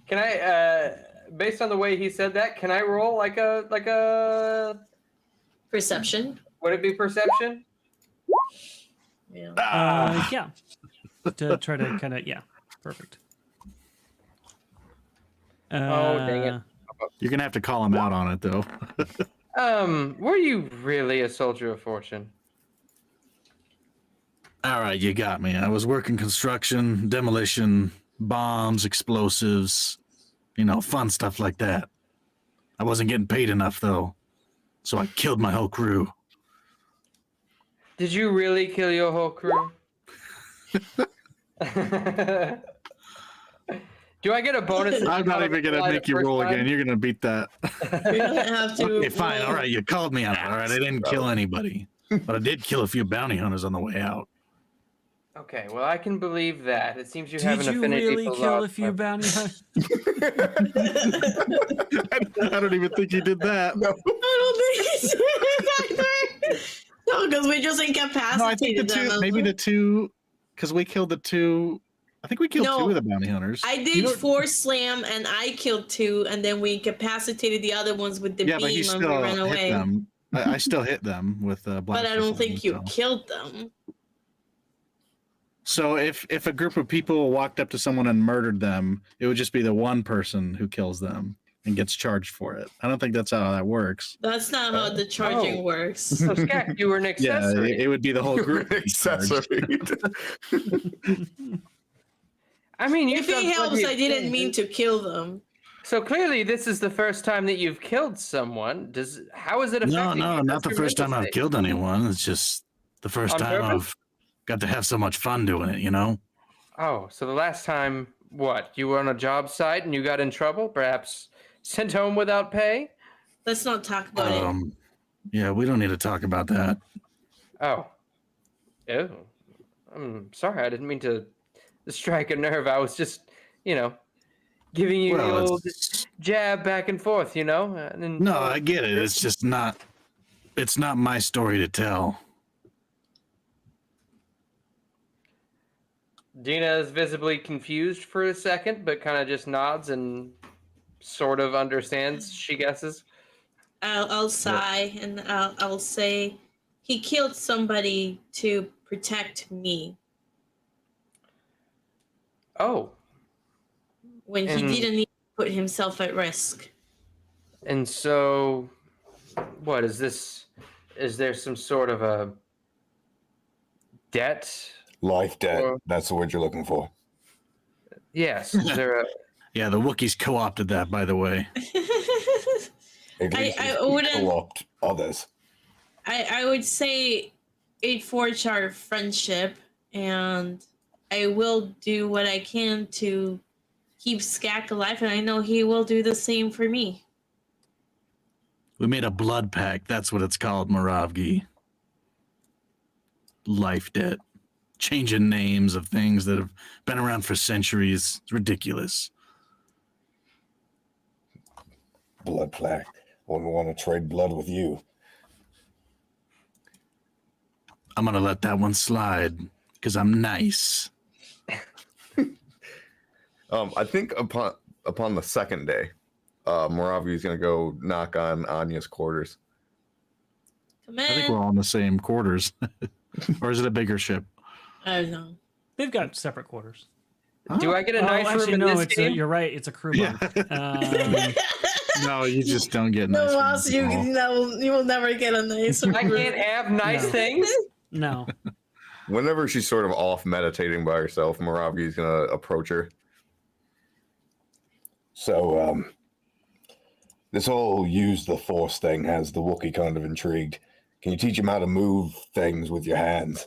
Speaker 3: Can I, based on the way he said that, can I roll like a
Speaker 6: Perception.
Speaker 3: would it be perception?
Speaker 6: Yeah.
Speaker 1: Yeah. To try to kind of, yeah, perfect.
Speaker 3: Oh, dang it.
Speaker 5: You're gonna have to call him out on it though.
Speaker 3: Were you really a soldier of fortune?
Speaker 5: All right, you got me. I was working construction, demolition, bombs, explosives, you know, fun stuff like that. I wasn't getting paid enough though, so I killed my whole crew.
Speaker 3: Did you really kill your whole crew? Do I get a bonus?
Speaker 5: I'm not even gonna make you roll again. You're gonna beat that.
Speaker 6: You're gonna have to.
Speaker 5: Okay, fine. All right, you called me out. All right, I didn't kill anybody, but I did kill a few bounty hunters on the way out.
Speaker 3: Okay, well, I can believe that. It seems you have an
Speaker 1: Did you
Speaker 3: affinity
Speaker 1: really
Speaker 3: for
Speaker 1: kill
Speaker 3: love.
Speaker 1: a few bounty hunters?
Speaker 5: I don't even think you did that. No,
Speaker 6: I don't think it's no, because we just
Speaker 5: I think the
Speaker 6: incapacitated them.
Speaker 5: two, maybe the two, because we killed the two. I think we killed
Speaker 6: No.
Speaker 5: two of the bounty hunters.
Speaker 6: I did force slam and I killed two, and then we incapacitated the other ones with the
Speaker 5: Yeah, but he
Speaker 6: beam and we
Speaker 5: still
Speaker 6: ran
Speaker 5: hit
Speaker 6: away.
Speaker 5: them. I still hit them with
Speaker 6: But I
Speaker 5: blaster
Speaker 6: don't
Speaker 5: slam,
Speaker 6: think you
Speaker 5: so.
Speaker 6: killed them.
Speaker 5: So if a group of people walked up to someone and murdered them, it would just be the one person who kills them and gets charged for it. I don't think that's how that works.
Speaker 6: That's not how the charging
Speaker 3: Oh.
Speaker 6: works.
Speaker 3: So, Skak, you were an
Speaker 5: Yeah,
Speaker 3: accessory.
Speaker 5: it would be the whole group.
Speaker 4: Accessory.
Speaker 3: I mean, you've
Speaker 6: If
Speaker 3: done
Speaker 6: it helps,
Speaker 3: plenty
Speaker 6: I
Speaker 3: of
Speaker 6: didn't
Speaker 3: things.
Speaker 6: mean to kill them.
Speaker 3: So clearly, this is the first time that you've killed someone. How is it affecting
Speaker 5: No,
Speaker 3: you?
Speaker 5: not
Speaker 3: That's
Speaker 5: the
Speaker 3: your
Speaker 5: first time
Speaker 3: mental
Speaker 5: I've
Speaker 3: state.
Speaker 5: killed anyone. It's just the first
Speaker 3: On
Speaker 5: time
Speaker 3: purpose?
Speaker 5: I've got to have so much fun doing it, you know?
Speaker 3: Oh, so the last time, what? You were on a job site and you got in trouble? Perhaps sent home without pay?
Speaker 6: Let's not talk about it.
Speaker 5: Yeah, we don't need to talk about that.
Speaker 3: Oh. Oh. I'm sorry. I didn't mean to strike a nerve. I was just, giving you the old jab back and forth, And then,
Speaker 5: No, I get it. It's just not my story to tell.
Speaker 3: Dina is visibly confused for a second, but kind of just nods and sort of understands, she guesses.
Speaker 6: I'll sigh and I'll say he killed somebody to protect me
Speaker 3: Oh,
Speaker 6: when he
Speaker 3: And-
Speaker 6: didn't need to put himself at risk.
Speaker 3: and so what is this? Is there some sort of a debt?
Speaker 7: Life debt.
Speaker 3: Or-
Speaker 7: That's the word you're looking for.
Speaker 3: Yes. Is there a
Speaker 5: Yeah, the Wookiees co-opted that, by the way.
Speaker 7: At least
Speaker 6: I
Speaker 7: if you
Speaker 6: wouldn't-
Speaker 7: co-opt others.
Speaker 6: I would say it forged our friendship, and I will do what I can to keep Skak alive, and I know he will do the same for me.
Speaker 5: We made a blood pact. That's what it's called, Moravgi. Life debt. Changing names of things that have been around for centuries. It's ridiculous.
Speaker 7: Blood pact. Wouldn't want to trade blood with you.
Speaker 5: I'm going to let that one slide because I'm nice.
Speaker 4: I think upon the second day, Moravia is going to go knock on Anya's quarters.
Speaker 6: Come
Speaker 5: I think
Speaker 6: in.
Speaker 5: we're all in the same quarters. Or is it a bigger ship?
Speaker 6: I don't know.
Speaker 1: They've got separate quarters.
Speaker 3: Do I get a nice room
Speaker 1: actually,
Speaker 3: in
Speaker 1: no,
Speaker 3: this game?
Speaker 1: you're right. It's a crew bunk.
Speaker 5: No, you just don't get
Speaker 6: No,
Speaker 5: nice
Speaker 6: Ross,
Speaker 5: ones at all.
Speaker 6: you will never get a nice
Speaker 3: I can't have nice
Speaker 1: No.
Speaker 3: things.
Speaker 1: No.
Speaker 4: Whenever she's sort of off meditating by herself, Moravia is going to approach her.
Speaker 7: So, this whole use the Force thing has the Wookiee kind of intrigued. Can you teach him how to move things with your hands?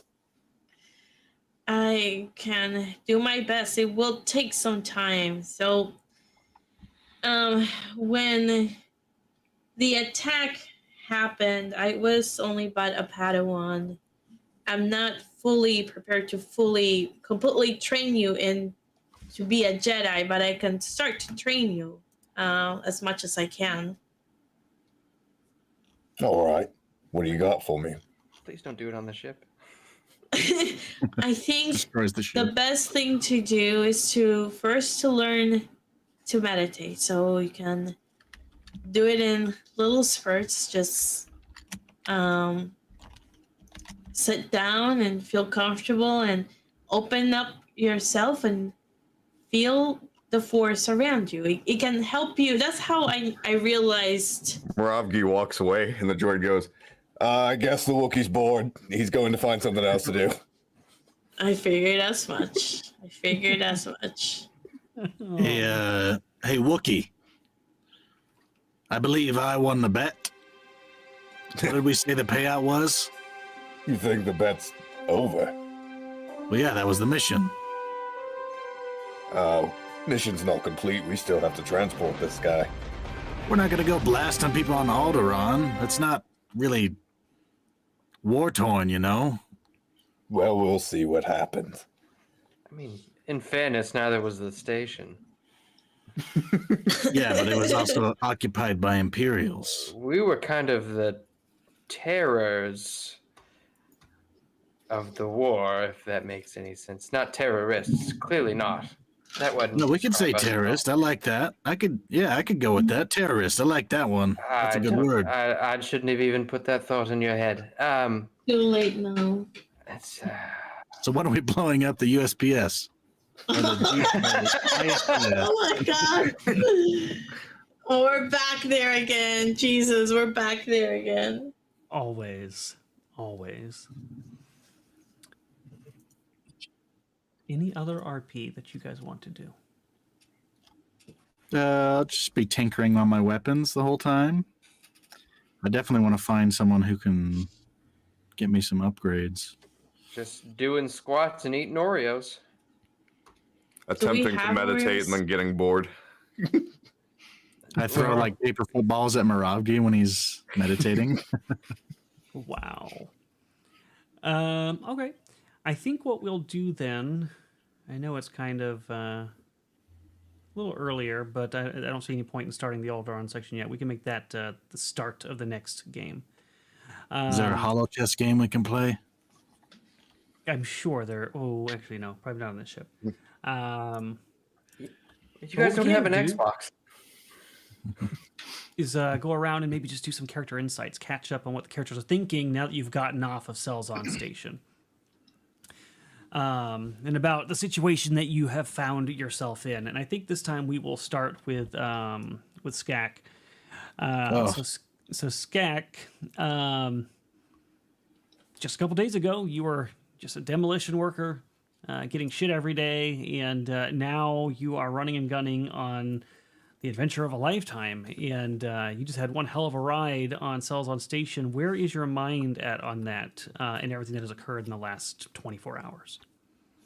Speaker 6: I can do my best. It will take some time. So, when the attack happened, I was only but a Padawan. I'm not fully prepared to completely train you in to be a Jedi, but I can start to train you as much as I can.
Speaker 7: All right. What do you got for me?
Speaker 3: Please don't do it on the ship.
Speaker 6: I think
Speaker 5: Destroys the ship.
Speaker 6: the best thing to do is to learn to meditate, so you can do it in little spurts. Just sit down and feel comfortable and open up yourself and feel the Force around you. It can help you. That's how I realized.
Speaker 4: Moravgi walks away, and the droid goes,
Speaker 7: I guess the Wookiee's bored. He's going to find something else to do.
Speaker 6: I figured as much.
Speaker 5: Hey, hey, Wookiee. I believe I won the bet. What did we say the payout was?
Speaker 7: You think the bet's over?
Speaker 5: Well, yeah, that was the mission.
Speaker 7: Mission's not complete. We still have to transport this guy.
Speaker 5: We're not going to go blast on people on Alderaan. That's not really war-torn, you know?
Speaker 7: Well, we'll see what happens.
Speaker 3: I mean, in fairness, neither was the station.
Speaker 5: Yeah, but it was also occupied by Imperials.
Speaker 3: We were kind of the terrors of the war, if that makes any sense. Not terrorists, clearly not. That wasn't.
Speaker 5: No, we could say terrorist. I like that. I could go with that. Terrorist. I like that one. That's a good word.
Speaker 3: I shouldn't have even put that thought in your head.
Speaker 6: Too late now.
Speaker 3: It's,
Speaker 5: So when are we blowing up the USPS?
Speaker 6: Oh my god. Oh, we're back there again. Jesus, we're back there again.
Speaker 1: Always. Any other RP that you guys want to do?
Speaker 5: I'll just be tinkering on my weapons the whole time. I definitely want to find someone who can get me some upgrades.
Speaker 3: just doing squats and eating Oreos.
Speaker 4: Attempting to meditate and then getting bored.
Speaker 5: I throw like paper footballs at Moravgi when he's meditating.
Speaker 1: Wow. Okay. I think what we'll do then, I know it's kind of a little earlier, but I don't see any point in starting the Alderaan section yet. We can make that the start of the next game.
Speaker 5: Is there a holo chess game we can play?
Speaker 1: I'm sure there. Oh, actually, no, probably not on this ship.
Speaker 3: You guys don't have an Xbox.
Speaker 1: Is go around and maybe just do some character insights, catch up on what the characters are thinking now that you've gotten off of Selzon Station. And about the situation that you have found yourself in. And I think this time we will start with Skak. So Skak, just a couple days ago, you were just a demolition worker, getting shit every day, and now you are running and gunning on the the adventure of a lifetime, and you just had one hell of a ride on Cells on Station. Where is your mind at on that and everything that has occurred in the last 24 hours?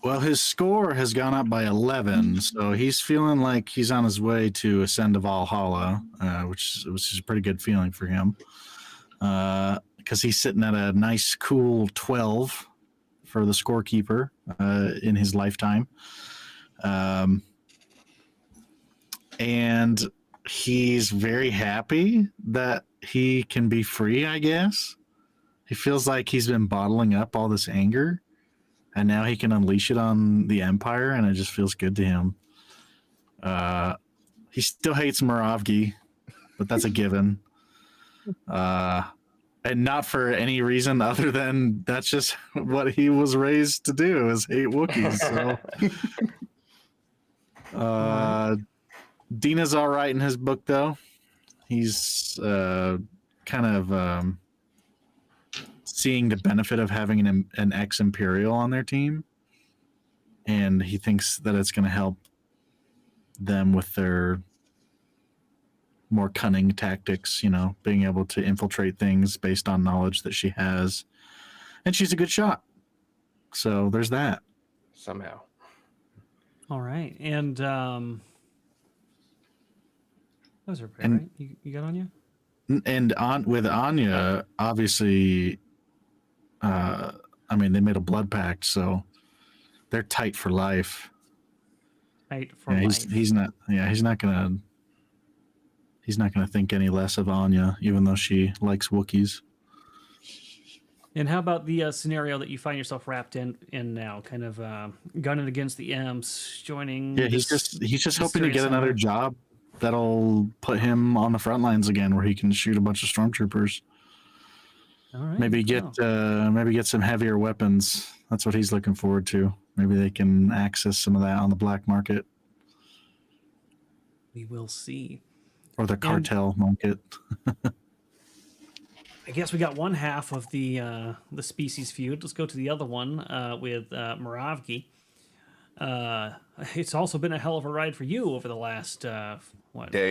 Speaker 5: Well, his score has gone up by 11, so he's feeling like he's on his way to ascend to Valhalla, which is a pretty good feeling for him. Because he's sitting at a nice, cool 12 for the scorekeeper in his lifetime. And he's very happy that he can be free, I guess. He feels like he's been bottling up all this anger, and now he can unleash it on the Empire, and it just feels good to him. He still hates Muravgi, but that's a given. And not for any reason other than that's just what he was raised to do, is hate Wookiees. So, Dina's all right in his book, though. He's kind of seeing the benefit of having an ex-Imperial on their team, and he thinks that it's going to help them with their more cunning tactics, being able to infiltrate things based on knowledge that she has. And she's a good shot. So there's that.
Speaker 3: Somehow.
Speaker 1: All right. And those are pretty, right? You got Anya?
Speaker 5: And with Anya, obviously, they made a blood pact, so they're tight for life.
Speaker 1: Tight for life.
Speaker 5: He's not gonna think any less of Anya, even though she likes Wookiees.
Speaker 1: And how about the scenario that you find yourself wrapped in now, kind of gunning against the Imps, joining?
Speaker 5: Yeah, he's just hoping to get another job that'll put him on the front lines again, where he can shoot a bunch of stormtroopers.
Speaker 1: All right.
Speaker 5: Maybe get some heavier weapons. That's what he's looking forward to. Maybe they can access some of that on the black market.
Speaker 1: We will see.
Speaker 5: Or the cartel market.
Speaker 1: I guess we got one half of the species feud. Let's go to the other one with Muravgi. It's also been a hell of a ride for you over the last
Speaker 4: day?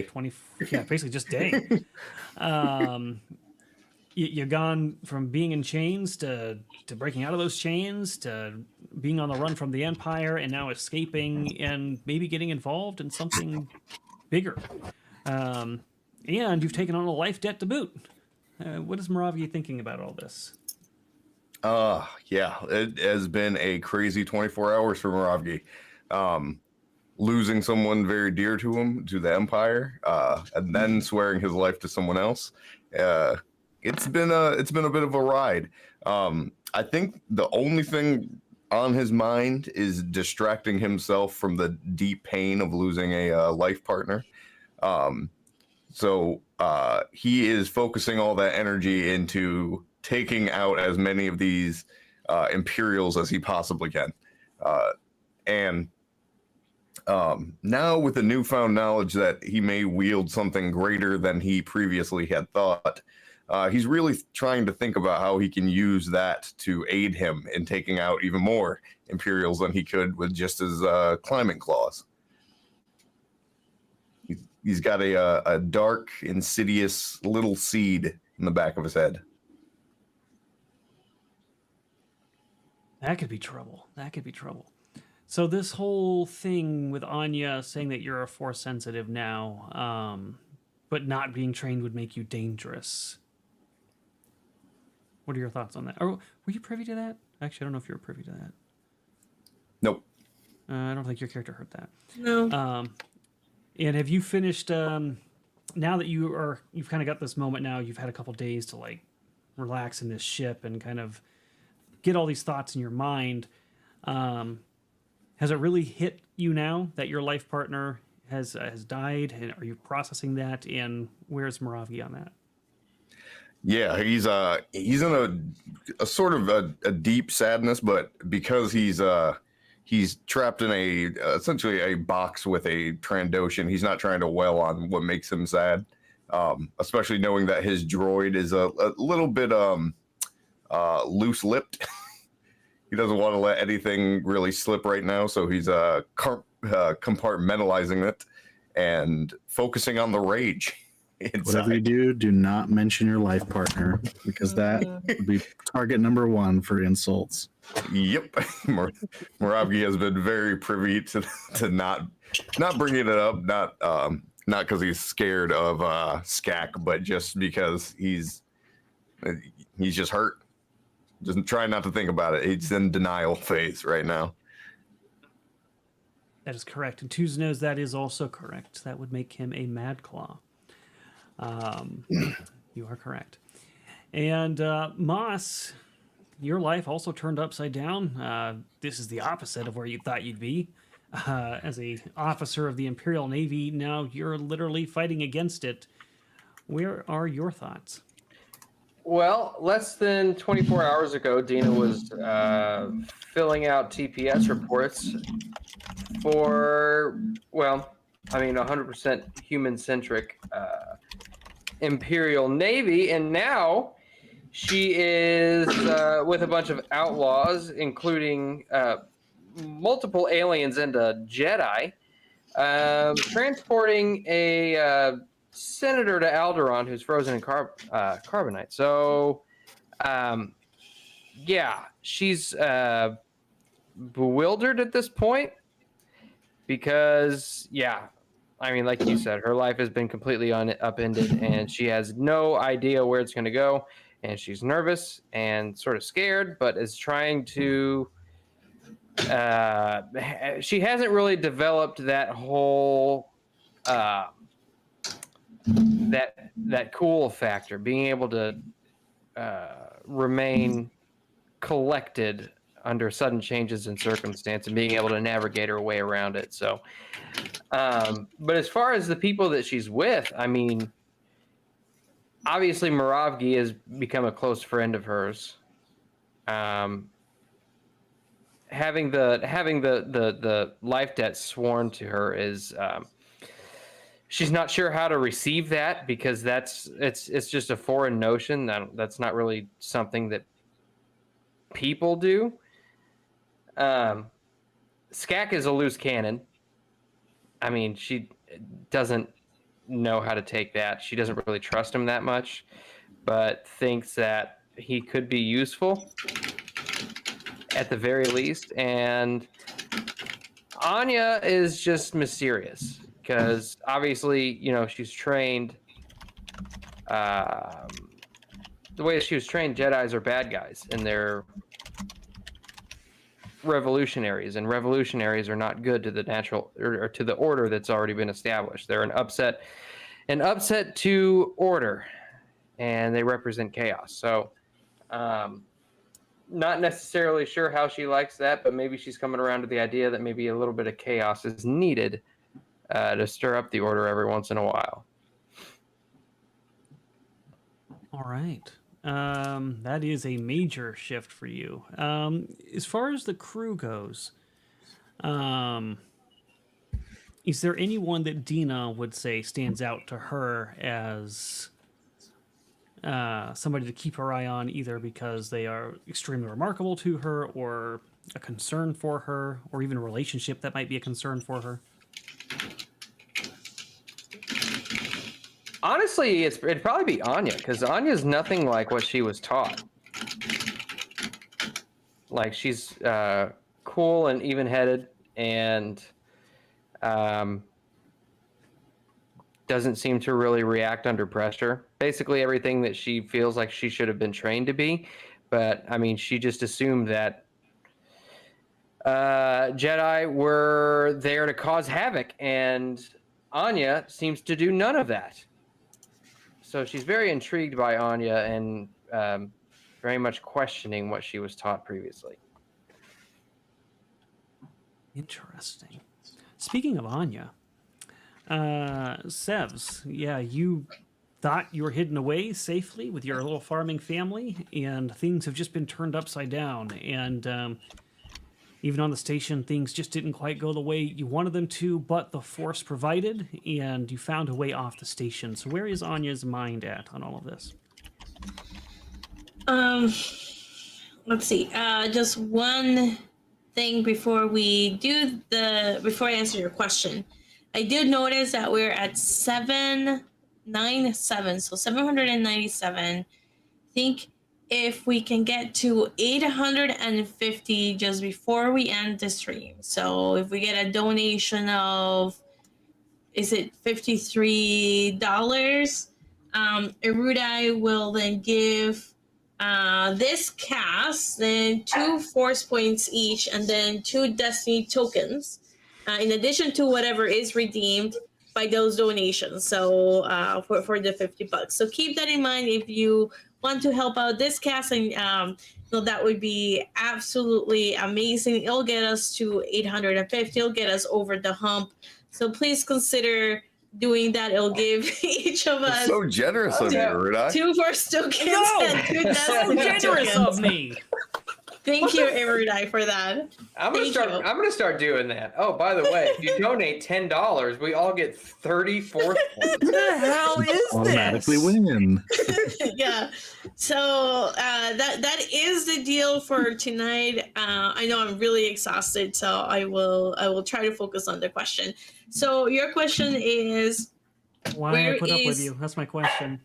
Speaker 1: 20? Yeah, basically just day. You've gone from being in chains to breaking out of those chains to being on the run from the Empire, and now escaping and maybe getting involved in something bigger. And you've taken on a life debt to boot. What is Muravgi thinking about all this?
Speaker 4: Yeah, it has been a crazy 24 hours for Muravgi. Losing someone very dear to him, to the Empire, and then swearing his life to someone else. It's been a bit of a ride. I think the only thing on his mind is distracting himself from the deep pain of losing a life partner. So he is focusing all that energy into taking out as many of these Imperials as he possibly can. And now with the newfound knowledge that he may wield something greater than he previously had thought, he's really trying to think about how he can use that to aid him in taking out even more Imperials than he could with just his climbing claws. He's got a dark, insidious little seed in the back of his head.
Speaker 1: That could be trouble. So this whole thing with Anya saying that you're a Force sensitive now, but not being trained would make you dangerous. What are your thoughts on that? Or were you privy to that? Actually, I don't know if you were privy to that.
Speaker 4: Nope.
Speaker 1: I don't think your character heard that.
Speaker 6: No.
Speaker 1: And have you finished? Now that you've kind of got this moment now, you've had a couple days to like relax in this ship and kind of get all these thoughts in your mind. Has it really hit you now that your life partner has died? And are you processing that? And where's Muravgi on that?
Speaker 4: Yeah, he's in a sort of a deep sadness, but because he's trapped in essentially a box with a Trandoshan, he's not trying to dwell on what makes him sad, especially knowing that his droid is a little bit loose-lipped. He doesn't want to let anything really slip right now, so he's compartmentalizing it and focusing on the rage inside.
Speaker 5: Whatever you do, do not mention your life partner, because that would be target number 1 for insults.
Speaker 4: Yep. Moravgi has been very privy to not bringing it up, not because he's scared of Skak, but just because he's just hurt. Just try not to think about it. He's in denial phase right now.
Speaker 1: That is correct. And Tuz knows that is also correct. That would make him a Mad Claw. You are correct. And Moss, your life also turned upside down. This is the opposite of where you thought you'd be. As a officer of the Imperial Navy, now you're literally fighting against it. Where are your thoughts?
Speaker 3: Well, less than 24 hours ago, Dina was filling out TPS reports for, 100% human-centric Imperial Navy, and now she is with a bunch of outlaws, including multiple aliens and a Jedi, transporting a senator to Alderaan who's frozen in carbonite. So, she's bewildered at this point because, like you said, her life has been completely upended, and she has no idea where it's going to go, and she's nervous and sort of scared, but is trying to. She hasn't really developed that whole that cool factor, being able to remain collected under sudden changes in circumstance and being able to navigate her way around it. So, but as far as the people that she's with, I mean, obviously Moravgi has become a close friend of hers. Having the life debt sworn to her is she's not sure how to receive that, because it's just a foreign notion. That's not really something that people do. Skak is a loose cannon. I mean, she doesn't know how to take that. She doesn't really trust him that much, but thinks that he could be useful at the very least. And Anya is just mysterious because obviously, she's trained. The way she was trained, Jedis are bad guys, and they're revolutionaries, and revolutionaries are not good to the natural or to the order that's already been established. They're an upset to order, and they represent chaos. So, not necessarily sure how she likes that, but maybe she's coming around to the idea that maybe a little bit of chaos is needed to stir up the order every once in a while.
Speaker 1: All right. That is a major shift for you. As far as the crew goes, is there anyone that Dina would say stands out to her as somebody to keep her eye on, either because they are extremely remarkable to her, or a concern for her, or even a relationship that might be a concern for her?
Speaker 3: Honestly, it'd probably be Anya, because Anya's nothing like what she was taught. Like, she's cool and even-headed, and doesn't seem to really react under pressure. Basically everything that she feels like she should have been trained to be. But, I mean, she just assumed that Jedi were there to cause havoc, and Anya seems to do none of that. So she's very intrigued by Anya and very much questioning what she was taught previously.
Speaker 1: Interesting. Speaking of Anya, Sevs, you thought you were hidden away safely with your little farming family, and things have just been turned upside down. And even on the station, things just didn't quite go the way you wanted them to, but the Force provided, and you found a way off the station. So where is Anya's mind at on all of this?
Speaker 6: Let's see. Just one thing before I answer your question. I did notice that we're at 797, so 797. I think if we can get to 850 just before we end the stream. So if we get a donation of, is it $53? Erudi will then give this cast then 2 force points each, and then 2 destiny tokens, in addition to whatever is redeemed by those donations. So for the $50. So keep that in mind if you want to help out this cast, and that would be absolutely amazing. It'll get us to 850. It'll get us over the hump. So please consider doing that. It'll give each of us
Speaker 4: so generous of you, Erudi.
Speaker 6: 2 force tokens and 2
Speaker 1: so
Speaker 6: destiny
Speaker 1: generous
Speaker 6: tokens.
Speaker 1: of me.
Speaker 6: Thank you, Erudi, for that.
Speaker 3: I'm gonna start doing that. Oh, by the way, if you donate $10, we all get 30 force points.
Speaker 1: What the hell is
Speaker 5: Automatically
Speaker 1: this?
Speaker 5: win.
Speaker 6: Yeah. So that is the deal for tonight. I know I'm really exhausted, so I will try to focus on the question. So your question is,
Speaker 1: Why
Speaker 6: where
Speaker 1: I put up with
Speaker 6: is-
Speaker 1: you? That's my question.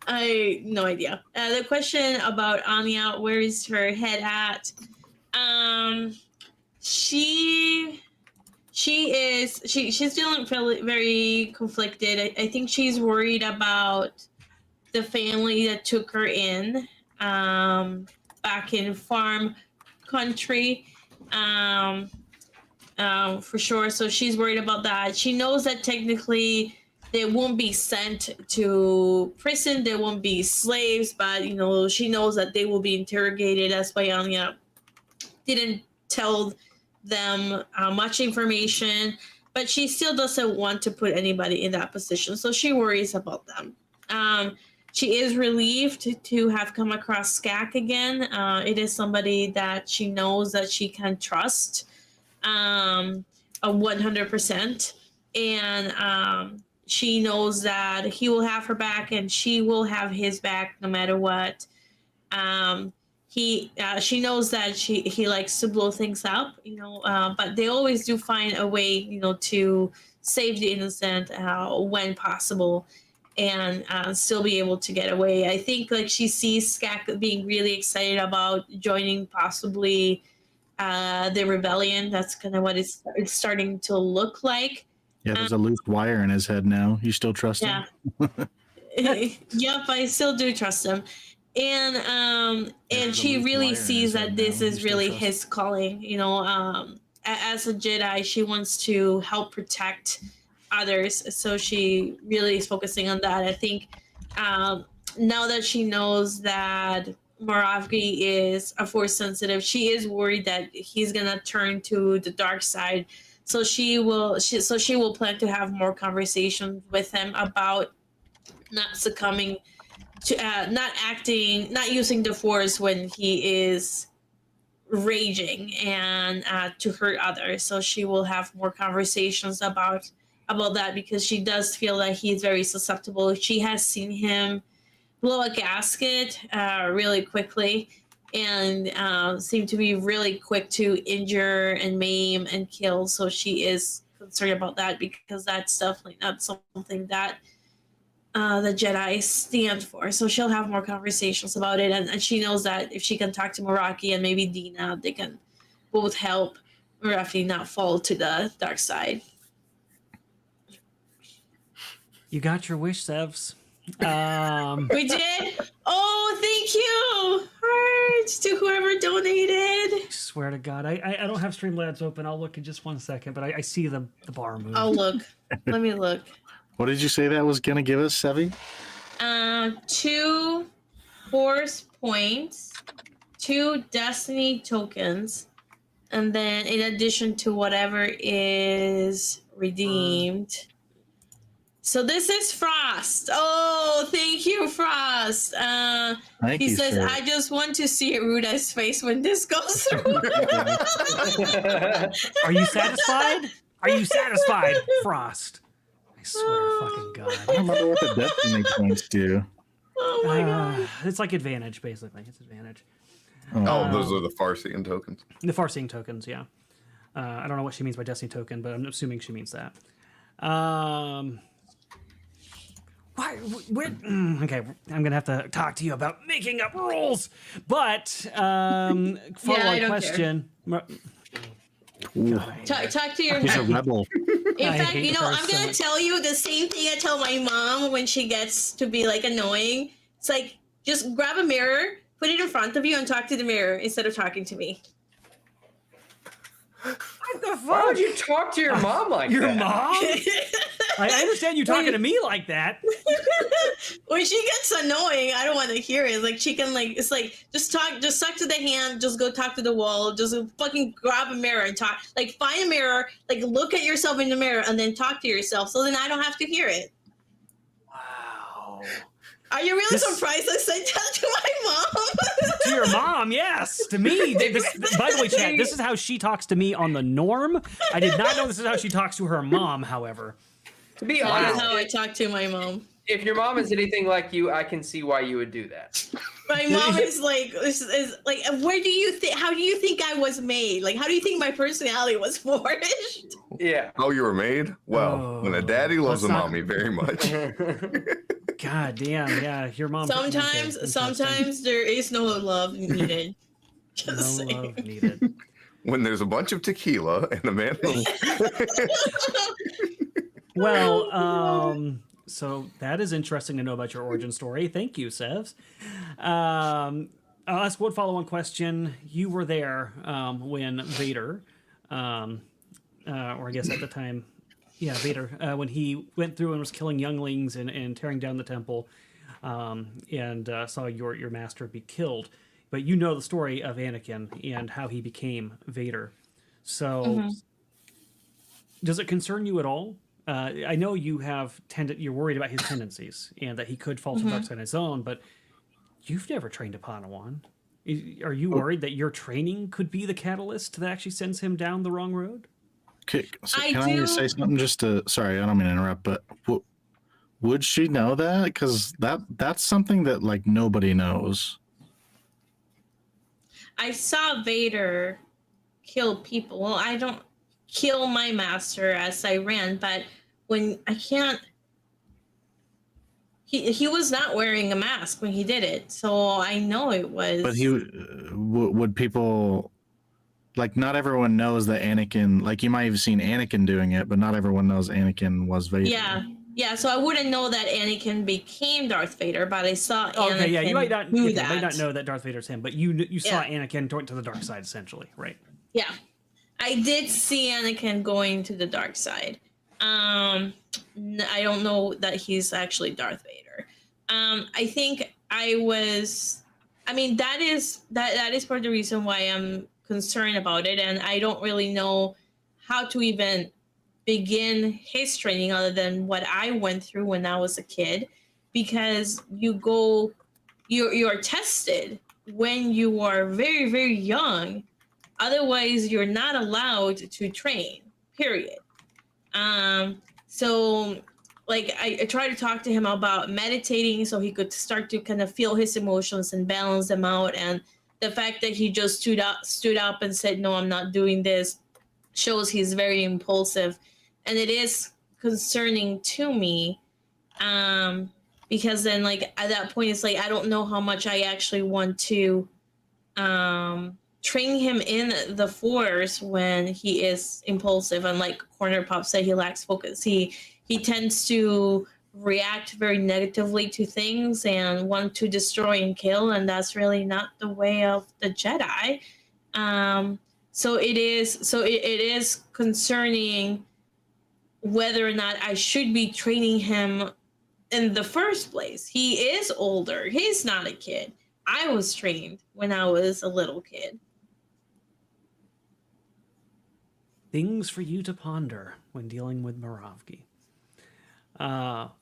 Speaker 6: no idea. The question about Anya, where is her head at? She's feeling very conflicted. I think she's worried about the family that took her in back in farm country, for sure. So she's worried about that. She knows that technically they won't be sent to prison. They won't be slaves, but she knows that they will be interrogated. That's why Anya didn't tell them much information, but she still doesn't want to put anybody in that position. So she worries about them. She is relieved to have come across Skak again. It is somebody that she knows that she can trust 100%. And she knows that he will have her back and she will have his back no matter what. She knows that he likes to blow things up, but they always do find a way, to save the innocent when possible, and still be able to get away. I think she sees Skak being really excited about joining possibly the rebellion. That's kind of what it's starting to look like.
Speaker 5: Yeah, there's a loose wire in his head now. You still trust him?
Speaker 6: Yep, I still do trust him. And she really sees that this is really his calling. As a Jedi, she wants to help protect others, so she really is focusing on that. I think now that she knows that Moravgi is a force sensitive, she is worried that he's gonna turn to the dark side. So she will plan to have more conversations with him about not succumbing to not using the force when he is raging and to hurt others. So she will have more conversations about that, because she does feel that he's very susceptible. She has seen him blow a gasket really quickly, and seem to be really quick to injure and maim and kill. So she is concerned about that, because that's definitely not something that the Jedi stand for. So she'll have more conversations about it, and she knows that if she can talk to Meraki and maybe Dina, they can both help Merafi not fall to the dark side.
Speaker 1: You got your wish, Sevs.
Speaker 6: We did? Oh, thank you! Heart to whoever donated.
Speaker 1: I swear to God, I don't have Streamlabs open. I'll look in just 1 second, but I see the bar move.
Speaker 6: I'll look. Let me look.
Speaker 5: What did you say that was going to give us, Sevi?
Speaker 6: 2 force points, 2 destiny tokens, and then in addition to whatever is redeemed. So this is Frost. Oh, thank you, Frost.
Speaker 5: Thank
Speaker 6: he
Speaker 5: you,
Speaker 6: says,
Speaker 5: sir.
Speaker 6: I just want to see Erudi's face when this goes through.
Speaker 1: Are you satisfied? Are you satisfied, Frost? I swear, fucking God.
Speaker 5: I don't remember what the destiny points do.
Speaker 6: Oh my God.
Speaker 1: It's like advantage, basically. It's advantage.
Speaker 4: Oh, those are the Farseeing tokens.
Speaker 1: The Farseeing tokens, yeah. I don't know what she means by destiny token, but I'm assuming she means that. Why? Okay, I'm gonna have to talk to you about making up rules. But follow-up question.
Speaker 6: Talk to your
Speaker 5: He's a rebel.
Speaker 6: In
Speaker 1: I
Speaker 6: fact,
Speaker 1: hate her
Speaker 6: I'm
Speaker 1: so
Speaker 6: gonna
Speaker 1: much.
Speaker 6: tell you the same thing I tell my mom when she gets to be like annoying. It's like, just grab a mirror, put it in front of you, and talk to the mirror instead of talking to me.
Speaker 1: What the fuck?
Speaker 3: Why would you talk to your mom like
Speaker 1: Your
Speaker 3: that?
Speaker 1: mom? I understand you talking to me like that.
Speaker 6: When she gets annoying, I don't want to hear it. It's like she can it's like just talk to the hand, just go talk to the wall, just fucking grab a mirror and talk. Like find a mirror, like look at yourself in the mirror and then talk to yourself. So then I don't have to hear it.
Speaker 1: Wow.
Speaker 6: Are you really surprised I said that to my mom?
Speaker 1: To your mom, yes. To me, by the way, chat, this is how she talks to me on the norm. I did not know this is how she talks to her mom, however.
Speaker 3: To be
Speaker 6: That
Speaker 3: honest,
Speaker 6: is how I talk to my mom.
Speaker 3: if your mom is anything like you, I can see why you would do that.
Speaker 6: My mom is like, where do you think? How do you think I was made? Like, how do you think my personality was forged?
Speaker 3: Yeah.
Speaker 4: How you were made? Well, when a daddy loves a mommy very much.
Speaker 1: God damn, yeah, your mom.
Speaker 6: Sometimes there is no love needed.
Speaker 1: No
Speaker 6: Just saying.
Speaker 1: love needed.
Speaker 4: When there's a bunch of tequila and a man.
Speaker 1: Well, so that is interesting to know about your origin story. Thank you, Sevs. I'll ask one follow-on question. You were there when Vader, or I guess at the time, yeah, Vader, when he went through and was killing younglings and tearing down the temple, and saw your master be killed. But you know the story of Anakin and how he became Vader. So, does it concern you at all? I know you you're worried about his tendencies and that he could fall to the dark side on his own, but you've never trained a Padawan. Are you worried that your training could be the catalyst that actually sends him down the wrong road?
Speaker 5: Can I say something just to, sorry, I don't mean to interrupt, but would she know that? Because that's something that like nobody knows.
Speaker 6: I saw Vader kill people. Well, I don't kill my master as I ran, but when I can't, he was not wearing a mask when he did it, so I know it was.
Speaker 5: But would people, like, not everyone knows that Anakin, like, you might have seen Anakin doing it, but not everyone knows Anakin was Vader.
Speaker 6: Yeah, so I wouldn't know that Anakin became Darth Vader, but I saw Anakin.
Speaker 1: Okay, yeah, you might not
Speaker 6: do that.
Speaker 1: might not know that Darth Vader's him, but you saw Anakin going to the dark side, essentially, right?
Speaker 6: Yeah, I did see Anakin going to the dark side. I don't know that he's actually Darth Vader. I think I mean, that is part of the reason why I'm concerned about it, and I don't really know how to even begin his training other than what I went through when I was a kid, because you're tested when you are very, very young. Otherwise, you're not allowed to train, period. So like I tried to talk to him about meditating so he could start to kind of feel his emotions and balance them out. And the fact that he just stood up and said, no, I'm not doing this, shows he's very impulsive. And it is concerning to me, because then like at that point, it's like, I don't know how much I actually want to train him in the Force when he is impulsive. And like Corner Pop said, he lacks focus. He tends to react very negatively to things and want to destroy and kill, and that's really not the way of the Jedi. So it is concerning whether or not I should be training him in the first place. He is older. He's not a kid. I was trained when I was a little kid.
Speaker 1: Things for you to ponder when dealing with Moravgi.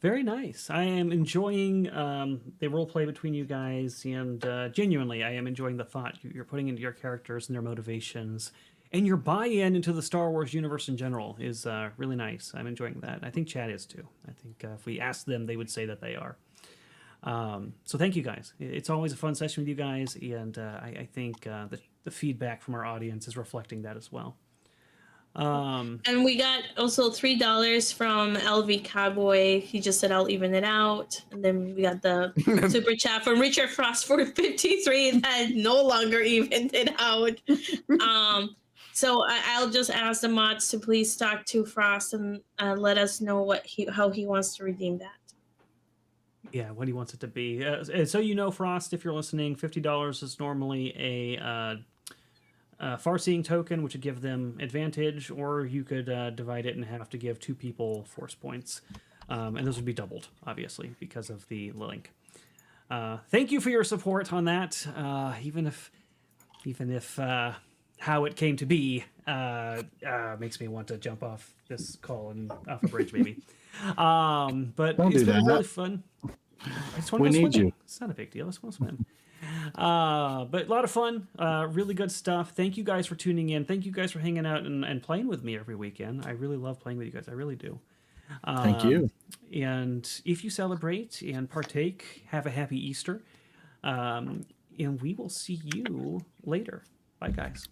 Speaker 1: Very nice. I am enjoying the role play between you guys, and genuinely, I am enjoying the thought you're putting into your characters and their motivations, and your buy-in into the Star Wars universe in general is really nice. I'm enjoying that. I think Chad is too. I think if we ask them, they would say that they are. So thank you guys. It's always a fun session with you guys, and I think the feedback from our audience is reflecting that as well.
Speaker 6: And we got also $3 from LV Cowboy. He just said I'll even it out. And then we got the super chat from Richard Frost for 53 that no longer evened it out. So I'll just ask the mods to please talk to Frost and let us know how he wants to redeem that.
Speaker 1: Yeah, what he wants it to be. So you know, Frost, if you're listening, $50 is normally a far-seeing token, which would give them advantage, or you could divide it in half to give 2 people force points. And those would be doubled, obviously, because of the link. Thank you for your support on that, even if how it came to be makes me want to jump off this call and off a bridge, maybe. But it's been really fun. I just want to go swimming. You. It's not a big deal. I just want to swim. But a lot of fun, really good stuff. Thank you guys for tuning in. Thank you guys for hanging out and playing with me every weekend. I really love playing with you guys. I really do.
Speaker 5: Thank you.
Speaker 1: And if you celebrate and partake, have a happy Easter. And we will see you later. Bye, guys.